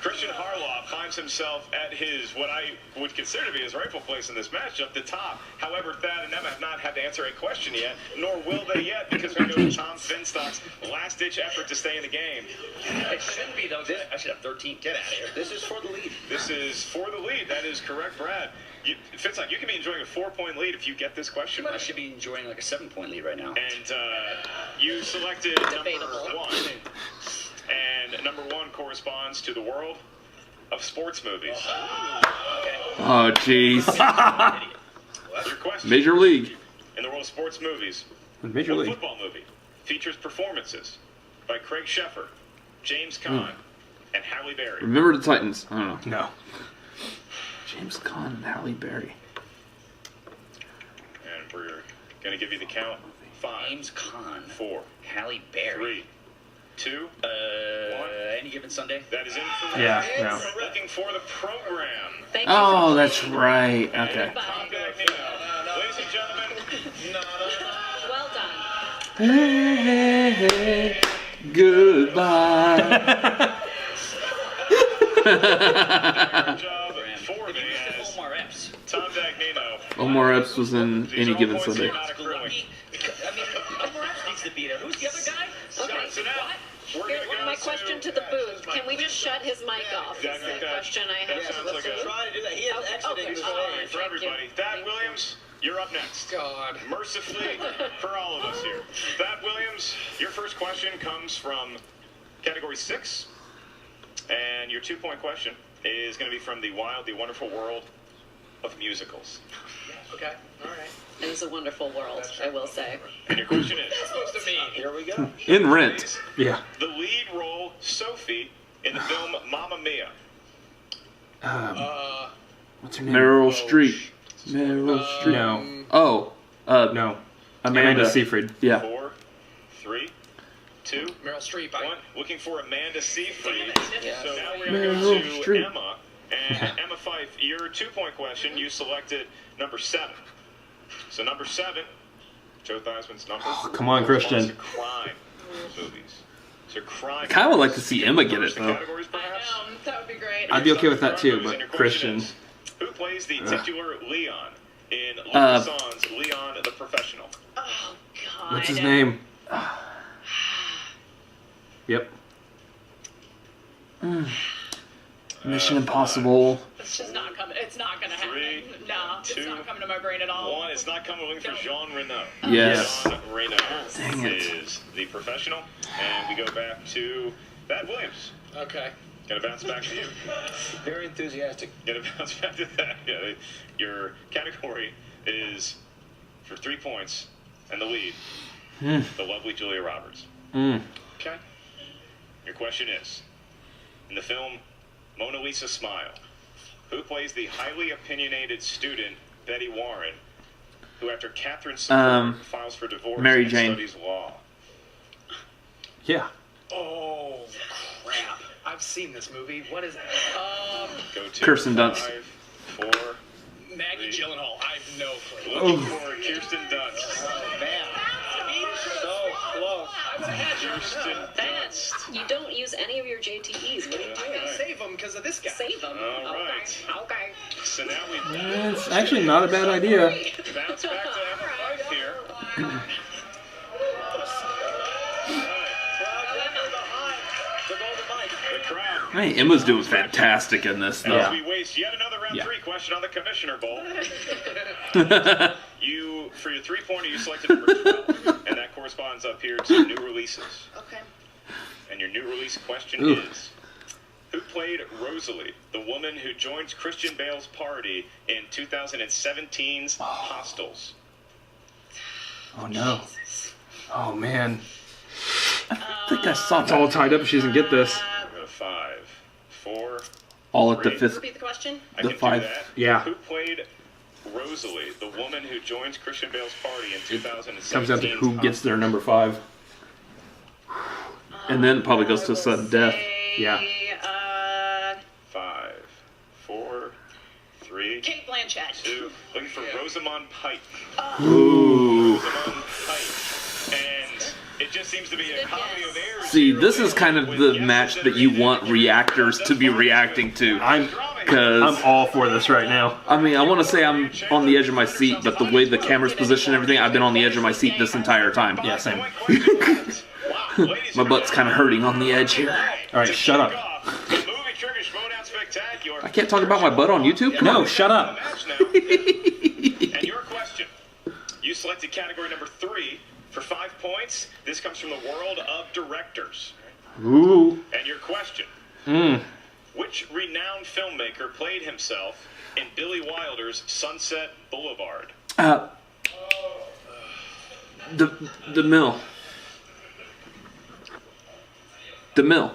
Kristian Harloff finds himself at his, what I would consider to be his rightful place in this matchup, the top. However, Thadd and Emma have not had to answer a question yet, nor will they yet, because we go to Tom Finstock's last-ditch effort to stay in the game. It shouldn't be, though. I should have 13. Get out of here. This is for the lead. This is for the lead. That is correct, Brad. Finstock, you can be enjoying a 4-point lead if you get this question right. I should be enjoying like a 7-point lead right now. And you selected number 1. And number 1 corresponds to the world of sports movies. Oh, jeez. Your question. Major League. In the world of sports movies, Major what League. football movie features performances by Craig Sheffer, James Caan, and Halle Berry? Remember the Titans. I don't know. No. James Caan and Halle Berry. And we're going to give you the count. 5. James Caan. 4. Halle Berry. 3. 2. 1. Any given Sunday? That is incorrect. Yeah, no. We're looking for the program. Oh, that's right. Okay. Ladies and gentlemen, Well done. Hey, hey, goodbye. job for me as Omar Epps. Tom Dagnino. Omar Epps was in Any Given Sunday. Omar Epps needs to be there. Who's the other guy? Okay. Here, my question to the booth. Can we just shut his mic off? Is the question I have. That sounds like a Try to do that. He has exiting for everybody. Thadd Williams, you're up next. God. Mercifully for all of us here. Thadd Williams, your first question comes from category 6. And your 2-point question is going to be from the wild, the wonderful world of musicals. Okay. All right. It is a wonderful world, I will say. And your question is, That's supposed to mean. Here we go. In Rent. Yeah. the lead role, Sophie, in the film Mamma Mia. What's her name? Meryl Streep. Meryl Streep. No. Oh. No. Amanda Seyfried. Yeah. 4, 3, 2, Meryl Streep. 1. Looking for Amanda Seyfried. Yeah. So now we're going to Meryl go to Streep. Emma. And Emma Fyffe, your 2-point question, you selected number 7. So number 7, Joe Theismann's number. Oh, come on, Kristian. To crime movies. So crime. I kind of would like to see Emma get it, though. Categories, perhaps? That would be great. I'd be okay with that too, And but your question Kristian. is, who plays the titular Leon in Luc Besson's Leon the Professional? Oh, God. What's his name? Yep. Mission Impossible. It's just not coming. It's not going to happen. 3, No, 2, it's not coming to my brain at all. 1. It's not coming. Looking for Jean Reno. Yes. Jean Reno Dang it. is the professional. And we go back to Thadd Williams. Okay. Gonna bounce back to you. Very enthusiastic. Gonna bounce back to that. Yeah, your category is for 3 points and the lead, the lovely Julia Roberts. Okay. Your question is, in the film Mona Lisa Smile, who plays the highly opinionated student Betty Warren, who after Catherine Support files for divorce Mary and Jane. studies law? Yeah. Oh, crap. I've seen this movie. What is it? Go to Kirsten Dunst. 5, 4. Maggie Gyllenhaal. I have no clue. Looking for Kirsten Dunst. Oh, man. So close. Kirsten Dunst. You don't use any of your JTEs. What are you I doing? gotta save them because of this guy. Save them. All right. Okay. So now we It's actually not a bad idea. bounce back to Emma Fyffe here. The crowd. Hey, Emma's doing fantastic in this, As though. we waste yet another round Yeah. 3 question on the Commissioner Bowl. You, for your 3-pointer, you selected number 12, and that corresponds up here to new releases. Okay. And your new release question Ooh. is, who played Rosalie, the woman who joins Christian Bale's party in 2017's Hostels? Oh no. Oh man. I think I saw It's all tied up. She doesn't get this. We're going to 5, 4. All at the 3. fifth. Repeat the question. I The can 5. do that. Yeah. Who played Rosalie, the woman who joins Christian Bale's party in 2017? Comes down to who gets their number 5. And then probably goes to sudden death. Yeah. 5, 4, 3. Kate Blanchett. 2. Looking for Rosamund Pike. Ooh. Rosamund Pike. And it just seems to be a comedy of errors. See, this is kind of the match that you want reactors to be reacting to. I'm all for this right now. I mean, I want to say I'm on the edge of my seat, but the way the camera's positioned and everything, I've been on the edge of my seat this entire time. Yeah, same. My butt's kind of hurting on the edge here. All right, shut up. I can't talk about my butt on YouTube? Come No, on. shut up. And your question. You selected category number 3 for 5 points. This comes from the world of directors. Ooh. And your question. Which renowned filmmaker played himself in Billy Wilder's Sunset Boulevard? The Mill. The Mill.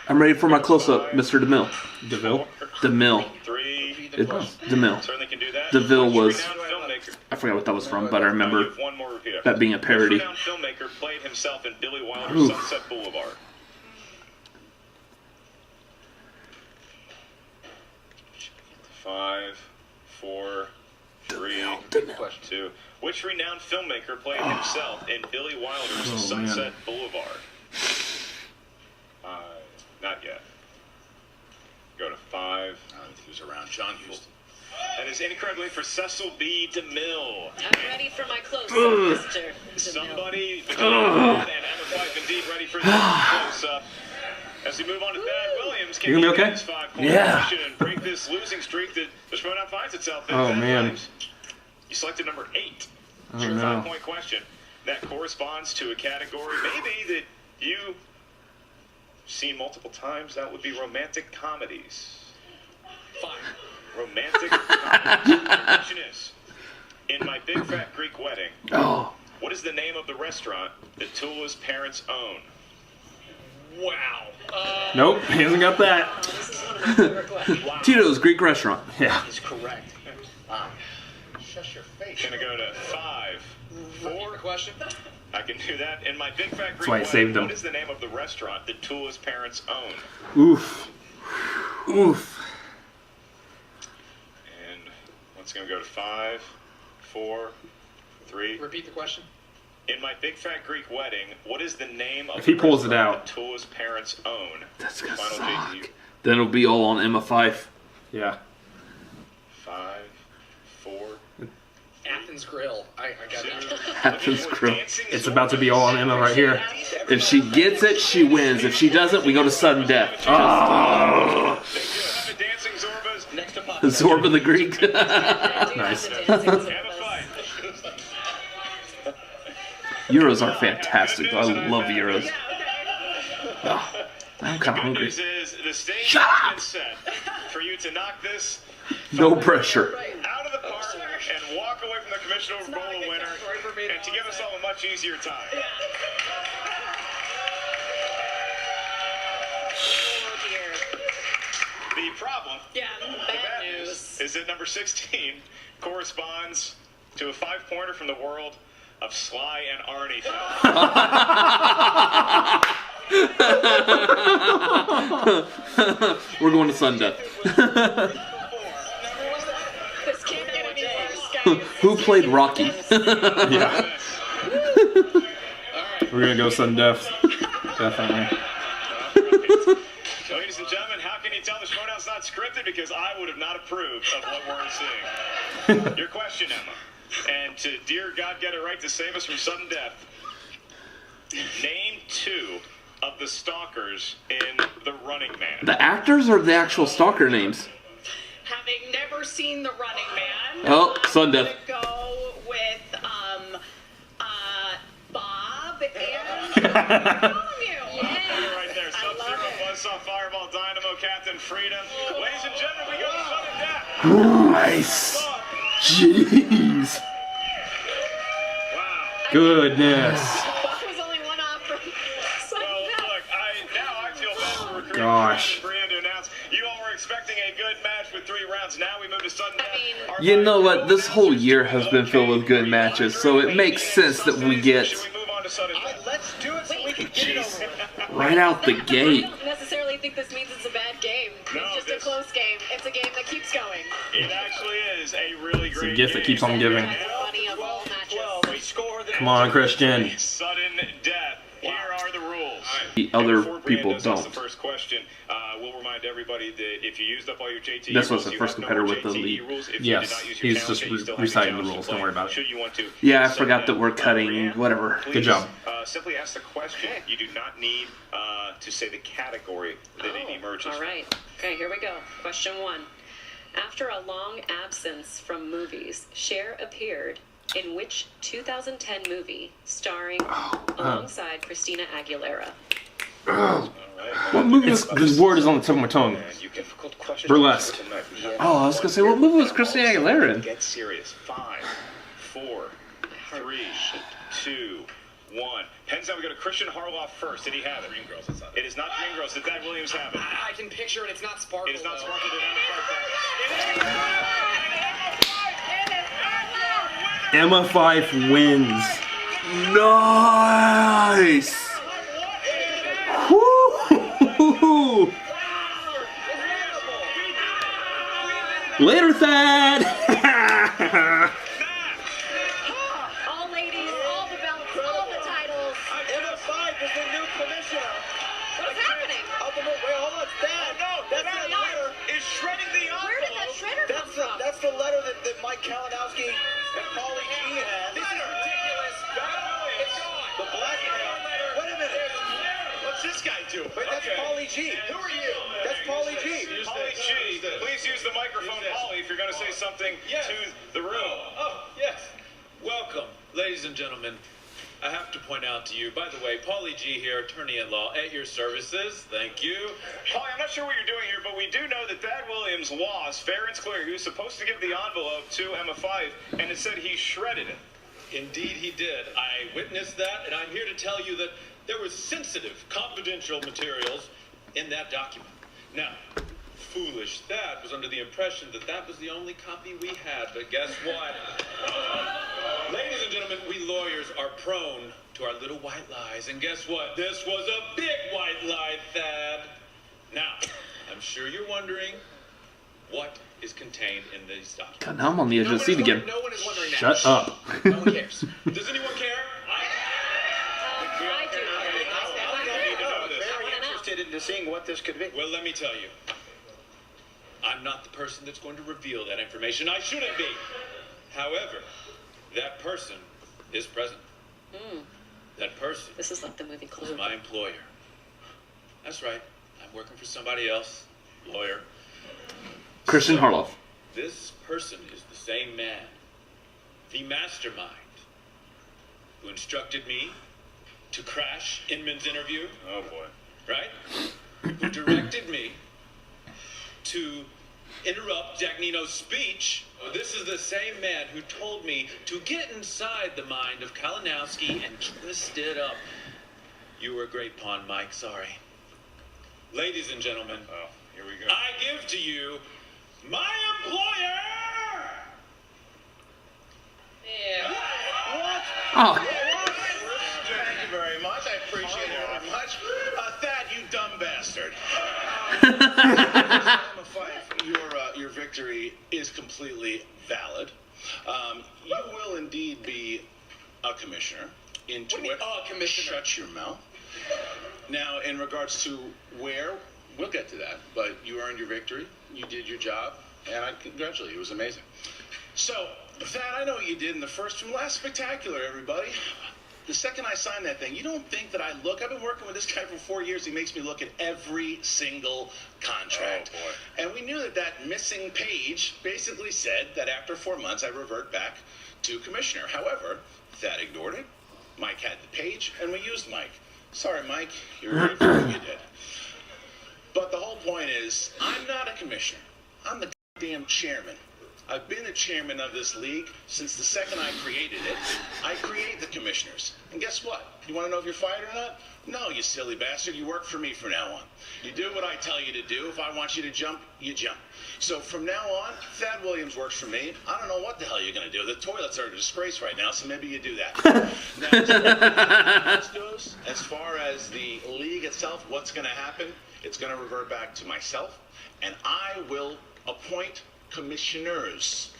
I'm ready for my close-up, Mr. DeMille. DeVille? The Mill. 3. It's the Mill. Certainly can do that. DeVille was... Which renowned filmmaker- I forgot what that was from, but I remember You have one more repeat. that being a parody. Which renowned filmmaker played himself in Billy Wilder's Oof. Sunset Boulevard? Five, 4, 3, 2. Which renowned filmmaker played himself in Billy Wilder's Sunset Boulevard? Not yet. Go to 5. I don't think he was around. John Huston. That is incorrectly for Cecil B. DeMille. I'm ready for my close-up, Mr. Somebody between Thadd and Emma Fyffe indeed ready for the close-up. As we move on to Thadd Williams, can You he gonna be get okay? his 5-point Yeah. position and break this losing streak that the Schmoedown finds itself in? Oh, Thadd man. Williams, you selected number 8. Oh, It's your no. 5-point question. That corresponds to a category maybe that you seen multiple times. That would be romantic comedies. 5. Romantic comedies. The question is, in My Big Fat Greek Wedding, Oh. what is the name of the restaurant that Tula's parents own? Wow. Nope, he hasn't got that. Tito's Greek Restaurant. Yeah. He's correct. Shut your face. Gonna go to 5, 4. Question. I can do that. In My Big Fat Greek why I Wedding, saved him. what is the name of the restaurant that Tula's parents own? Oof. Oof. And once gonna go to 5, 4, 3. Repeat the question. In My Big Fat Greek Wedding, what is the name of If he the pulls it restaurant out. that Tula's parents own? That's gonna Final suck. JT. Then it'll be all on Emma Fyffe. Yeah. 5, 4, Athens Grill. I got that. Athens Grill. It's about to be all on Emma right here. If she gets it, she wins. If she doesn't, we go to sudden death. Oh. The Dancing Zorba's next to Pop. Zorba the Greek. Nice. Euros are fantastic. I love Euros. Oh, I'm kind of Good hungry. news is the stage Shut has been set for you to knock this No pressure. out of the park and walk away from the Commissioner Bowl winner and to give us all a much easier time. The problem is that number 16 corresponds to a 5-pointer from the world of Sly and Arnie We're going to sudden death. Who played Rocky? Yeah. We're gonna go sudden death. Definitely. Ladies and gentlemen, how can you tell the Schmoedown's not scripted? Because I would have not approved of what we're seeing. Your question, Emma. And to dear God get it right to save us from sudden death. Name 2 of the stalkers in The Running Man. The actors or the actual stalker names? Having never seen The Running Man, Oh, sudden death. go with Bob and Right there, Sub-Zero, Buzzsaw, Fireball, Dynamo, Captain Freedom. Ladies and gentlemen, we go to sudden death. Nice. Jeez. Wow. Goodness. Buck was only one off from Well, look, now I feel bad for recruiting Gosh. and Brian to announce you all were expecting a good match with 3 rounds. Now we move to sudden death. You know what? This whole year has been filled with good matches, so it makes sense that we get Let's do it so we can get it over. right out the I gate. don't necessarily think this means it's a bad game. It's just a close game. It's a game that keeps going. It actually is a really It's great a gift that keeps on giving. Funny of all matches. We score the Come on, Kristian. sudden death. Here are the rules. The other Before Brian people does ask don't. the first question, we'll remind everybody that if you used up all your JTE This was rules, the you first have no competitor more with the JTE lead. rules. If you did Yes, not use your he's challenge just kit, you still have your reciting the challenge rules. to Don't play. worry about it. Should you want to Yeah, I sudden forgot that death, we're cutting Brian, whatever. please, Good job. Simply ask the question. You do not need to say the category that it emerges. All right. Okay, here we go. Question 1. After a long absence from movies, Cher appeared in which 2010 movie starring alongside Christina Aguilera? What movie was... This word is on the tip of my tongue. Burlesque. Oh, I was gonna say, what movie was Christina Aguilera in? Get serious. 5, 4, 3, 2, 1. Hands down, we go to Kristian Harloff first. Did he have it? Dreamgirls, that's not It is not Dreamgirls. Did Thadd Williams have it? I can picture it. It's not Sparkle. It is not though. Sparkle. Did Emma Fyffe wins. Nice! Woo! Later, Thadd! All ladies, all the belts, all the titles. Emma Fyffe is the new commissioner. What's happening? Wait, hold on, Thadd. That's the letter. Is shredding the envelope. Where did that shredder come from? That's the letter that Mike Kalinowski and Paulie G had. This is ridiculous. It's gone. The blackmail. Wait a minute. What's this guy doing? Wait, that's Paulie G. Who are you? That's Paulie G. Paulie G, please use the microphone, Paulie, if you're going to say something to the room. Oh, yes. Welcome, ladies and gentlemen. I have to point out to you, by the way, Paulie G here, attorney-at-law, at your services. Thank you. Paulie, I'm not sure what you're doing here, but we do know that Thadd Williams lost fair and square. He was supposed to give the envelope to Emma Fyffe, and it said he shredded it. Indeed he did. I witnessed that, and I'm here to tell you that there was sensitive, confidential materials in that document. Now, foolish Thadd was under the impression that that was the only copy we had, but guess what? Ladies and gentlemen, we lawyers are prone to our little white lies, and guess what? This was a big white lie, Thadd. Now, I'm sure you're wondering what is contained in these documents. God, now I'm on the edge of the seat again. No one is wondering that. Shut up. No one cares. Does anyone care? I do. I'm very interested in seeing what this could be. Well, let me tell you. I'm not the person that's going to reveal that information. I shouldn't be. However, that person is present. That person This is like the movie Clue. is my employer. That's right. I'm working for somebody else. Lawyer. Kristian Harloff. This person is the same man, the mastermind, who instructed me to crash Inman's interview. Oh, boy. Right? Who directed me to interrupt Dagnino's speech. Oh, this is the same man who told me to get inside the mind of Kalinowski and twist it up. You were a great pawn, Mike. Sorry. Ladies and gentlemen, here we go. I give to you my employer! Yeah. What? Oh. Thank you very much. I appreciate it very much. Thadd, you dumb bastard. Emma Fyffe, your victory is completely valid. You will indeed be a commissioner. Commissioner? Shut your mouth. Now, in regards to where, we'll get to that, but you earned your victory. You did your job, and I congratulate you. It was amazing. So, Thadd, I know what you did in the first from last spectacular, everybody. The second I signed that thing, you don't think that I've been working with this guy for 4 years. He makes me look at every single contract. Oh, boy. And we knew that missing page basically said that after 4 months, I revert back to commissioner. However, Thadd ignored it. Mike had the page, and we used Mike. Sorry, Mike, you're right for what you did. But the whole point is, I'm not a commissioner. I'm the goddamn chairman. I've been a chairman of this league since the second I created it. I created the commissioners. And guess what? You want to know if you're fired or not? No, you silly bastard. You work for me from now on. You do what I tell you to do. If I want you to jump, you jump. So from now on, Thadd Williams works for me. I don't know what the hell you're going to do. The toilets are a disgrace right now, so maybe you do that. Now, as far as the league itself, what's going to happen? It's going to revert back to myself, and I will appoint commissioners.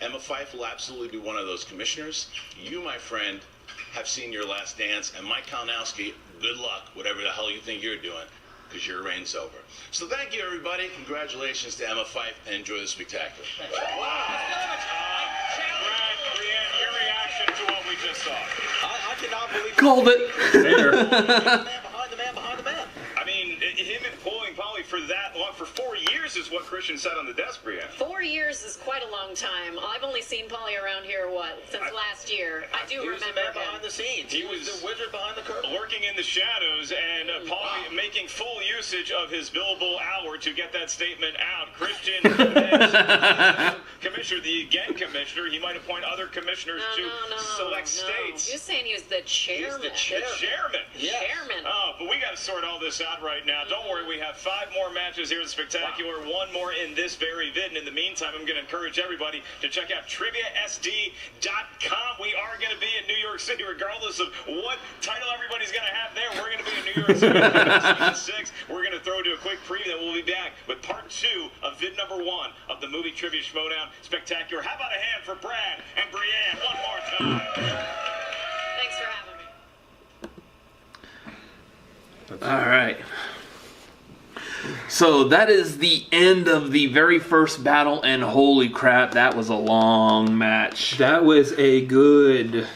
Emma Fyffe will absolutely be one of those commissioners. You, my friend, have seen your last dance, and Mike Kalinowski, good luck, whatever the hell you think you're doing, because your reign's over. So thank you, everybody. Congratulations to Emma Fyffe, and enjoy the spectacular. Brad, Brienne, your reaction to what we just saw? I cannot believe Called it. I mean, him and pulling probably for that long, for 4 years is what Kristian said on the desk, Brienne. 4 years is quite a long time. I've only seen Paulie around here, since last year. I do remember him. behind the scenes. He was the wizard behind the curtain. Lurking in the shadows, and Paulie making full usage of his billable hour to get that statement out. Kristian, commissioner, the again commissioner, he might appoint other commissioners to select states. You're saying he was the chairman. He's the chairman. Yeah. Chairman. Oh, but we got to sort all this out right now. Don't worry, we have 5 more matches here at Spectacular, 1 more in this very vid. And in the meantime, I'm going to encourage everybody to check out TriviaSD.com. We are going to be in New York City, regardless of what title everybody's going to have there. We're going to be in New York City. Season 6. We're going to throw to a quick preview, then we'll be back with part 2 of vid number 1 of the movie Trivia Schmoedown Spectacular. How about a hand for Brad and Brienne one more time? Thanks for having me. All right. So that is the end of the very first battle, and holy crap, that was a long match. That was a good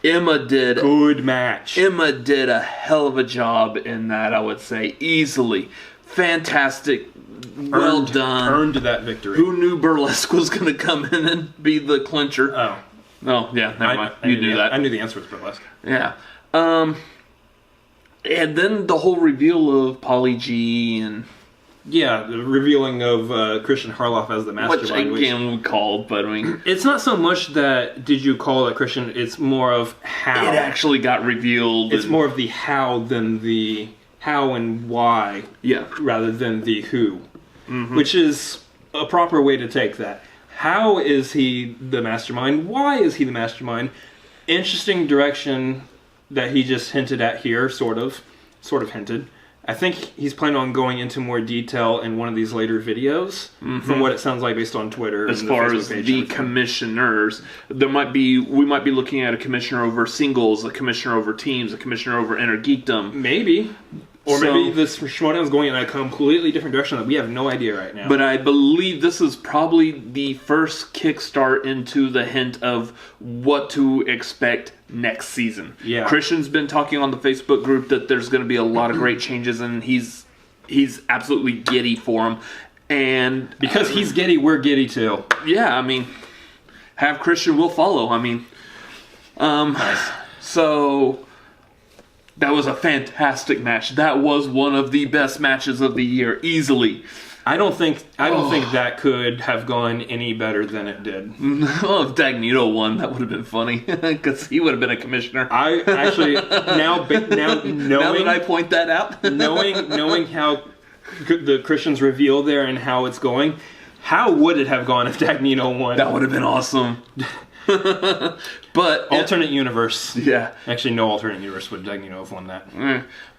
match. Emma did a hell of a job in that, I would say, easily. Fantastic. Well done. Earned that victory. Who knew Burlesque was going to come in and be the clincher? Oh, yeah, never mind. You knew that. I knew the answer was Burlesque. Yeah. And then the whole reveal of Paulie G and... Yeah, the revealing of Kristian Harloff as the mastermind. Which again called, but I mean... It's not so much that did you call it Kristian, it's more of how. It actually got revealed. It's more of the how than the how and why. Yeah. Rather than the who. Mm-hmm. Which is a proper way to take that. How is he the mastermind? Why is he the mastermind? Interesting that he just hinted at here, sort of hinted. I think he's planning on going into more detail in one of these later videos, from what it sounds like based on Twitter. As far as the commissioners, we might be looking at a commissioner over singles, a commissioner over teams, a commissioner over Inner Geekdom. Maybe. Or maybe this Schmoedown is going in a completely different direction that we have no idea right now. But I believe this is probably the first kickstart into the hint of what to expect next season. Yeah. Kristian's been talking on the Facebook group that there's going to be a lot of great changes, and he's absolutely giddy for them. And because he's giddy, we're giddy too. Yeah, I mean, have Kristian, we'll follow. I mean, nice. So... That was a fantastic match. That was one of the best matches of the year, easily. I don't think that could have gone any better than it did. Well, if Dagnito won, that would have been funny, because he would have been a commissioner. I actually now knowing now that I point that out, knowing how the Kristian's reveal there and how it's going, how would it have gone if Dagnito won? That would have been awesome. But alternate universe. Yeah. Actually, no alternate universe would Dagnito have won that.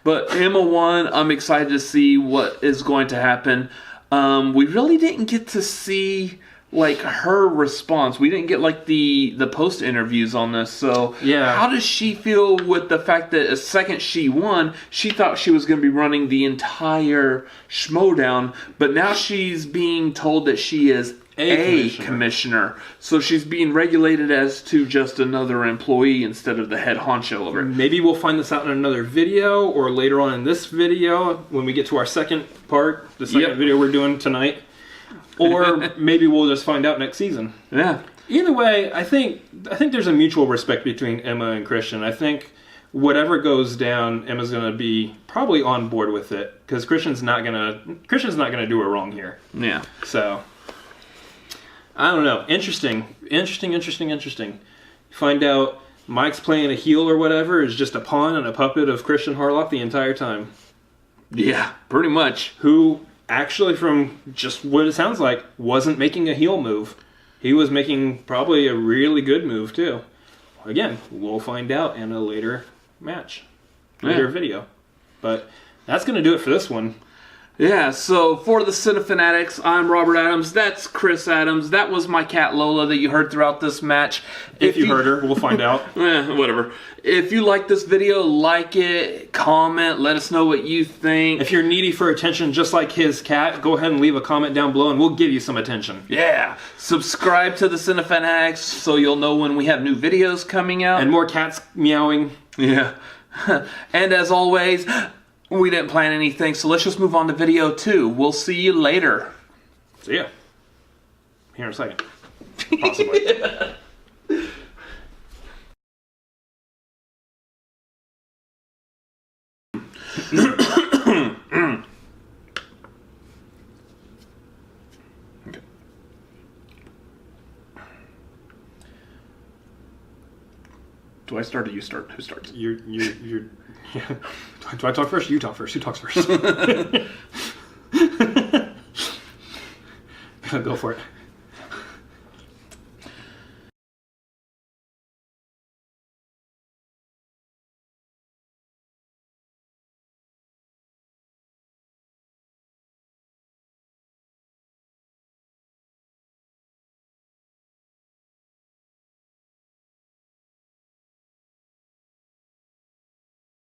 But Emma won. I'm excited to see what is going to happen. We really didn't get to see like her response. We didn't get like the post interviews on this. So yeah, how does she feel with the fact that a second she won, she thought she was going to be running the entire Schmoedown, but now she's being told that she is a commissioner. So she's being regulated as to just another employee instead of the head honcho of her. Maybe we'll find this out in another video or later on in this video when we get to our second part, the second video we're doing tonight. Or maybe we'll just find out next season. Yeah. Either way, I think there's a mutual respect between Emma and Kristian. I think whatever goes down, Emma's going to be probably on board with it because Kristian's not going to do her wrong here. Yeah. So I don't know. Interesting. You find out Mike's playing a heel or whatever is just a pawn and a puppet of Kristian Harloff the entire time. Yeah, pretty much. Who actually, from just what it sounds like, wasn't making a heel move. He was making probably a really good move too. Again, we'll find out in a later match, later video. But that's going to do it for this one. Yeah, so for the Cinefanatics, I'm Robert Adams. That's Chris Adams. That was my cat Lola that you heard throughout this match. If you heard her, we'll find out. Whatever. If you like this video, like it, comment, let us know what you think. If you're needy for attention just like his cat, go ahead and leave a comment down below and we'll give you some attention. Yeah. Subscribe to the Cinefanatics so you'll know when we have new videos coming out. And more cats meowing. Yeah. And as always, we didn't plan anything, so let's just move on to video 2. We'll see you later. See ya. Here in a second. Possibly. Yeah. Okay. Do I start or you start? Who starts? You're yeah. Do I talk first? You talk first. Who talks first? Go for it.